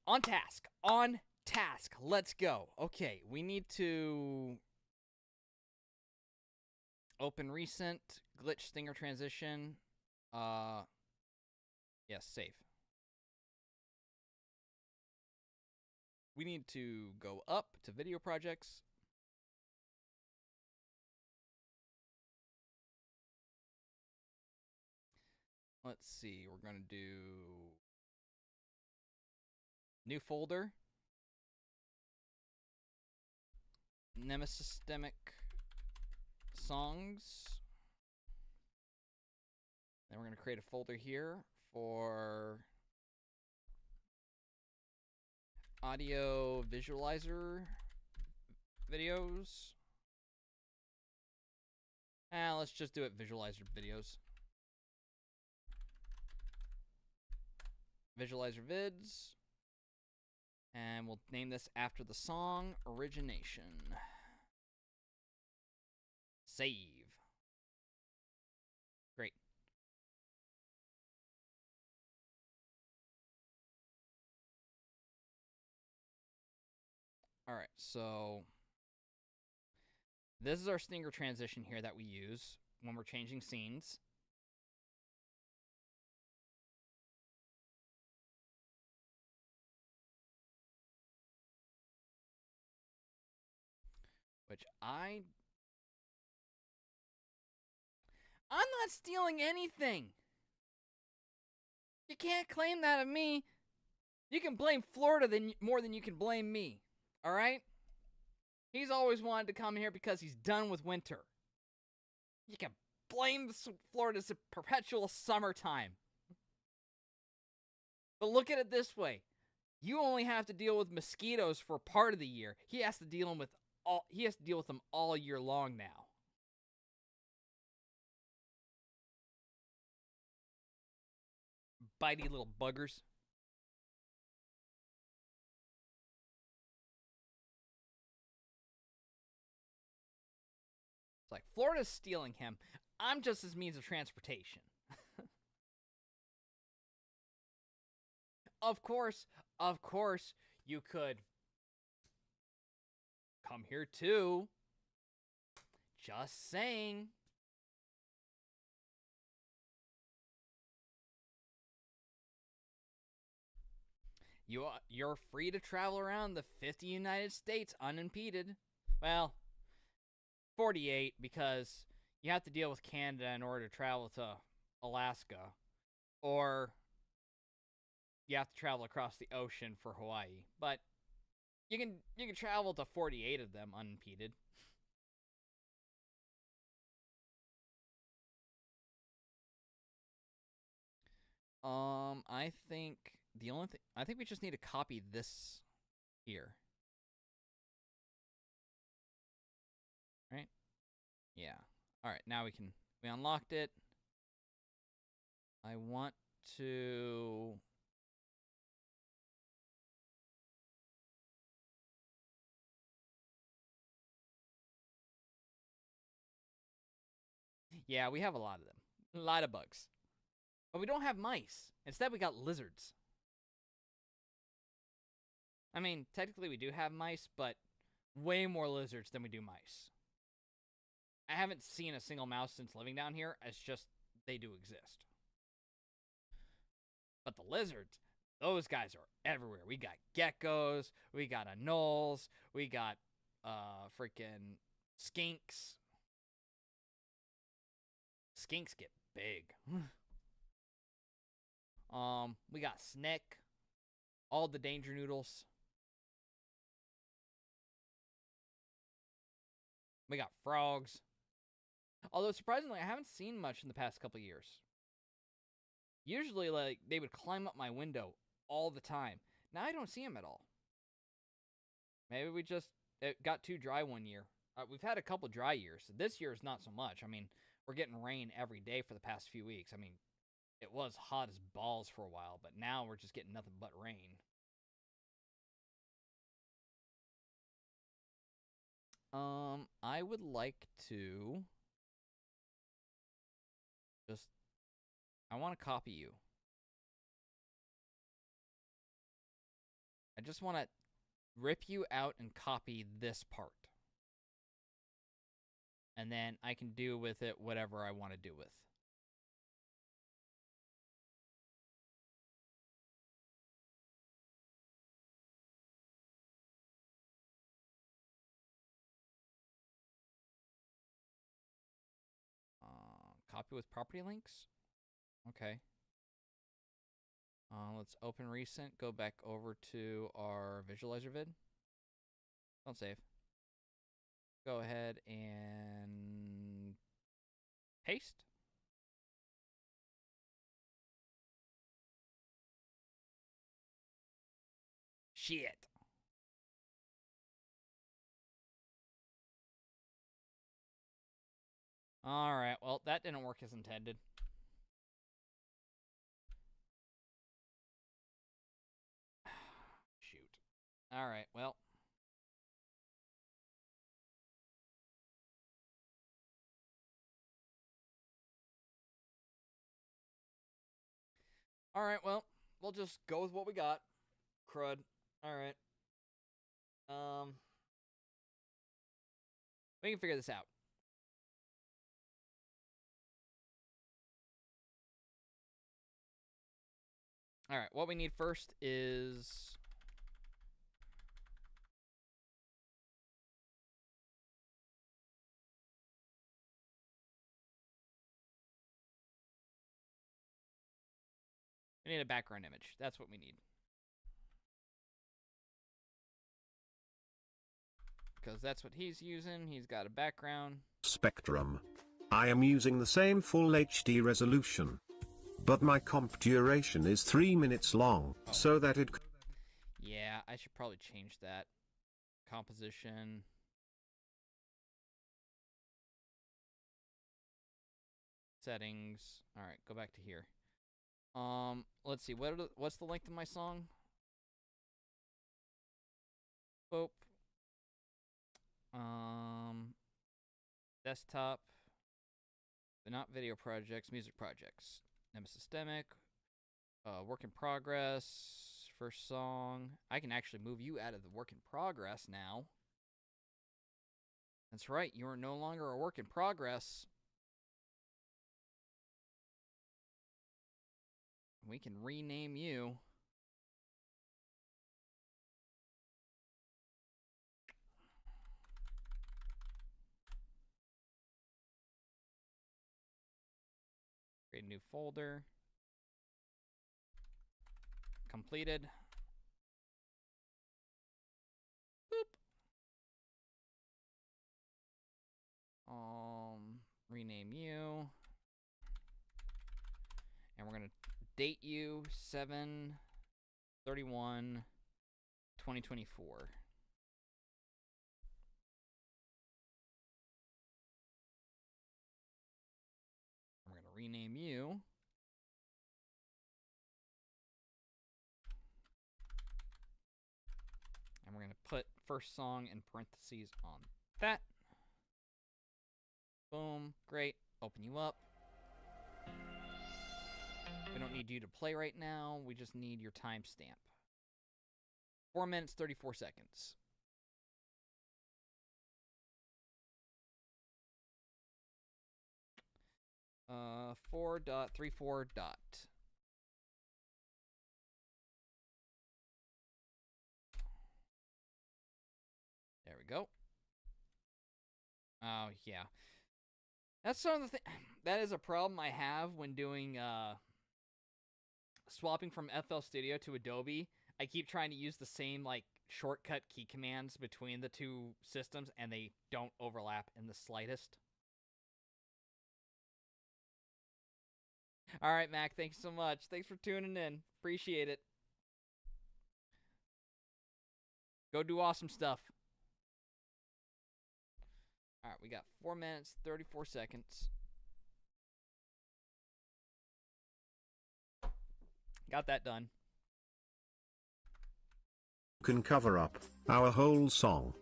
on task. On task. Let's go. Okay, we need to open recent glitch stinger transition. Yes, save. We need to go up to video projects. Let's see, we're going to do new folder. Nemesystemic songs. Then we're going to create a folder here for audio visualizer videos. Let's just do it visualizer videos. Visualizer vids. And we'll name this after the song Origination. Save. Great. Alright, so this is our stinger transition here that we use when we're changing scenes. Which I'm not stealing anything. You can't claim that of me. You can blame Florida more than you can blame me. All right? He's always wanted to come here because he's done with winter. You can blame Florida's perpetual summertime. But look at it this way. You only have to deal with mosquitoes for part of the year. He has to deal with them all year long now. Bitey little buggers. It's like, Florida's stealing him. I'm just his means of transportation. Of course, you could come here too. Just saying. You're free to travel around the 50 United States unimpeded. Well, 48 because you have to deal with Canada in order to travel to Alaska, or you have to travel across the ocean for Hawaii. But you can travel to 48 of them unimpeded. I think I think we just need to copy this here. Right? Yeah. All right, now we unlocked it. I want to Yeah, we have a lot of them. A lot of bugs. But we don't have mice. Instead, we got lizards. I mean, technically we do have mice, but way more lizards than we do mice. I haven't seen a single mouse since living down here. It's just they do exist. But the lizards, those guys are everywhere. We got geckos, we got anoles, we got freaking skinks. Skinks get big. We got snick, all the danger noodles. We got frogs. Although surprisingly, I haven't seen much in the past couple years. Usually, like, they would climb up my window all the time. Now I don't see them at all. Maybe it got too dry one year. We've had a couple dry years. So this year is not so much. I mean, we're getting rain every day for the past few weeks. I mean, it was hot as balls for a while, but now we're just getting nothing but rain. I would like to I want to copy you. I just want to rip you out and copy this part. And then I can do with it whatever I want to do with. Copy with property links? Okay. Let's open recent, go back over to our visualizer vid. Don't save. Go ahead and paste. Shit. Alright, well, that didn't work as intended. Shoot. Alright, well. Alright, well, we'll just go with what we got. Crud. Alright. We can figure this out. Alright, what we need first is we need a background image. That's what we need. Because that's what he's using. He's got a background. Spectrum. I am using the same full HD resolution. But my comp duration is 3 minutes long, so that it... Yeah, I should probably change that. Composition. Settings. Alright, go back to here. Let's see. What's the length of my song? Boop. Desktop. But not video projects, music projects. Nemesystemic. Work in progress. First song. I can actually move you out of the work in progress now. That's right, you are no longer a work in progress. We can rename you. Create a new folder. Completed. Boop. Rename you. And we're gonna date you 7/31/2024. We're gonna rename you. And we're gonna put first song in parentheses on that. Boom, great. Open you up. We don't need you to play right now. We just need your timestamp. 4 minutes, 34 seconds. Uh, 4.34 dot. There we go. Oh, yeah. That's some of the thing. That is a problem I have when doing swapping from FL Studio to Adobe. I keep trying to use the same like shortcut key commands between the two systems, and they don't overlap in the slightest. All right, Mac. Thanks so much. Thanks for tuning in. Appreciate it. Go do awesome stuff. All right, we got 4 minutes, 34 seconds. Got that done. Can cover up our whole song.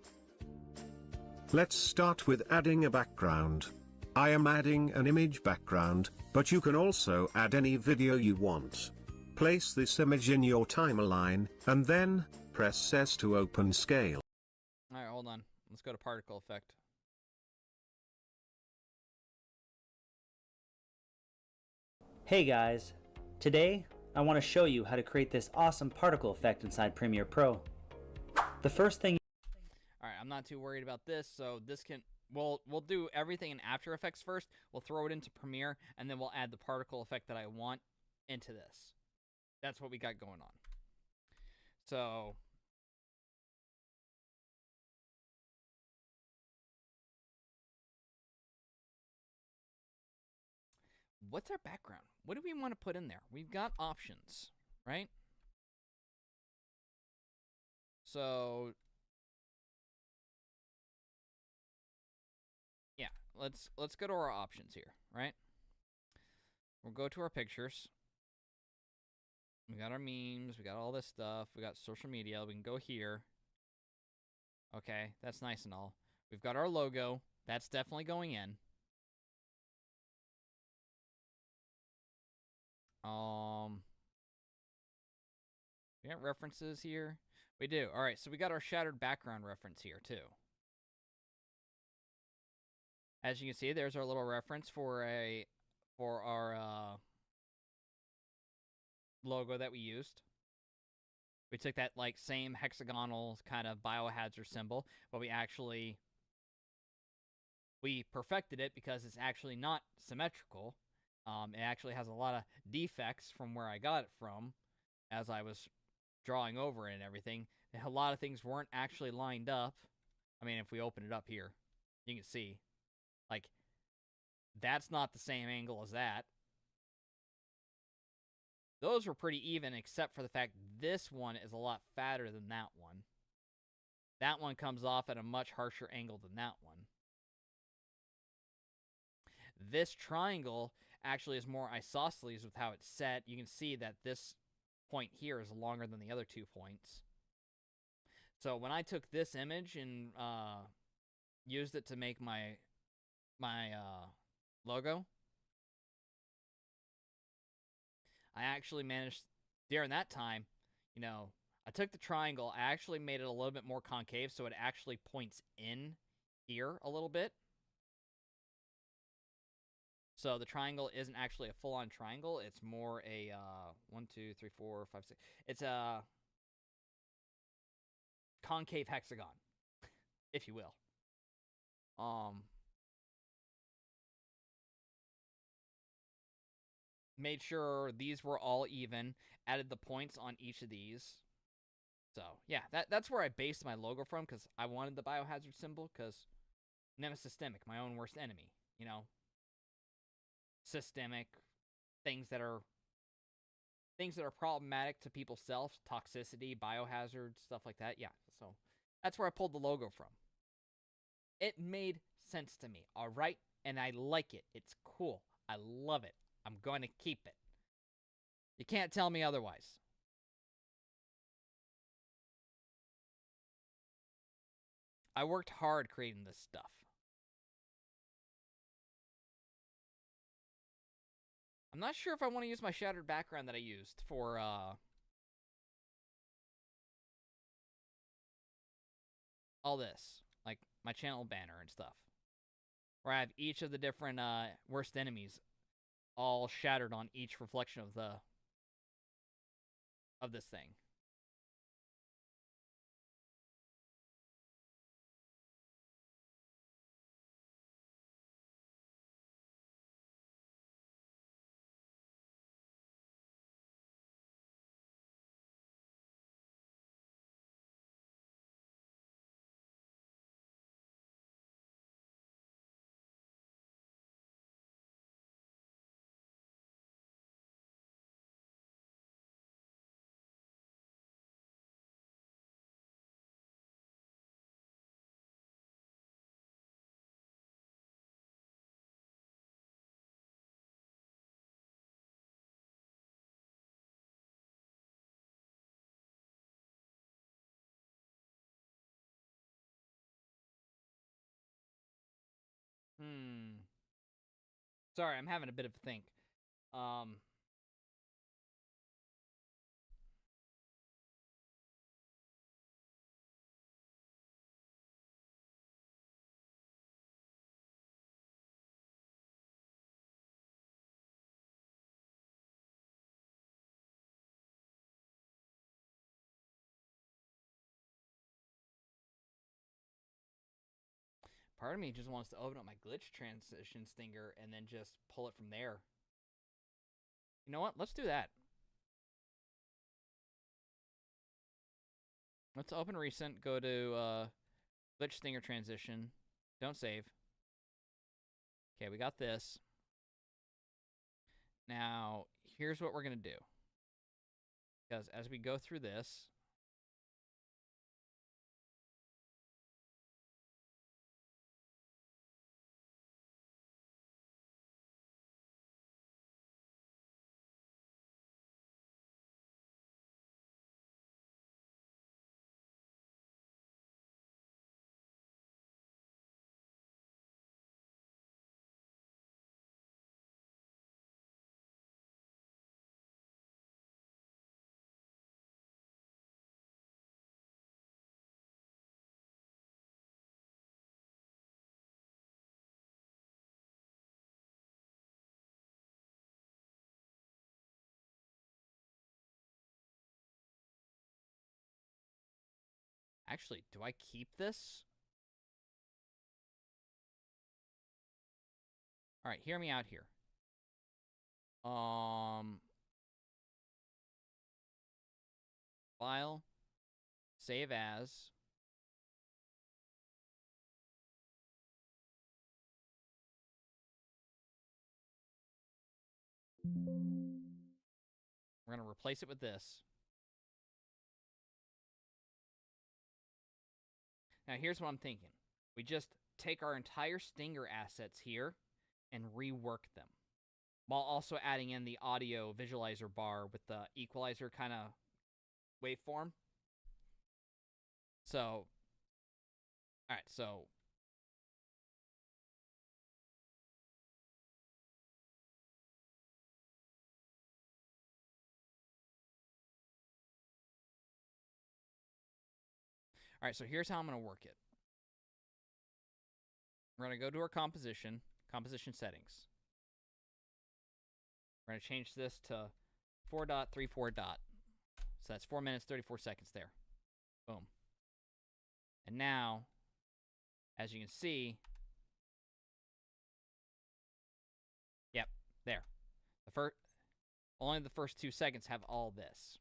Let's start with adding a background. I am adding an image background, but you can also add any video you want. Place this image in your timeline, and then press S to open scale. All right, hold on. Let's go to particle effect. Hey guys, today I want to show you how to create this awesome particle effect inside Premiere Pro. The first thing. All right, I'm not too worried about this, so this can we'll do everything in After Effects first. We'll throw it into Premiere, and then we'll add the particle effect that I want into this. That's what we got going on. So what's our background? What do we want to put in there? We've got options, right? So yeah, let's go to our options here, right? We'll go to our pictures. We got our memes, we got all this stuff, we got social media, we can go here. Okay, that's nice and all. We've got our logo, that's definitely going in. We got references here. We do. All right, so we got our shattered background reference here too. As you can see, there's our little reference for our logo that we used. We took that like same hexagonal kind of biohazard symbol, but we perfected it because it's actually not symmetrical. It actually has a lot of defects from where I got it from as I was drawing over it and everything. A lot of things weren't actually lined up. I mean, if we open it up here, you can see, like, that's not the same angle as that. Those were pretty even, except for the fact this one is a lot fatter than that one. That one comes off at a much harsher angle than that one. This triangle actually is more isosceles with how it's set. You can see that this point here is longer than the other 2 points. So when I took this image and used it to make my logo, I actually managed, during that time, you know, I took the triangle, I actually made it a little bit more concave so it actually points in here a little bit. So the triangle isn't actually a full-on triangle. It's more a 1, 2, 3, 4, 5, 6. It's a concave hexagon, if you will. Made sure these were all even. Added the points on each of these. So yeah, that's where I based my logo from, because I wanted the biohazard symbol, because Nemesystemic, my own worst enemy. You know. Systemic, things that are problematic to people's self, toxicity, biohazard, stuff like that. Yeah, so that's where I pulled the logo from. It made sense to me, all right? And I like it. It's cool. I love it. I'm going to keep it. You can't tell me otherwise. I worked hard creating this stuff. I'm not sure if I want to use my shattered background that I used for, all this. Like, my channel banner and stuff. Where I have each of the different, worst enemies all shattered on each reflection of this thing. Sorry, I'm having a bit of a think. Part of me just wants to open up my glitch transition stinger and then just pull it from there. You know what? Let's do that. Let's open recent, go to glitch stinger transition. Don't save. Okay, we got this. Now, here's what we're going to do. Because as we go through this, actually, do I keep this? All right, hear me out here. File, save as. We're going to replace it with this. Now, here's what I'm thinking. We just take our entire Stinger assets here and rework them, while also adding in the audio visualizer bar with the equalizer kind of waveform. So, all right, so all right, so here's how I'm going to work it. We're going to go to our composition settings. We're going to change this to 4.34. So that's 4 minutes, 34 seconds there. Boom. And now, as you can see, yep, there. Only the first 2 seconds have all this.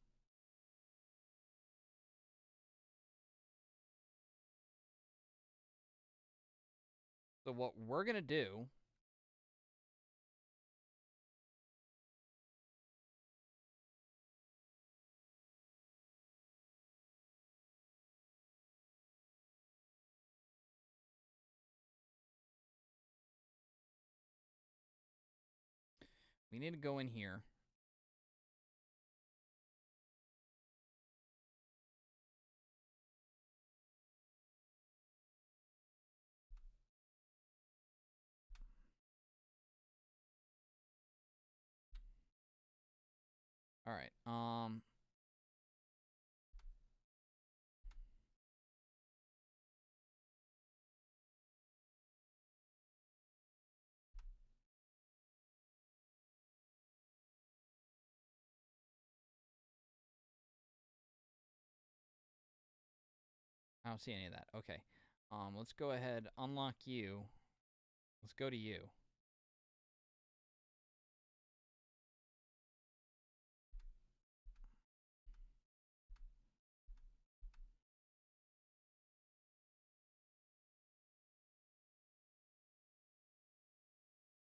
So what we're going to do we need to go in here. All right. I don't see any of that. Okay. Let's go ahead, unlock you. Let's go to you.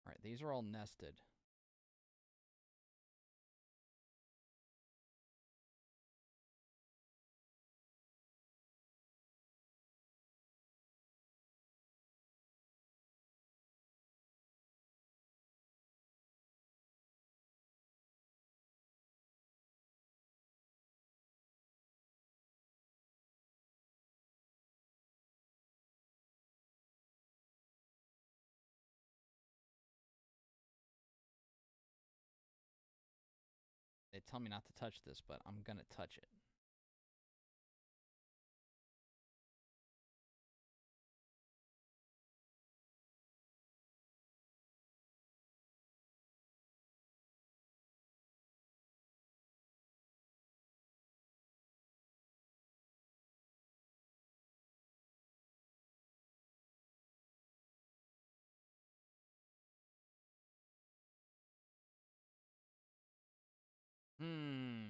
All right, these are all nested. They tell me not to touch this, but I'm gonna touch it. Hmm.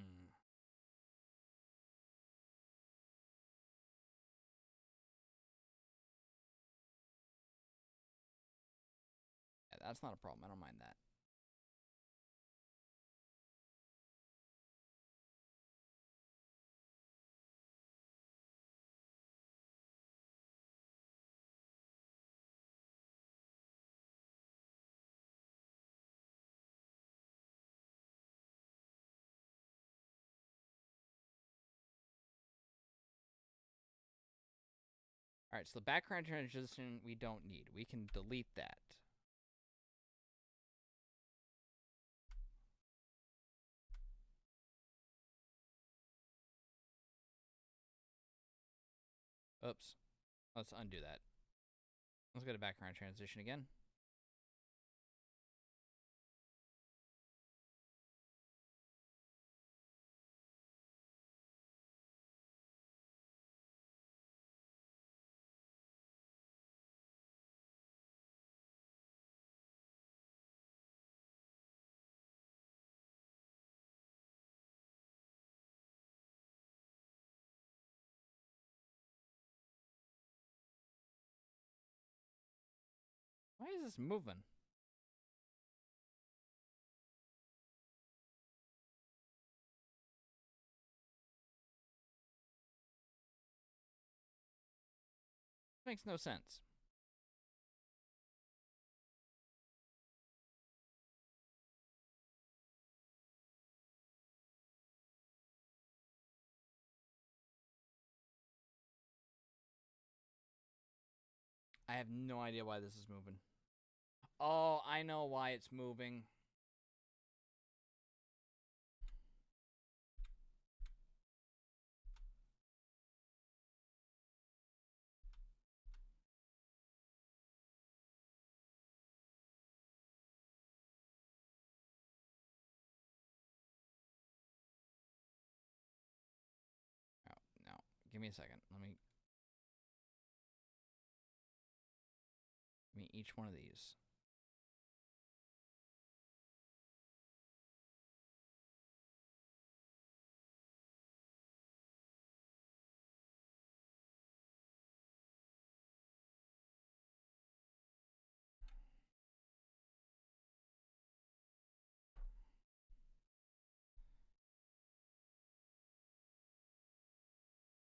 Yeah, that's not a problem. I don't mind that. All right, so the background transition we don't need. We can delete that. Oops. Let's undo that. Let's go to background transition again. Why is this moving? Makes no sense. I have no idea why this is moving. Oh, I know why it's moving. Oh, no. Give me a second. Give me each one of these.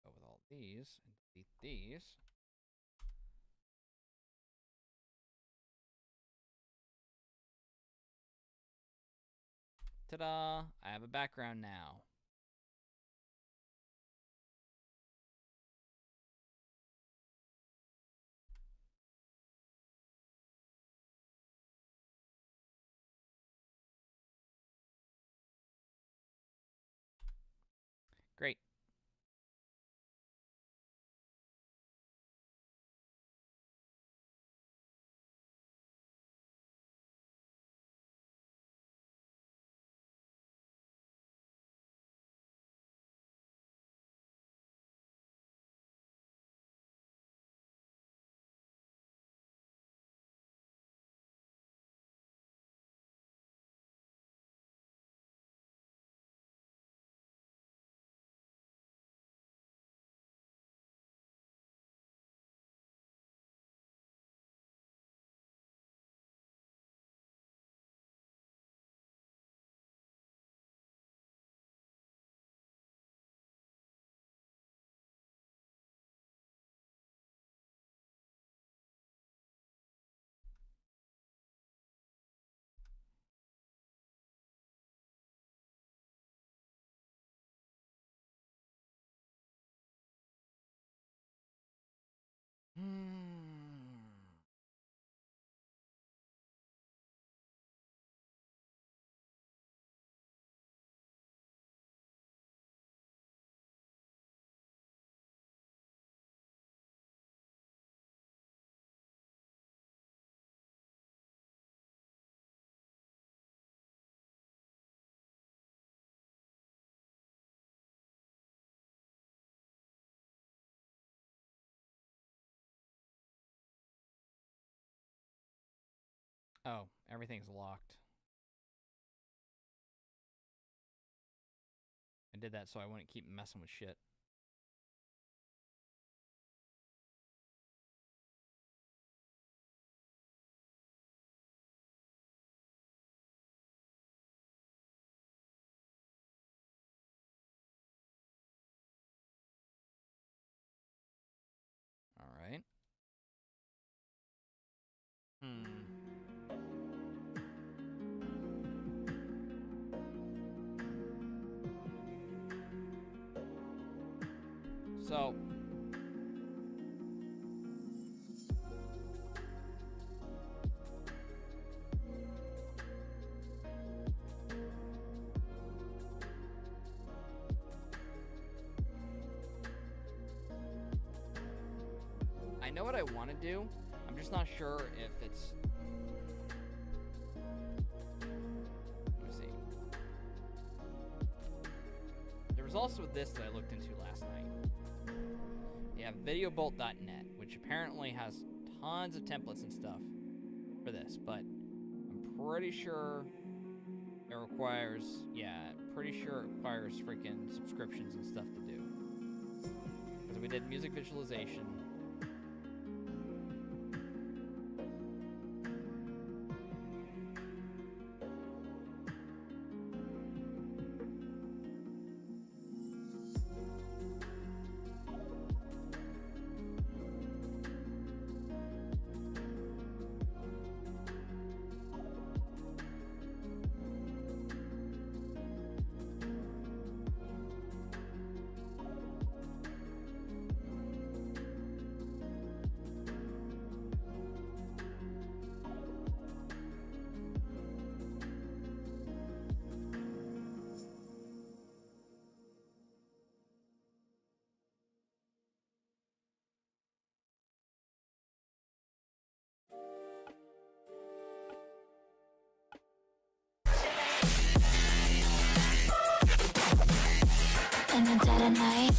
Go with all these and delete these. Ta-da! I have a background now. Great. Oh, everything's locked. I did that so I wouldn't keep messing with shit. All right. So I know what I want to do. I'm just not sure if it's... Let me see. There was also this that I looked into last night. You have videobolt.net, which apparently has tons of templates and stuff for this, but I'm pretty sure it requires, pretty sure it requires freaking subscriptions and stuff to do. Because we did music visualization. In the dead of night.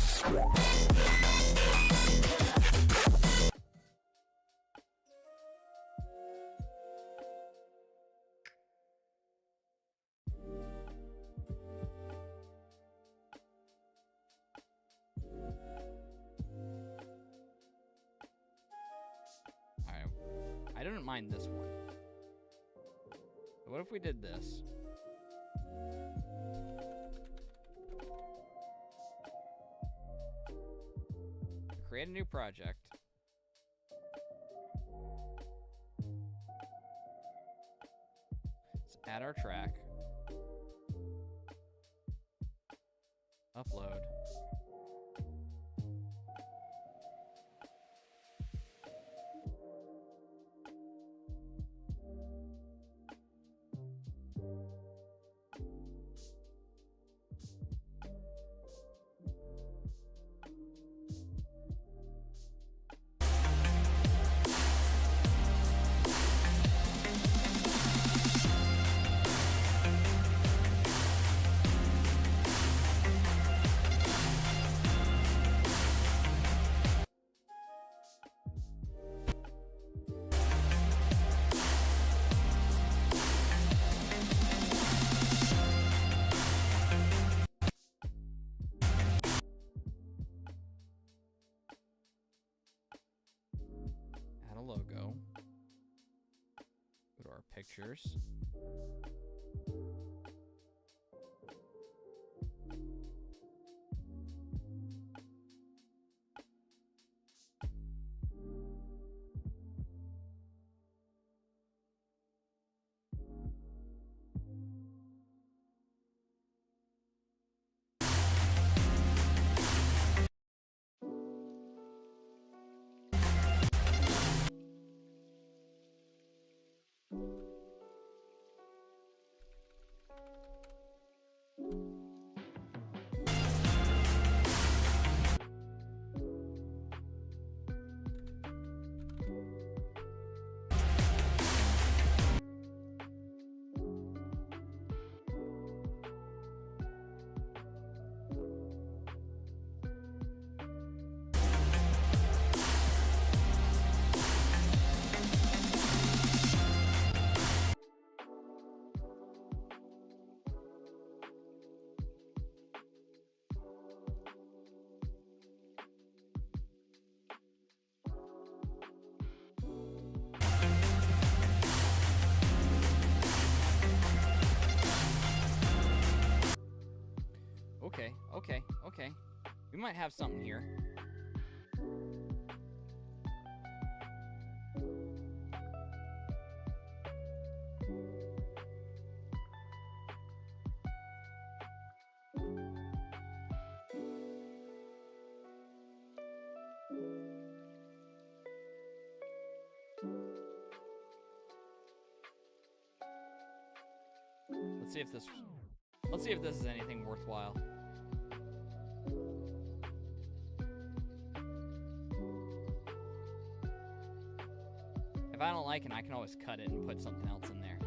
Alright. I didn't mind this one. What if we did this? Create a new project. Let's add our track. Upload. logo. Go to our pictures. Okay. We might have something here. Let's see if this is anything worthwhile. If I don't like it, I can always cut it and put something else in there.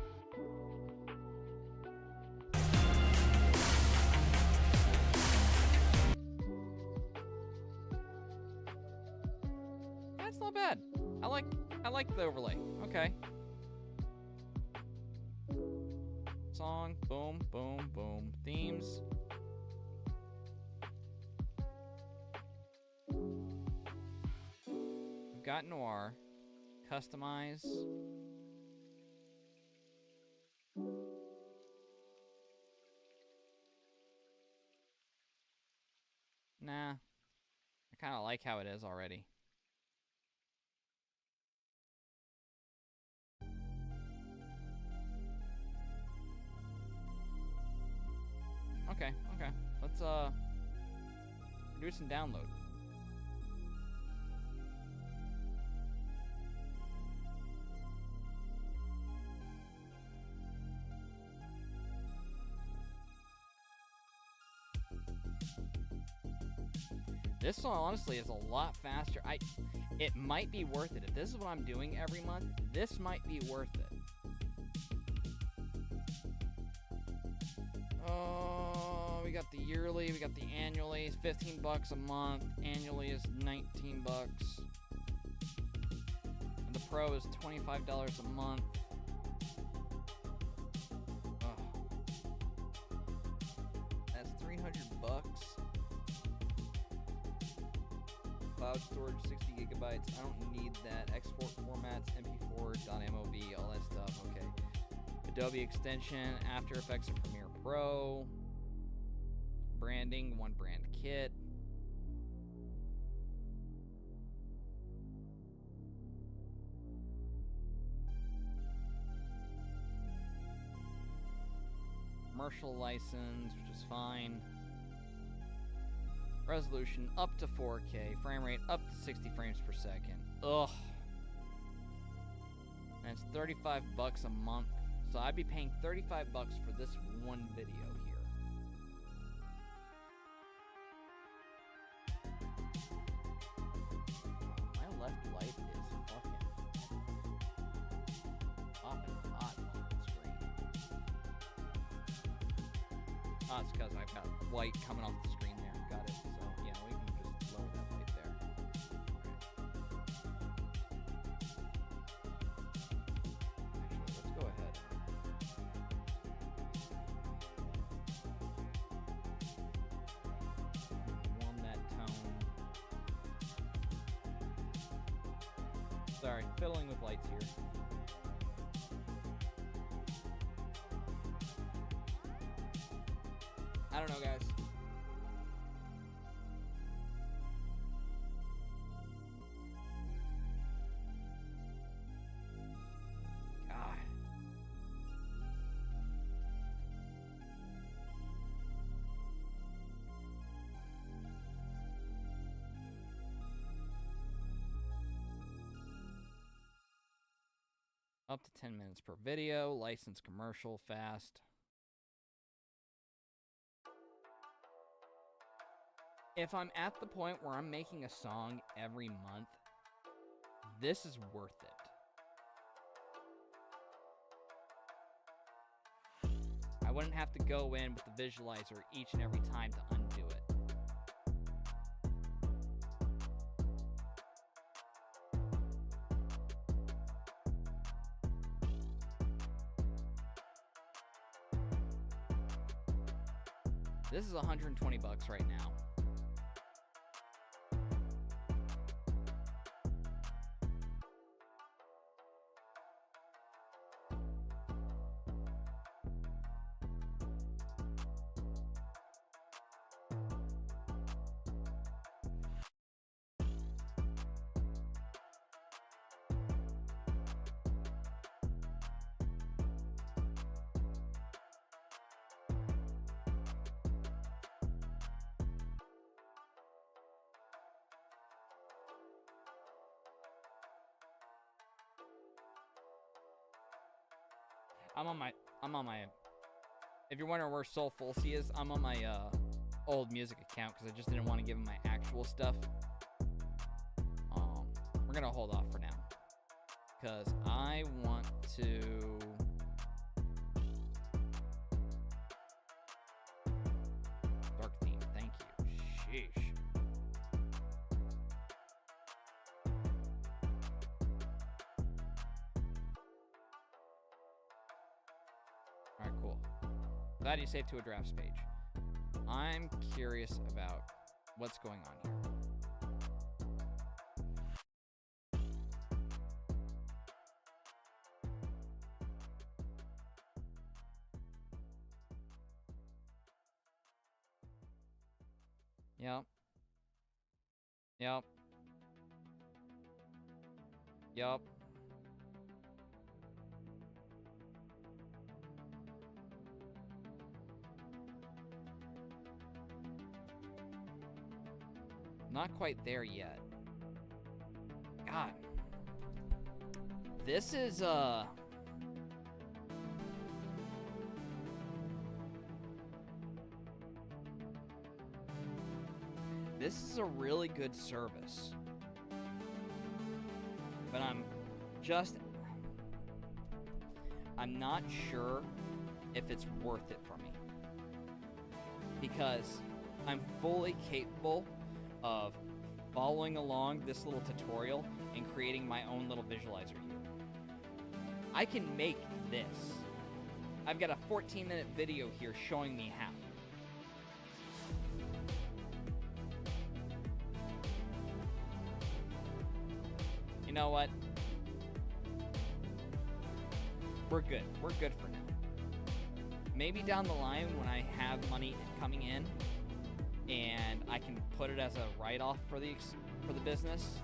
That's not bad. I like the overlay. Okay. Song, boom, boom, boom. Themes. We've got noir. Customize. Nah. I kind of like how it is already. Okay. Let's reduce and download. This one honestly is a lot faster. It might be worth it. If this is what I'm doing every month, this might be worth it. We got the yearly, we got the annually. It's 15 bucks a month. Annually is 19 bucks. And the Pro is $25 a month. That's 300 bucks. Cloud storage 60 gigabytes. I don't need that. Export formats, MP4, .mov, all that stuff. Okay. Adobe extension, After Effects, and Premiere Pro. Branding, one brand kit. Commercial license, which is fine. Resolution up to 4K. Frame rate up to 60 frames per second. Ugh. And it's 35 bucks a month. So I'd be paying 35 bucks for this one video here. My left light is fucking popping hot on the screen. Oh, it's because I've got white coming off the screen there. Got it. So, yeah, we can just lower that light there. Actually, let's go ahead. Warm that tone. Sorry, fiddling with lights here. I don't know, guys. God. Up to 10 minutes per video, licensed commercial, fast. If I'm at the point where I'm making a song every month, this is worth it. I wouldn't have to go in with the visualizer each and every time to undo it. This is 120 bucks right now. I'm on my, if you're wondering where Soul Fulci is, I'm on my old music account because I just didn't want to give him my actual stuff. We're gonna hold off for now because I want to dark theme. Thank you. Sheesh. Alright, cool. Glad you saved to a drafts page. I'm curious about what's going on here. Yep. Yep. Yep. Not quite there yet. God. This is, this is a really good service. But I'm not sure if it's worth it for me. Because I'm fully capable of following along this little tutorial and creating my own little visualizer here. I can make this. I've got a 14-minute video here showing me how. You know what? We're good. We're good for now. Maybe down the line when I have money coming in and I can put it as a write-off for the business,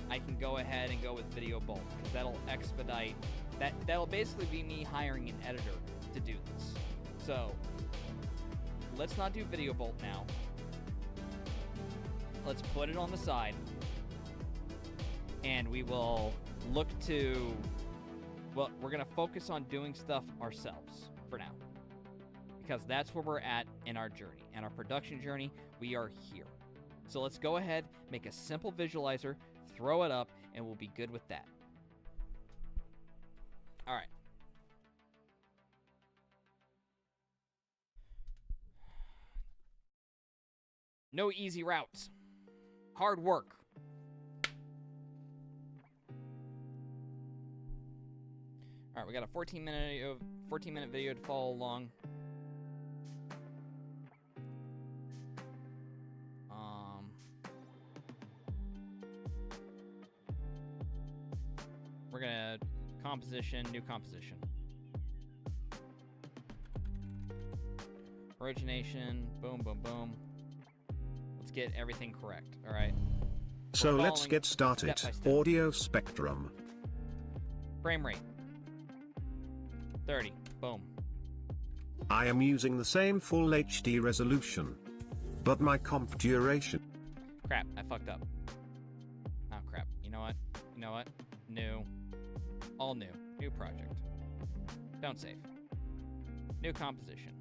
I can go ahead and go with Video Bolt because that'll expedite. That'll basically be me hiring an editor to do this. So let's not do Video Bolt now. Let's put it on the side, and we will look to. Well, we're gonna focus on doing stuff ourselves for now, because that's where we're at in our journey, and our production journey. We are here. So let's go ahead, make a simple visualizer, throw it up, and we'll be good with that. All right. No easy routes. Hard work. All right, we got a 14-minute video to follow along. we're gonna composition, new composition. Origination, boom, boom, boom. Let's get everything correct, all right? So We're let's following get started. step by step. Audio spectrum. Frame rate. 30, boom. I am using the same full HD resolution. But my comp duration. Crap, I fucked up. Oh, crap. You know what? You know what? New. All new. New project. Don't save. New composition.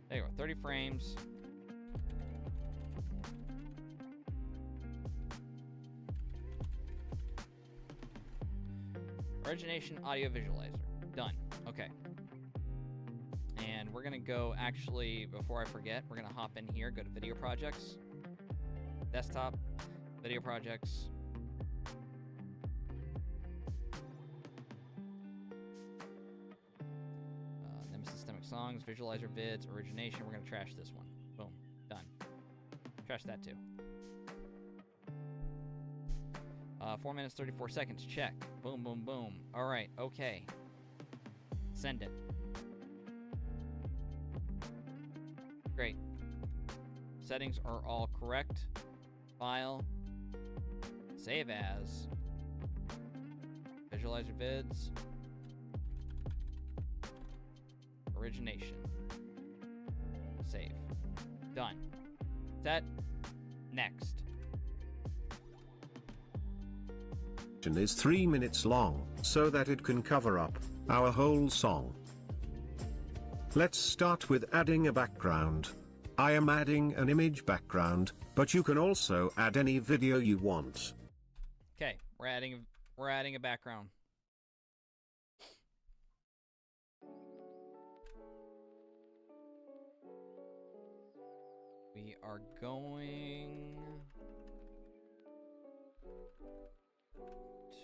There you go. 30 frames. Origination audio visualizer. Done. Okay. And we're gonna go, actually, before I forget, we're gonna hop in here, go to video projects, desktop, video projects. Nemesystemic songs, visualizer vids, origination. We're gonna trash this one. Boom. Done. Trash that too. 4 minutes, 34 seconds. Check. Boom, boom, boom. All right. Okay. Send it. Great. Settings are all correct. File. Save as. Visualizer vids. Origination. Save. Done. Set. Next. Is 3 minutes long, so that it can cover up our whole song. Let's start with adding a background. I am adding an image background, but you can also add any video you want. Okay, we're adding a background. We are going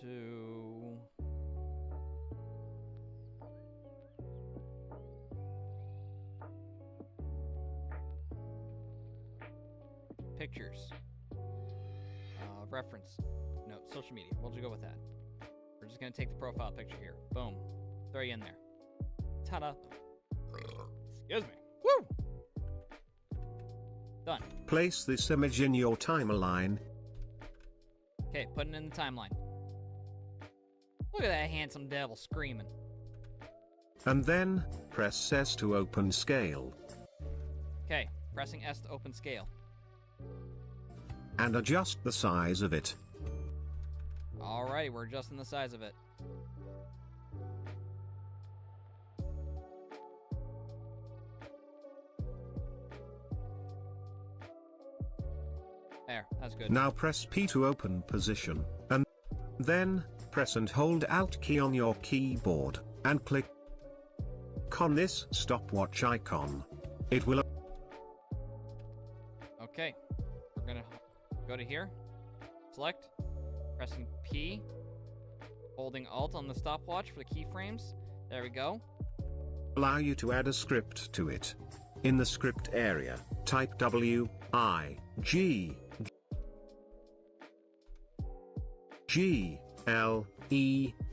to pictures. Reference. No, social media. We'll just go with that. We're just gonna take the profile picture here. Boom. Throw you in there. Ta-da. Excuse me. Woo! Done. Place this image in your timeline. Okay, putting it in the timeline. Look at that handsome devil screaming. And then, press S to open scale. Okay, pressing S to open scale. And adjust the size of it. Alrighty, we're adjusting the size of it. There, that's good. Now press P to open position, and then, press and hold Alt key on your keyboard, and click on this stopwatch icon. It will Okay, we're gonna go to here, select, pressing P, holding Alt on the stopwatch for the keyframes. There we go. allow you to add a script to it. In the script area, type WIGGLE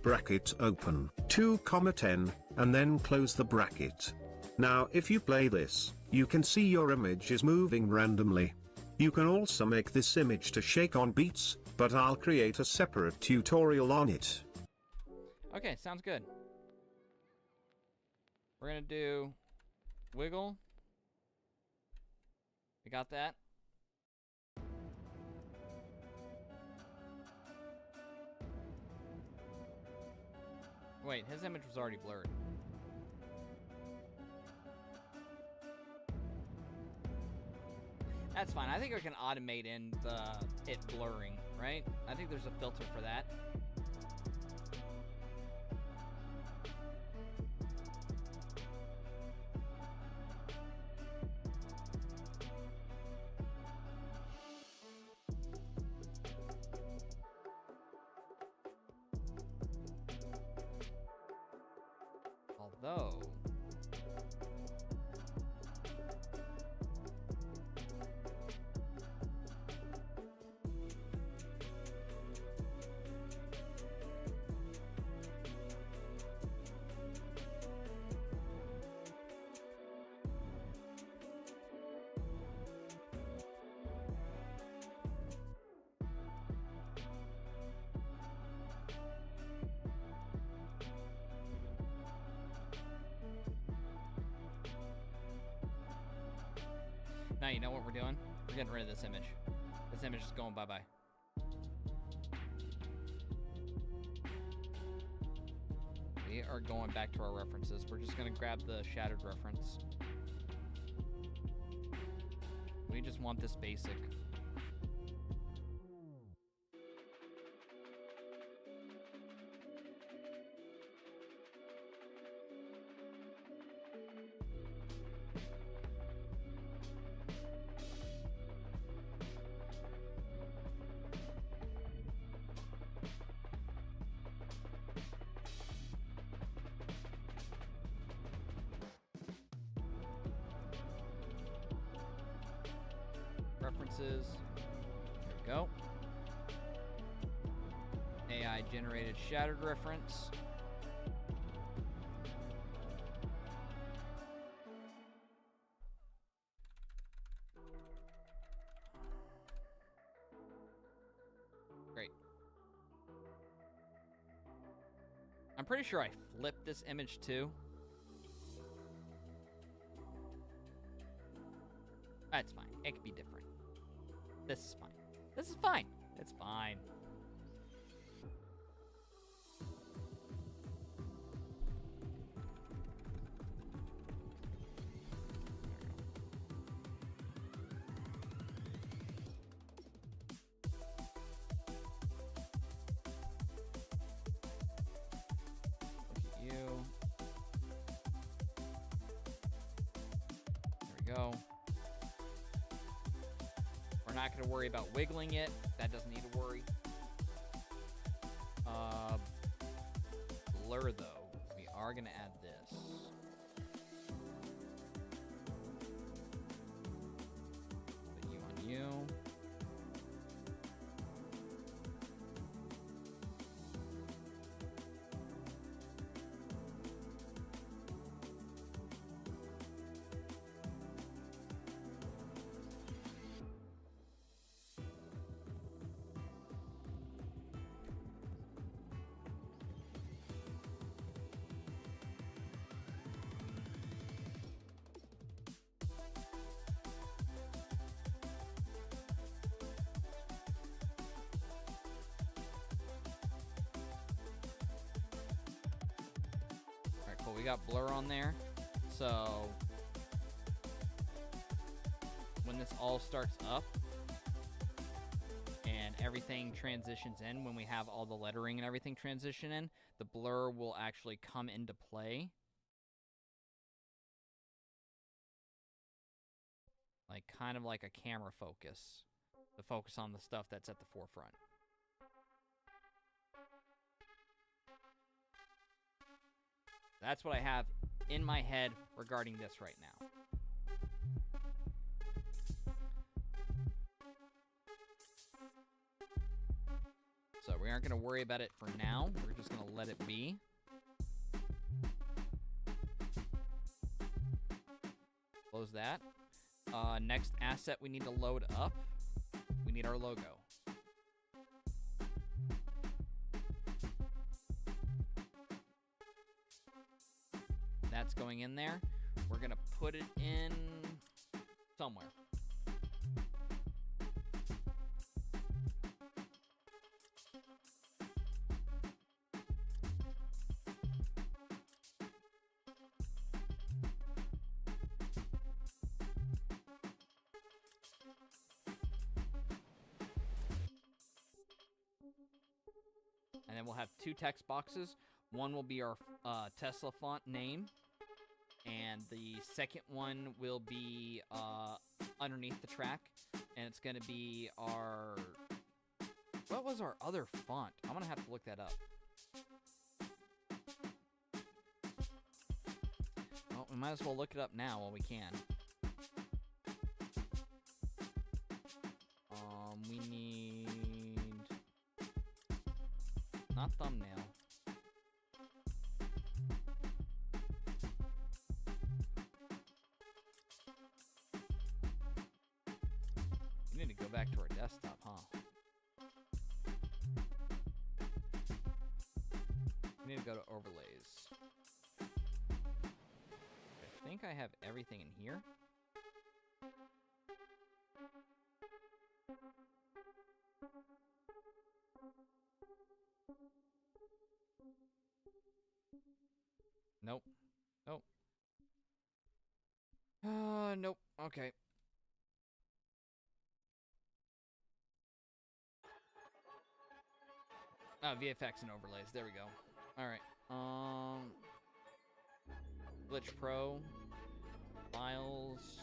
bracket open 2,10 and then close the bracket. Now if you play this, you can see your image is moving randomly. You can also make this image to shake on beats, but I'll create a separate tutorial on it. Okay, sounds good. We're gonna do wiggle. We got that. Wait, his image was already blurred. That's fine. I think I can automate in it blurring, right? I think there's a filter for that. Although, you know what we're doing? We're getting rid of this image. This image is going bye-bye. We are going back to our references. We're just going to grab the shattered reference. We just want this basic. References. There we go. AI generated shattered reference. Great. I'm pretty sure I flipped this image too. That's fine. It could be different. This is fine. This is fine. It's fine. Look at you. There we go. We're not going to worry about wiggling it. That doesn't need to worry. Blur, though. We are going to add this. Put you on you. Cool, we got blur on there. So when this all starts up and everything transitions in, when we have all the lettering and everything transition in, the blur will actually come into play. Like kind of like a camera focus. To focus on the stuff that's at the forefront. That's what I have in my head regarding this right now. So we aren't going to worry about it for now. We're just going to let it be. Close that. Next asset we need to load up. We need our logo. That's going in there. We're going to put it in somewhere. And then we'll have two text boxes. One will be our Tesla font name. And the second one will be underneath the track. And it's going to be our... What was our other font? I'm going to have to look that up. Well, we might as well look it up now while we can. We need... Not thumbnail. We need to go back to our desktop, huh? We need to go to overlays. I think I have everything in here. Oh, VFX and overlays. There we go. All right. Glitch Pro. Files.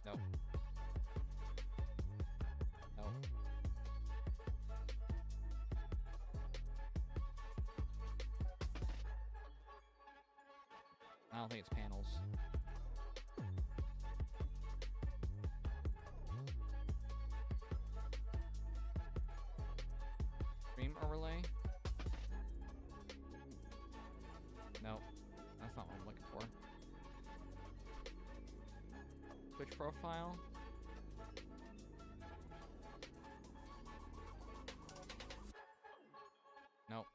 Nope. Nope. I don't think it's panels. Stream overlay? Nope. That's not what I'm looking for. Twitch profile? Nope.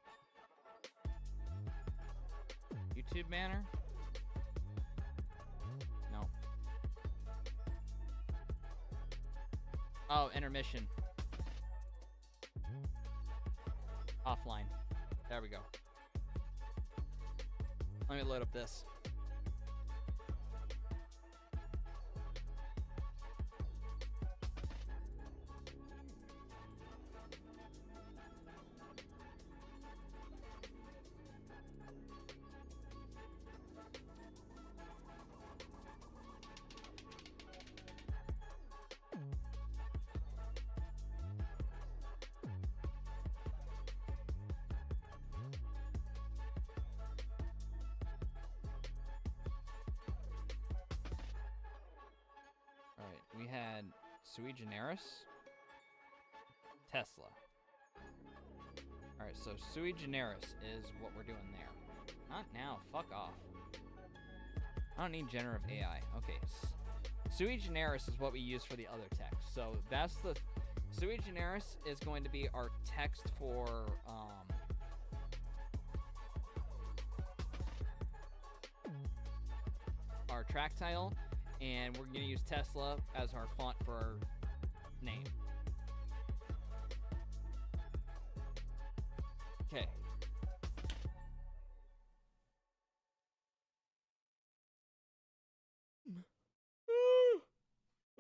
YouTube banner? No. Oh, intermission. Offline. There we go. Let me load up this. Alright, we had Sui Generis, Tesla. Alright, so Sui Generis is what we're doing there. Not now, fuck off. I don't need generative AI. Okay, Sui Generis is what we use for the other text. So that's the... Sui Generis is going to be our text for, our track title, and we're going to use Tesla as our font for our name. Okay.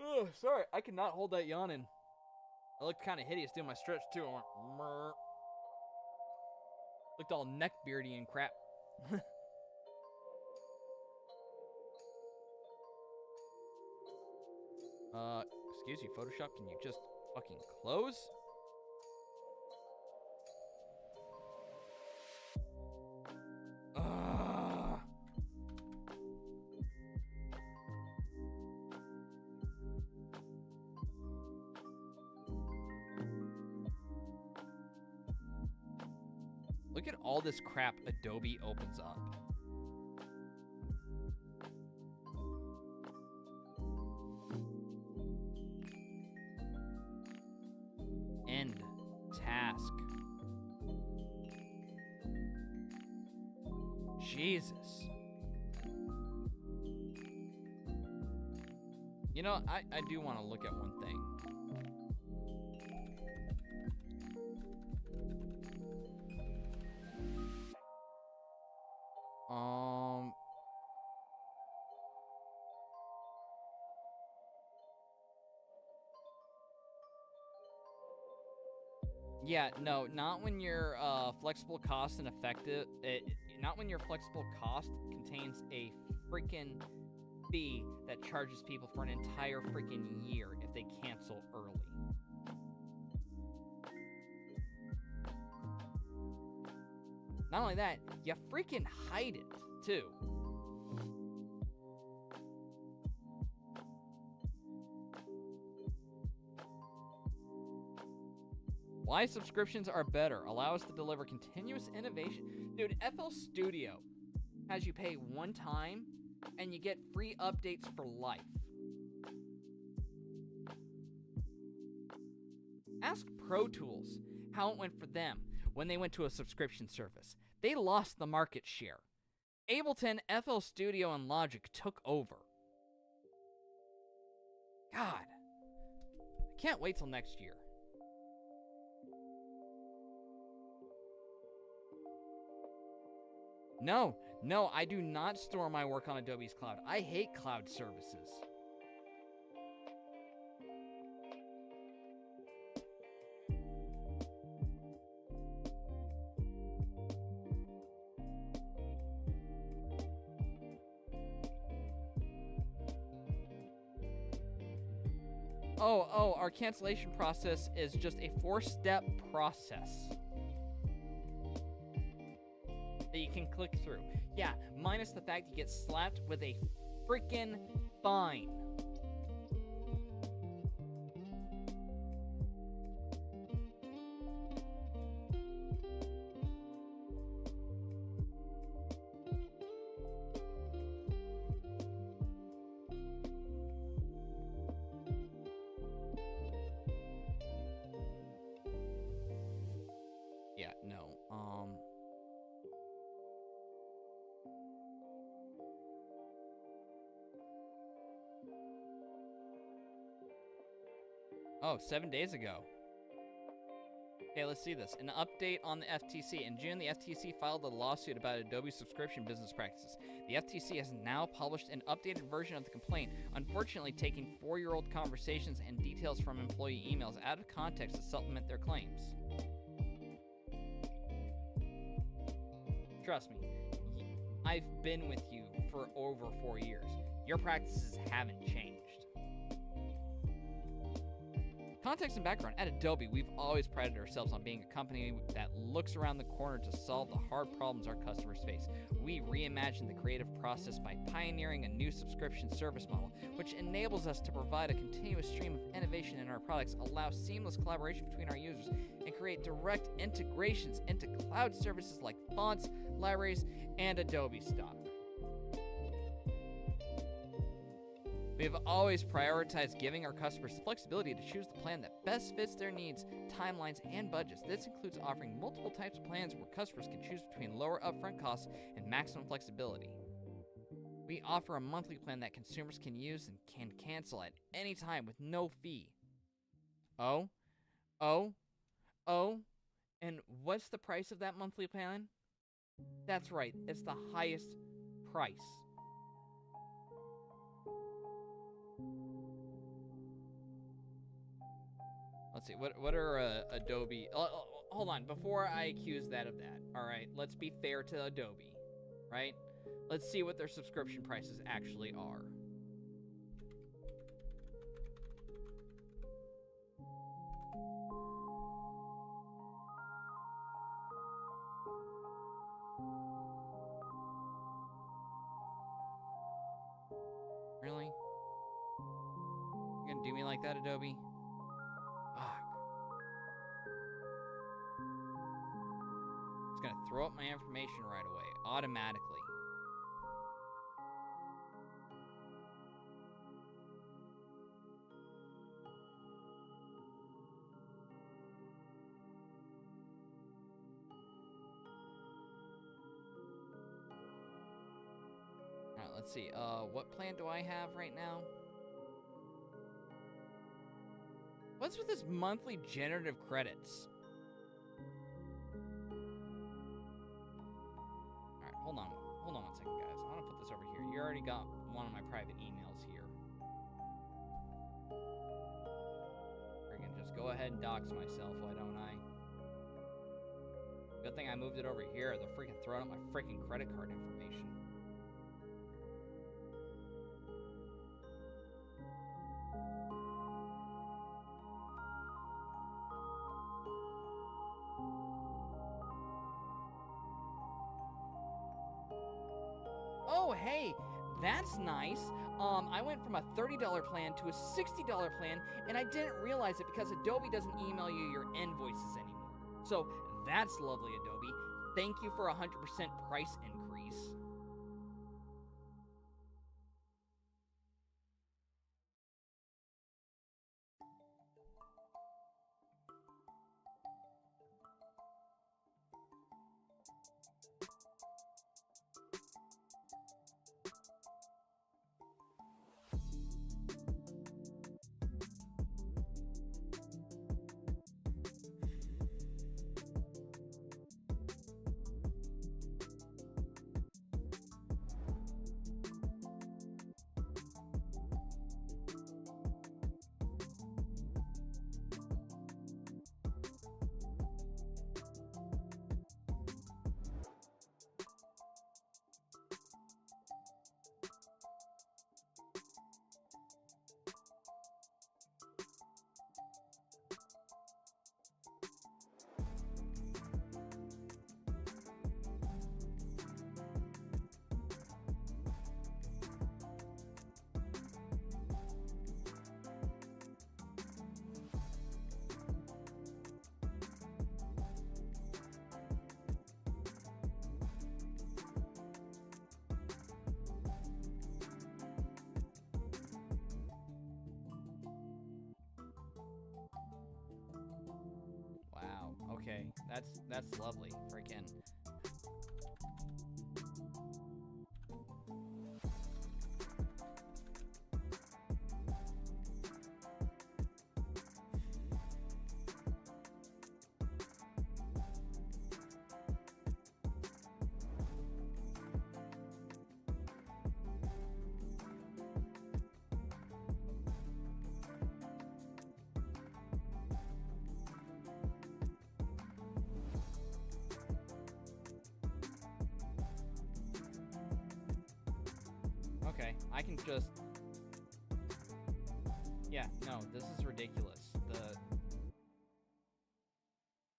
Oh, sorry, I cannot hold that yawning. I looked kind of hideous doing my stretch too. I went, "Mrr." Looked all neck beardy and crap. Excuse you, Photoshop, can you just fucking close? Ugh. Look at all this crap Adobe opens up. End task. Jesus. You know, I do want to look at one thing. Yeah, no, not when your flexible cost and effective. Not when your flexible cost contains a freaking fee that charges people for an entire freaking year if they cancel early. Not only that, you freaking hide it too. Why subscriptions are better. Allow us to deliver continuous innovation. Dude, FL Studio has you pay one time and you get free updates for life. Ask Pro Tools how it went for them when they went to a subscription service. They lost the market share. Ableton, FL Studio, and Logic took over. God. I can't wait till next year. No, I do not store my work on Adobe's cloud. I hate cloud services. Our cancellation process is just a 4-step process that you can click through. Yeah, minus the fact you get slapped with a freaking fine. Yeah, no. Oh, 7 days ago. Okay, let's see this. An update on the FTC. In June, the FTC filed a lawsuit about Adobe subscription business practices. The FTC has now published an updated version of the complaint, unfortunately taking 4-year-old conversations and details from employee emails out of context to supplement their claims. Trust me, I've been with you for over 4 years. Your practices haven't changed. Context and background. At Adobe, we've always prided ourselves on being a company that looks around the corner to solve the hard problems our customers face. We reimagine the creative process by pioneering a new subscription service model, which enables us to provide a continuous stream of innovation in our products, allow seamless collaboration between our users, and create direct integrations into cloud services like fonts, libraries, and Adobe Stock. We have always prioritized giving our customers the flexibility to choose the plan that best fits their needs, timelines, and budgets. This includes offering multiple types of plans where customers can choose between lower upfront costs and maximum flexibility. We offer a monthly plan that consumers can use and can cancel at any time with no fee. And what's the price of that monthly plan? That's right, it's the highest price. Let's see, what are Adobe... hold on, before I accuse that of that, alright, let's be fair to Adobe, right? Let's see what their subscription prices actually are. Really? You gonna do me like that, Adobe? Fuck. It's gonna throw up my information right away, automatically. Alright, let's see. What plan do I have right now? What's with this monthly generative credits? Alright, hold on 1 second, guys. I want to put this over here. You already got one of my private emails here. Friggin' just go ahead and dox myself, why don't I? Good thing I moved it over here. They're freaking throwing up my freaking credit card information. Oh, hey, that's nice. I went from a $30 plan to a $60 plan, and I didn't realize it because Adobe doesn't email you your invoices anymore. So that's lovely, Adobe. Thank you for a 100% price increase. Okay, that's lovely. Freaking. Okay, I can just... Yeah, no, this is ridiculous. The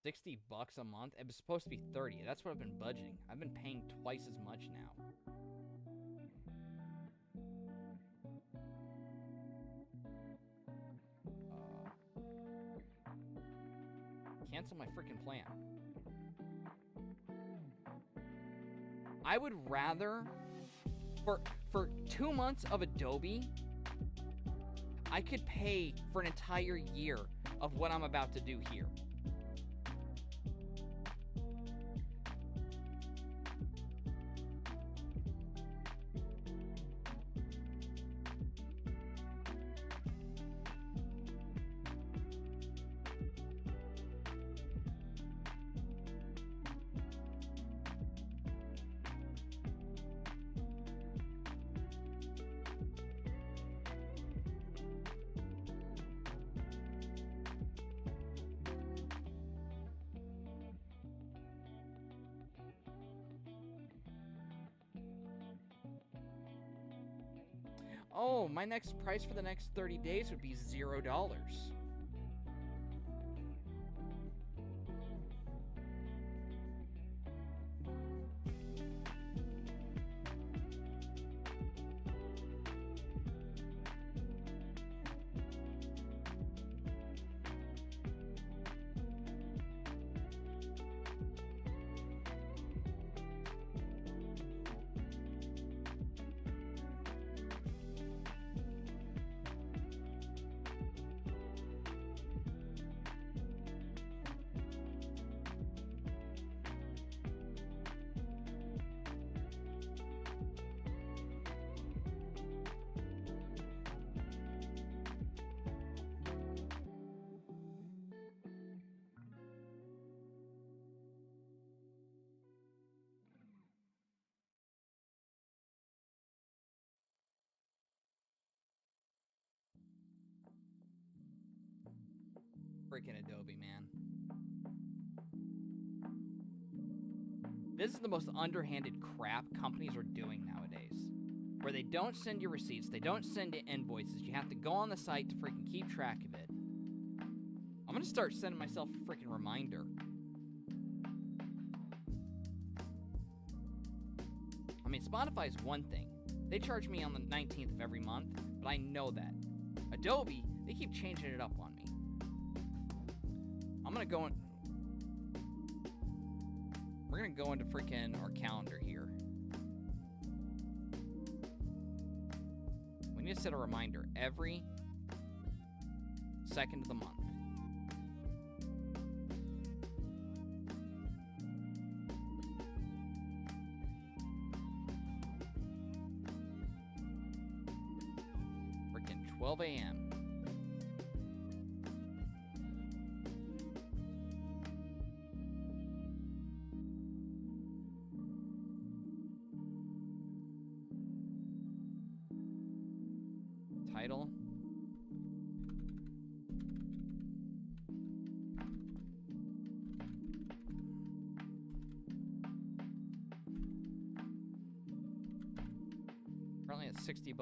$60 a month? It was supposed to be 30. That's what I've been budgeting. I've been paying twice as much now. Cancel my freaking plan. I would rather... For 2 months of Adobe, I could pay for an entire year of what I'm about to do here. Oh, my next price for the next 30 days would be $0. Freaking Adobe, man. This is the most underhanded crap companies are doing nowadays. Where they don't send you receipts, they don't send you invoices, you have to go on the site to freaking keep track of it. I'm gonna start sending myself a freaking reminder. I mean, Spotify is one thing. They charge me on the 19th of every month, but I know that. Adobe, they keep changing it up on me. I'm gonna go in... We're gonna go into freaking our calendar here. We need to set a reminder every second of the month. Freaking 12 a.m. Title. Currently at $60.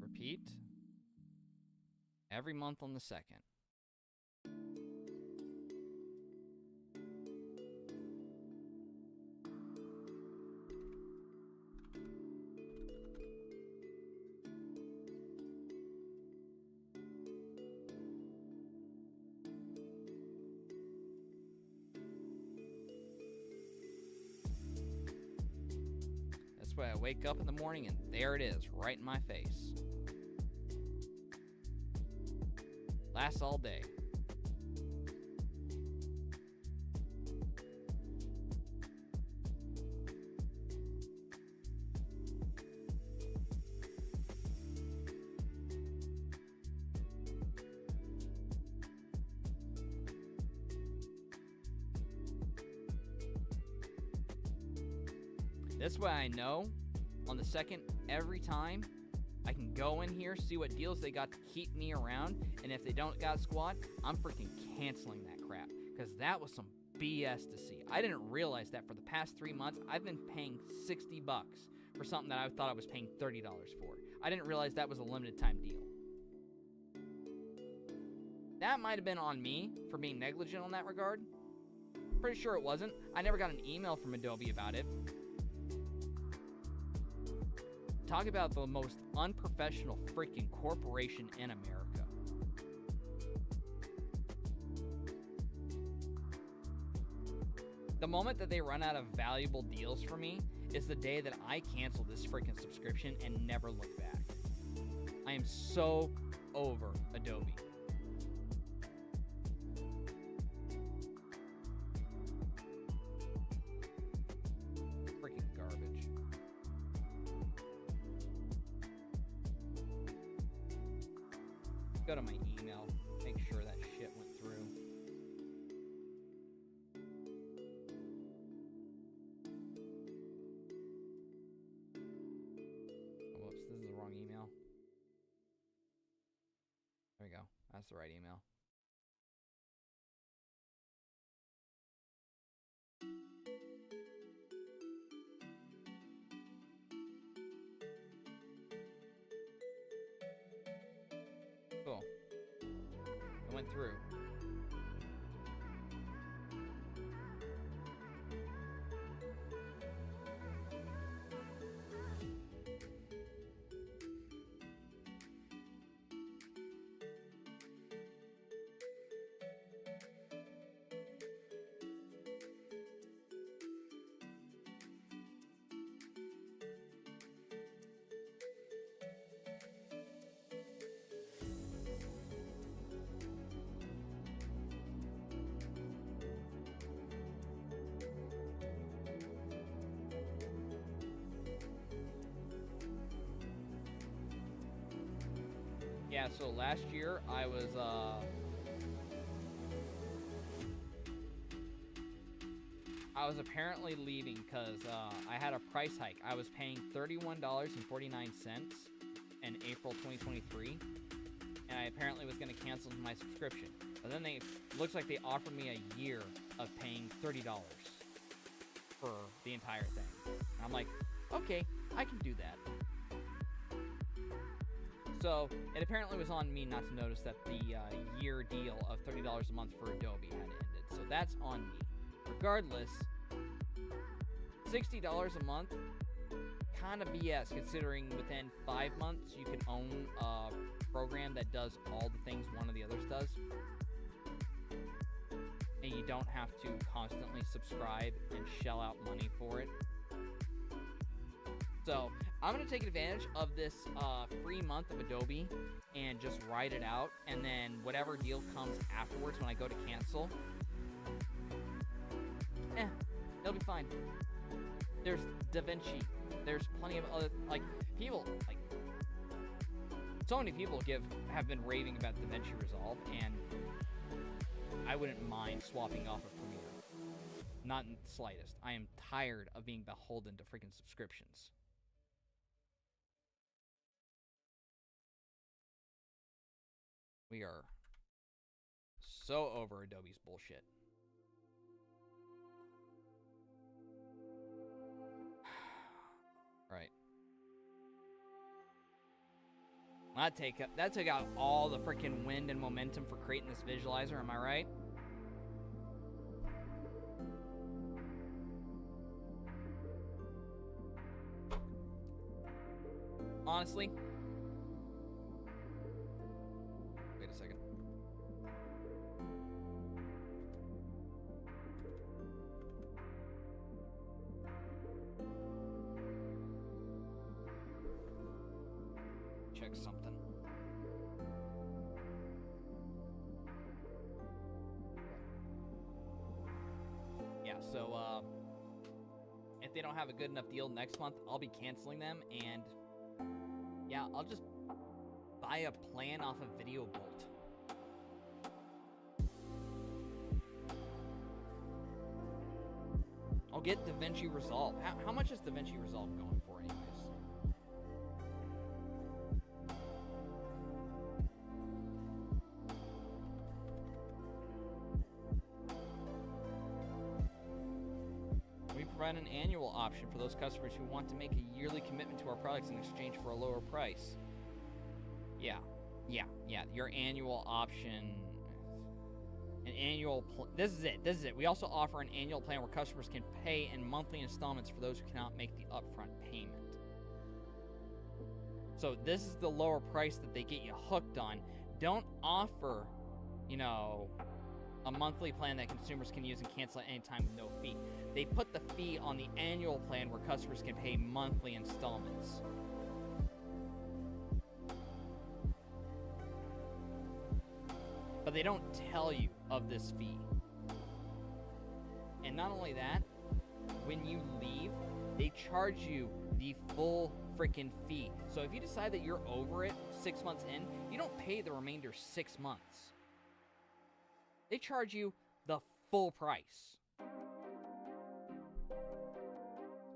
Repeat. Every month on the 2nd. way I wake up in the morning and there it is, right in my face. Lasts all day. This way I know on the second every time I can go in here, see what deals they got to keep me around, and if they don't got squad, I'm freaking canceling that crap, because that was some BS to see. I didn't realize that for the past 3 months I've been paying $60 for something that I thought I was paying $30 for. I didn't realize that was a limited time deal. That might have been on me for being negligent on that regard. Pretty sure it wasn't. I never got an email from Adobe about it. Talk about the most unprofessional freaking corporation in America. The moment that they run out of valuable deals for me is the day that I cancel this freaking subscription and never look back. I am so over Adobe. Freaking garbage. Go to my email, make sure that shit went through. Oh, whoops, this is the wrong email. There we go. That's the right email. Cool. It went through. Yeah, so last year I was apparently leaving because I had a price hike. I was paying $31.49 in April 2023, and I apparently was going to cancel my subscription. But then looks like they offered me a year of paying $30 for the entire thing. And I'm like, okay, I can do that. So it apparently was on me not to notice that the year deal of $30 a month for Adobe had ended. So that's on me. Regardless, $60 a month, kind of BS considering within 5 months you can own a program that does all the things one of the others does. And you don't have to constantly subscribe and shell out money for it. So I'm going to take advantage of this free month of Adobe and just write it out. And then whatever deal comes afterwards when I go to cancel, it'll be fine. There's DaVinci. There's plenty of other, people, so many people have been raving about DaVinci Resolve, and I wouldn't mind swapping off of Premiere. Not in the slightest. I am tired of being beholden to freaking subscriptions. We are so over Adobe's bullshit. Right. That took out all the freaking wind and momentum for creating this visualizer, am I right? Honestly. Wait a second. fix something. Yeah, so, if they don't have a good enough deal next month, I'll be canceling them, and yeah, I'll just buy a plan off of Video Bolt. I'll get DaVinci Resolve. How much is DaVinci Resolve going for anyways? We provide an annual option for those customers who want to make a yearly commitment to our products in exchange for a lower price. Yeah. Your annual option. An annual. This is it. We also offer an annual plan where customers can pay in monthly installments for those who cannot make the upfront payment. So this is the lower price that they get you hooked on. Don't offer, a monthly plan that consumers can use and cancel at any time with no fee. They put the fee on the annual plan where customers can pay monthly installments. But they don't tell you of this fee. And not only that, when you leave, they charge you the full freaking fee. So if you decide that you're over it 6 months in, you don't pay the remainder 6 months. They charge you the full price.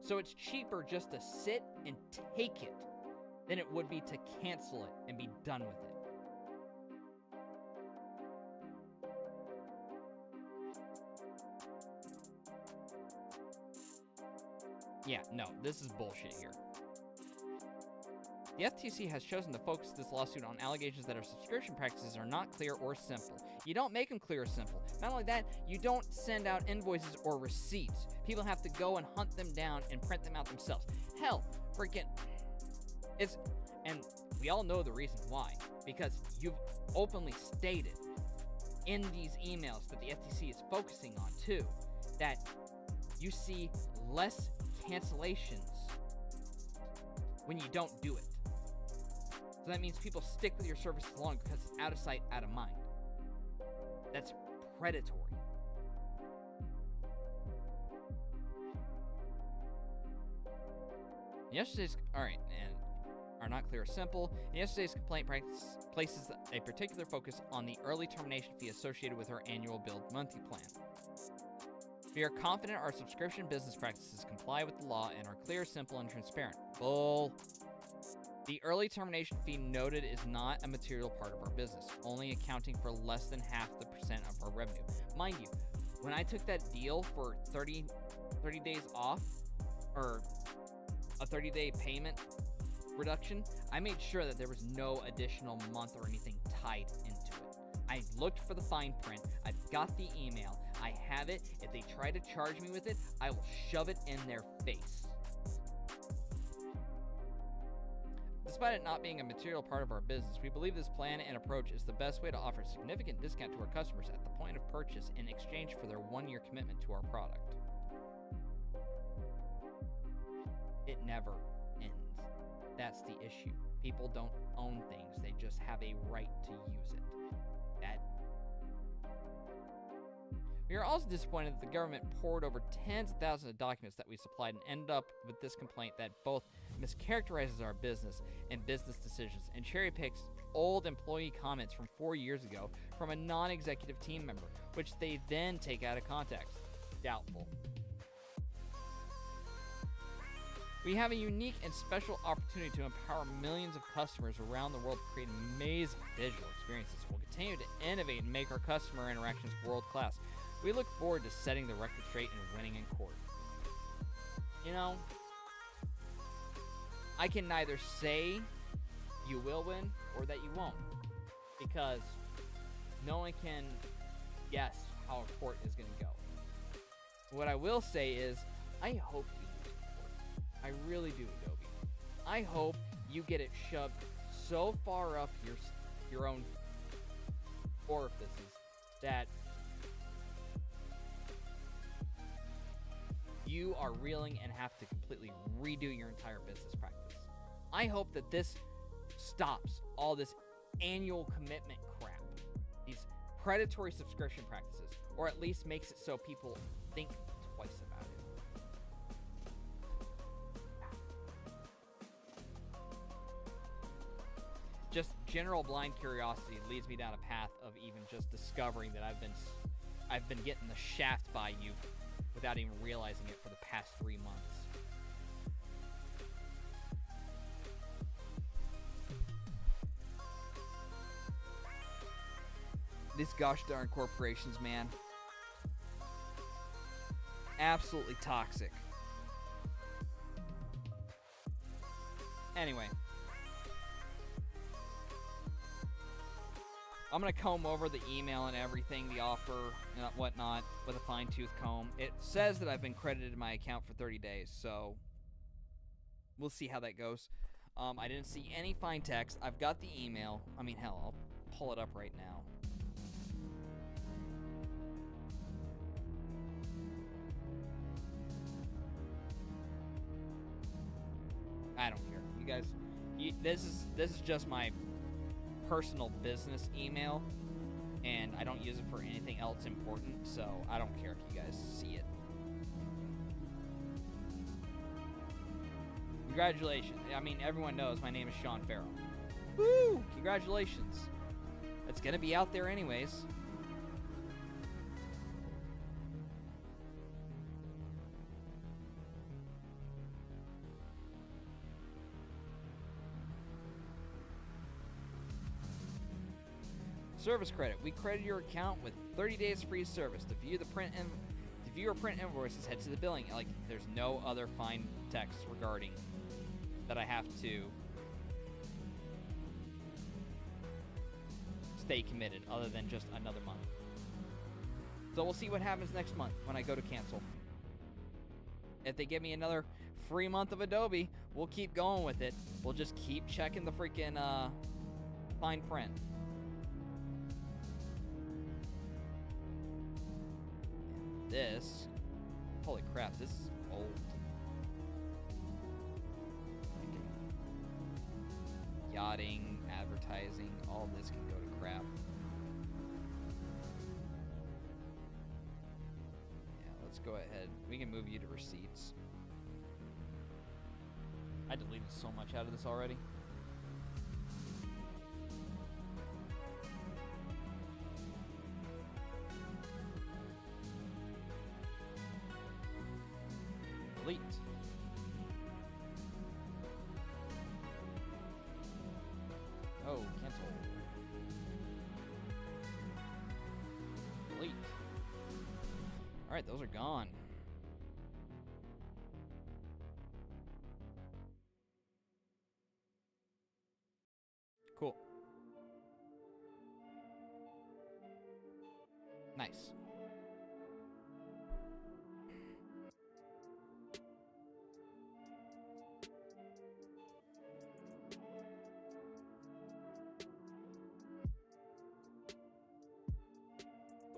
So it's cheaper just to sit and take it than it would be to cancel it and be done with it. Yeah, no, this is bullshit here. The FTC has chosen to focus this lawsuit on allegations that our subscription practices are not clear or simple. You don't make them clear or simple. Not only that, you don't send out invoices or receipts. People have to go and hunt them down and print them out themselves. Hell, freaking, and we all know the reason why. Because you've openly stated in these emails that the FTC is focusing on too, that you see less cancellations when you don't do it. So that means people stick with your services long because it's out of sight, out of mind. That's predatory. Yesterday's, and are not clear or simple. And yesterday's complaint places a particular focus on the early termination fee associated with our annual billed monthly plan. We are confident our subscription business practices comply with the law and are clear, simple, and transparent. Bull. The early termination fee noted is not a material part of our business, only accounting for less than half the percent of our revenue. Mind you, when I took that deal for 30 days off, or a 30-day payment reduction, I made sure that there was no additional month or anything tied into it. I looked for the fine print. I've got the email. I have it. If they try to charge me with it, I will shove it in their face. Despite it not being a material part of our business, we believe this plan and approach is the best way to offer a significant discount to our customers at the point of purchase in exchange for their one-year commitment to our product. It never ends. That's the issue. People don't own things. They just have a right to use it. We are also disappointed that the government poured over tens of thousands of documents that we supplied and ended up with this complaint that both mischaracterizes our business and business decisions and cherry picks old employee comments from 4 years ago from a non-executive team member, which they then take out of context. Doubtful. We have a unique and special opportunity to empower millions of customers around the world to create amazing digital experiences. We'll continue to innovate and make our customer interactions world-class. We look forward to setting the record straight and winning in court. I can neither say you will win or that you won't, because no one can guess how a court is going to go. What I will say is, I hope you lose in court. I really do, Adobe. I hope you get it shoved so far up your own orifices that you are reeling and have to completely redo your entire business practice. I hope that this stops all this annual commitment crap, these predatory subscription practices, or at least makes it so people think twice about it. Just general blind curiosity leads me down a path of even just discovering that I've been getting the shaft by you without even realizing it for the past 3 months. These gosh darn corporations, man. Absolutely toxic. Anyway. I'm going to comb over the email and everything, the offer and whatnot, with a fine-tooth comb. It says that I've been credited my account for 30 days, so we'll see how that goes. I didn't see any fine text. I've got the email. I mean, hell, I'll pull it up right now. I don't care. You guys, this is just my personal business email, and I don't use it for anything else important, so I don't care if you guys see it. Congratulations. I mean, everyone knows my name is Sean Farrell. Woo! Congratulations. It's gonna be out there anyways. Service credit. We credit your account with 30 days free service. To view or print invoices, head to the billing. Like, there's no other fine text regarding that I have to stay committed other than just another month. So we'll see what happens next month when I go to cancel. If they give me another free month of Adobe, we'll keep going with it. We'll just keep checking the freaking fine print. This, holy crap, this is old. Yachting, advertising, all this can go to crap. Yeah, let's go ahead. We can move you to receipts. I deleted so much out of this already. Delete. Oh, cancel. Delete. Alright, those are gone. Cool. Nice.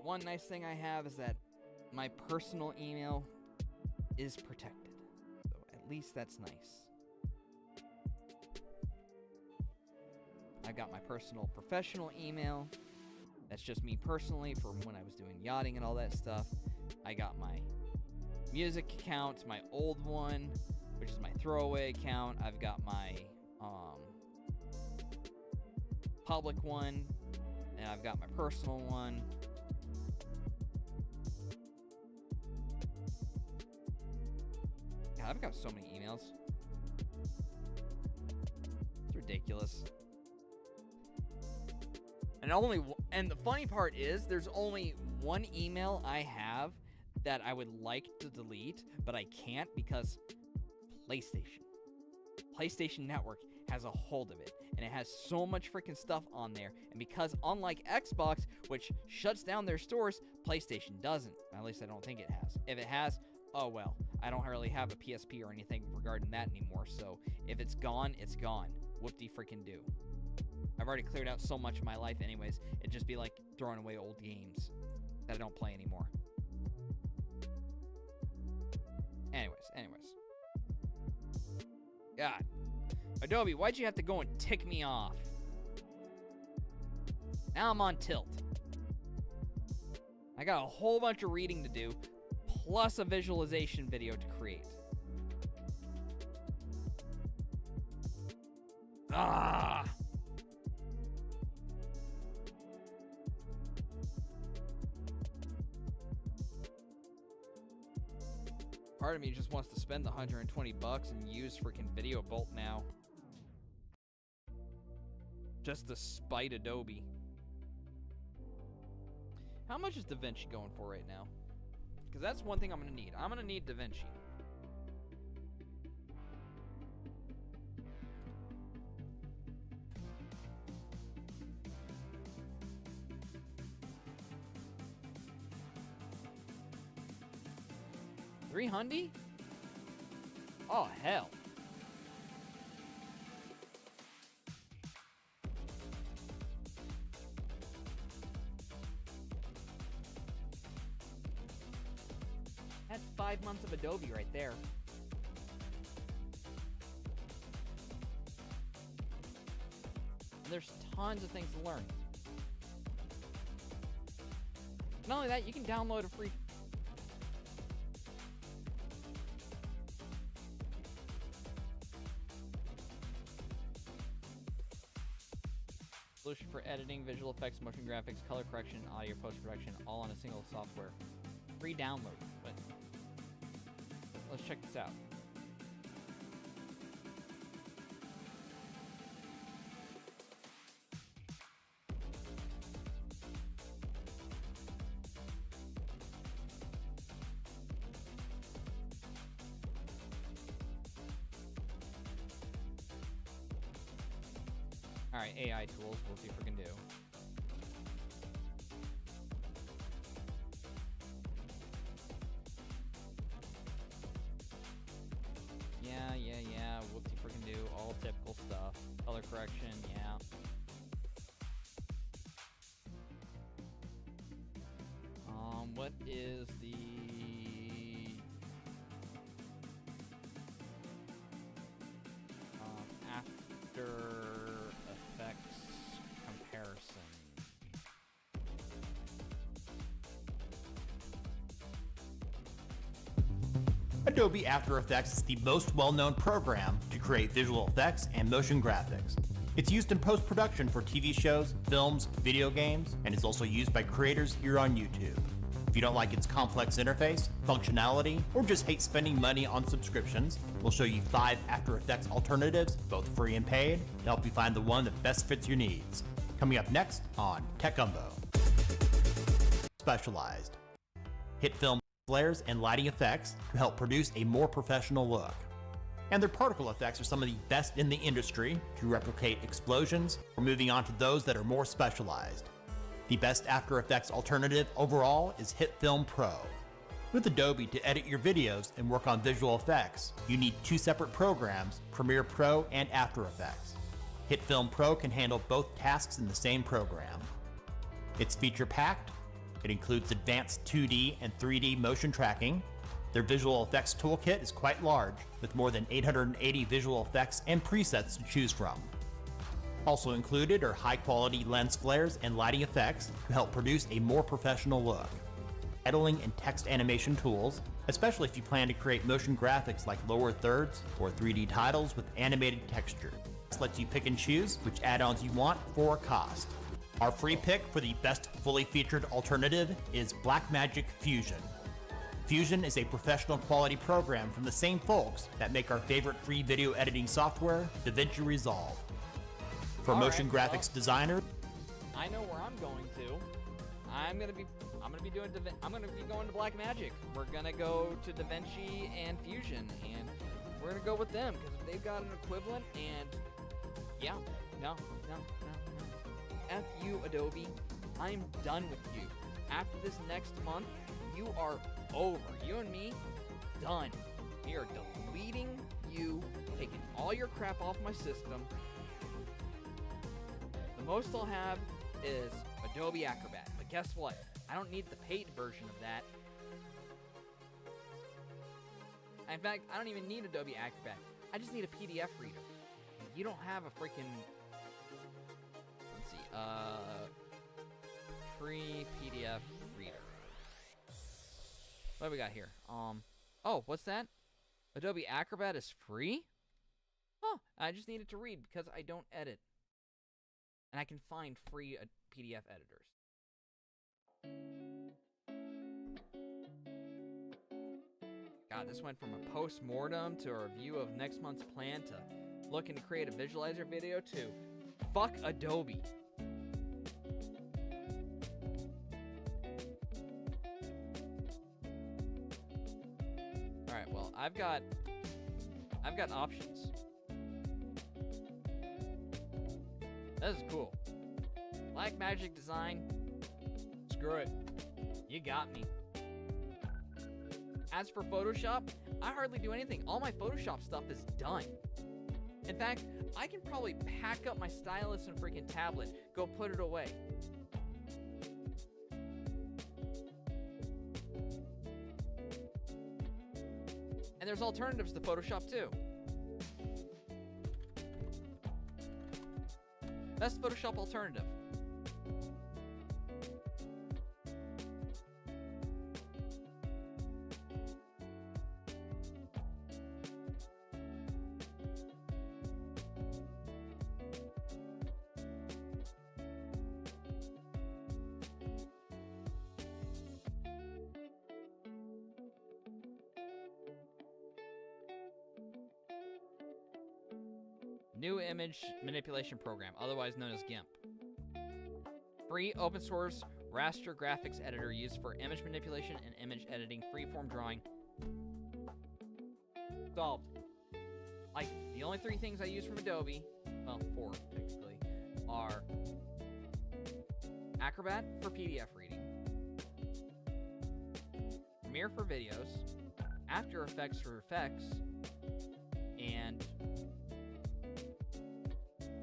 One nice thing I have is that my personal email is protected. So at least that's nice. I've got my personal professional email. That's just me personally from when I was doing yachting and all that stuff. I got my music account, my old one, which is my throwaway account. I've got my public one, and I've got my personal one. God, I've got so many emails. It's ridiculous. And the funny part is, there's only one email I have that I would like to delete, but I can't because PlayStation Network has a hold of it, and it has so much freaking stuff on there. And because unlike Xbox, which shuts down their stores, PlayStation doesn't. At least I don't think it has. If it has, oh well. I don't really have a PSP or anything regarding that anymore, so if it's gone, it's gone. Whoop-de-freaking-do. I've already cleared out so much of my life anyways, it'd just be like throwing away old games that I don't play anymore. Anyways. God. Adobe, why'd you have to go and tick me off? Now I'm on tilt. I got a whole bunch of reading to do, plus a visualization video to create. Ah! Part of me just wants to spend the $120 and use freaking Video Bolt now. Just to spite Adobe. How much is DaVinci going for right now? Because that's one thing I'm going to need. I'm going to need DaVinci. $300? Oh, hell. That's 5 months of Adobe right there. And there's tons of things to learn. Not only that, you can download a free solution for editing, visual effects, motion graphics, color correction, audio post-production, all on a single software. Free download. But let's check this out. Alright, AI tools, we'll see if we can do. Yeah, we'll see if we can do all typical stuff. Color correction, yeah. What is the... After Effects comparison. Adobe After Effects is the most well-known program to create visual effects and motion graphics. It's used in post-production for TV shows, films, video games, and is also used by creators here on YouTube. If you don't like its complex interface, functionality, or just hate spending money on subscriptions, we'll show you 5 After Effects alternatives, both free and paid, to help you find the one that best fits your needs. Coming up next on Tech Gumbo. Specialized. Hit film flares and lighting effects to help produce a more professional look. And their particle effects are some of the best in the industry to replicate explosions. We're moving on to those that are more specialized. The best After Effects alternative overall is Hit Film Pro. With Adobe to edit your videos and work on visual effects, you need 2 separate programs, Premiere Pro and After Effects. Hit Film Pro can handle both tasks in the same program. It's feature-packed. It includes advanced 2D and 3D motion tracking. Their visual effects toolkit is quite large, with more than 880 visual effects and presets to choose from. Also included are high-quality lens flares and lighting effects to help produce a more professional look. Titling and text animation tools, especially if you plan to create motion graphics like lower thirds or 3D titles with animated texture. This lets you pick and choose which add-ons you want for a cost. Our free pick for the best fully featured alternative is Blackmagic Fusion. Fusion is a professional quality program from the same folks that make our favorite free video editing software, DaVinci Resolve. For motion graphics designer, I know where I'm going to. I'm gonna be going to Blackmagic. We're gonna go to DaVinci and Fusion, and we're gonna go with them because they've got an equivalent. And yeah, no. F you, Adobe. I'm done with you. After this next month, you are over. You and me, done. We are deleting you, taking all your crap off my system. The most I'll have is Adobe Acrobat. But guess what? I don't need the paid version of that. In fact, I don't even need Adobe Acrobat. I just need a PDF reader. you don't have a freaking... Let's see. Free PDF reader. What do we got here? Oh, what's that? Adobe Acrobat is free? Huh, I just needed to read because I don't edit. And I can find free PDF editors. God, this went from a post-mortem to a review of next month's plan to looking to create a visualizer video to fuck Adobe. Alright, well, I've got options. This is cool. Black Magic Design. Screw it. You got me. As for Photoshop, I hardly do anything. All my Photoshop stuff is done. In fact, I can probably pack up my stylus and freaking tablet, go put it away. And there's alternatives to Photoshop too. Best Photoshop alternative. New image manipulation program, otherwise known as GIMP. Free open source raster graphics editor used for image manipulation and image editing, freeform drawing. Solved. Like, the only three things I use from Adobe, well, four technically, are Acrobat for PDF reading, Premiere for videos, After Effects for effects, and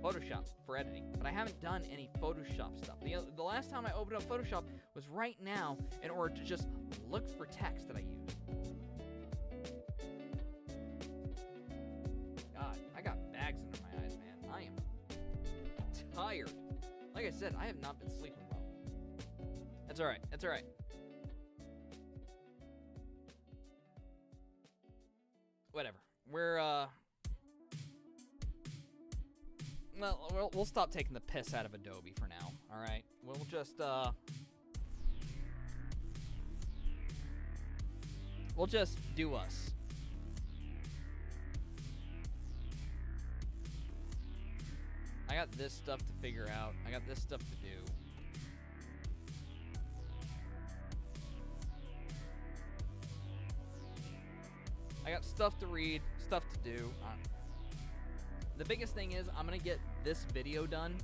Photoshop for editing. But I haven't done any Photoshop stuff. The last time I opened up Photoshop was right now in order to just look for text that I use. God, I got bags under my eyes, man. I am tired. Like I said, I have not been sleeping well. That's alright. That's alright. Whatever. We'll stop taking the piss out of Adobe for now, alright? We'll just do us. I got this stuff to figure out. I got this stuff to do. I got stuff to read, stuff to do. The biggest thing is I'm going to get this video done,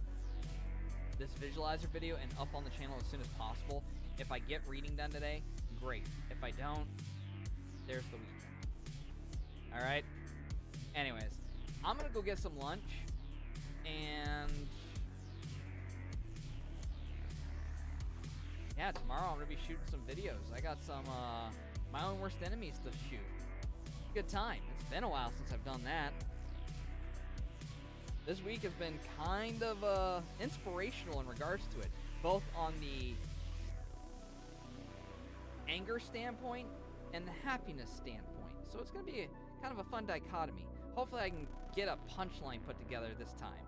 this visualizer video, and up on the channel as soon as possible. If I get reading done today, great. If I don't, there's the weekend. All right? Anyways, I'm going to go get some lunch, and yeah, tomorrow I'm going to be shooting some videos. I got some My Own Worst Enemies to shoot. Good time. It's been a while since I've done that. This week has been kind of inspirational in regards to it, both on the anger standpoint and the happiness standpoint. So it's going to be kind of a fun dichotomy. Hopefully I can get a punchline put together this time.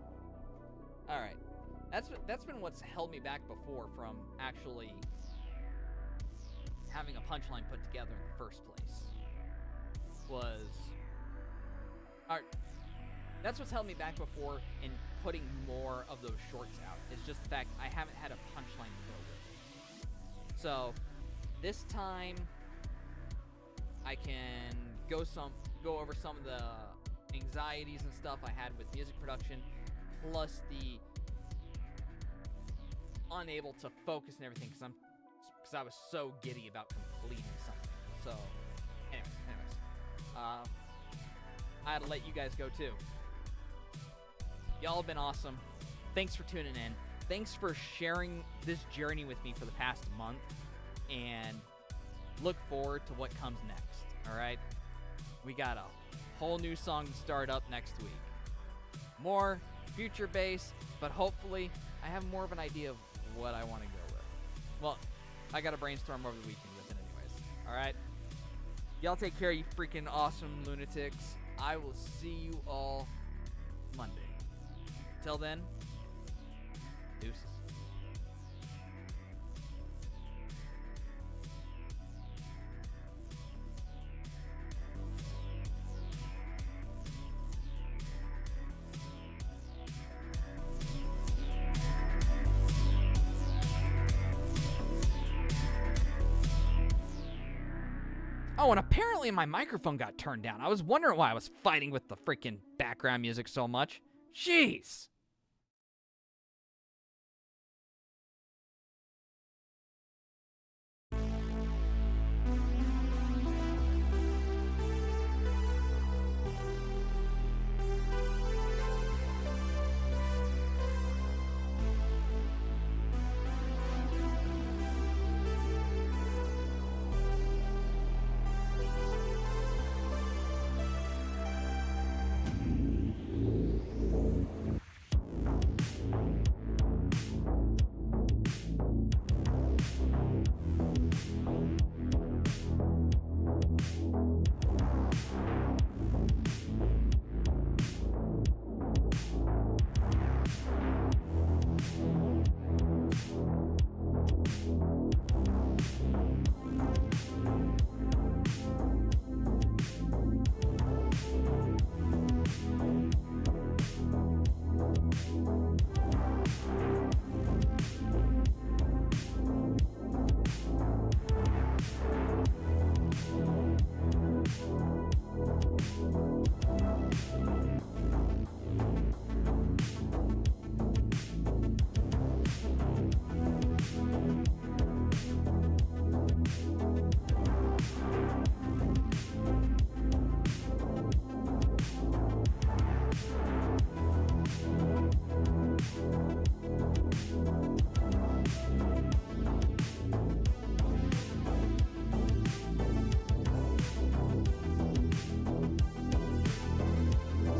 All right. That's been what's held me back before from actually having a punchline put together in the first place. That's what's held me back before in putting more of those shorts out. It's just the fact I haven't had a punchline to go with. So this time I can go over some of the anxieties and stuff I had with music production, plus the unable to focus and everything because I was so giddy about completing something. So anyways, I had to let you guys go too. Y'all have been awesome. Thanks for tuning in. Thanks for sharing this journey with me for the past month, and look forward to what comes next. All right, we got a whole new song to start up next week. more future bass, but hopefully I have more of an idea of what I want to go with. Well, I got to brainstorm over the weekend with it anyways. All right? Y'all take care, you freaking awesome lunatics. I will see you all Monday. Till then, deuces. Oh, and apparently my microphone got turned down. I was wondering why I was fighting with the freaking background music so much. Jeez.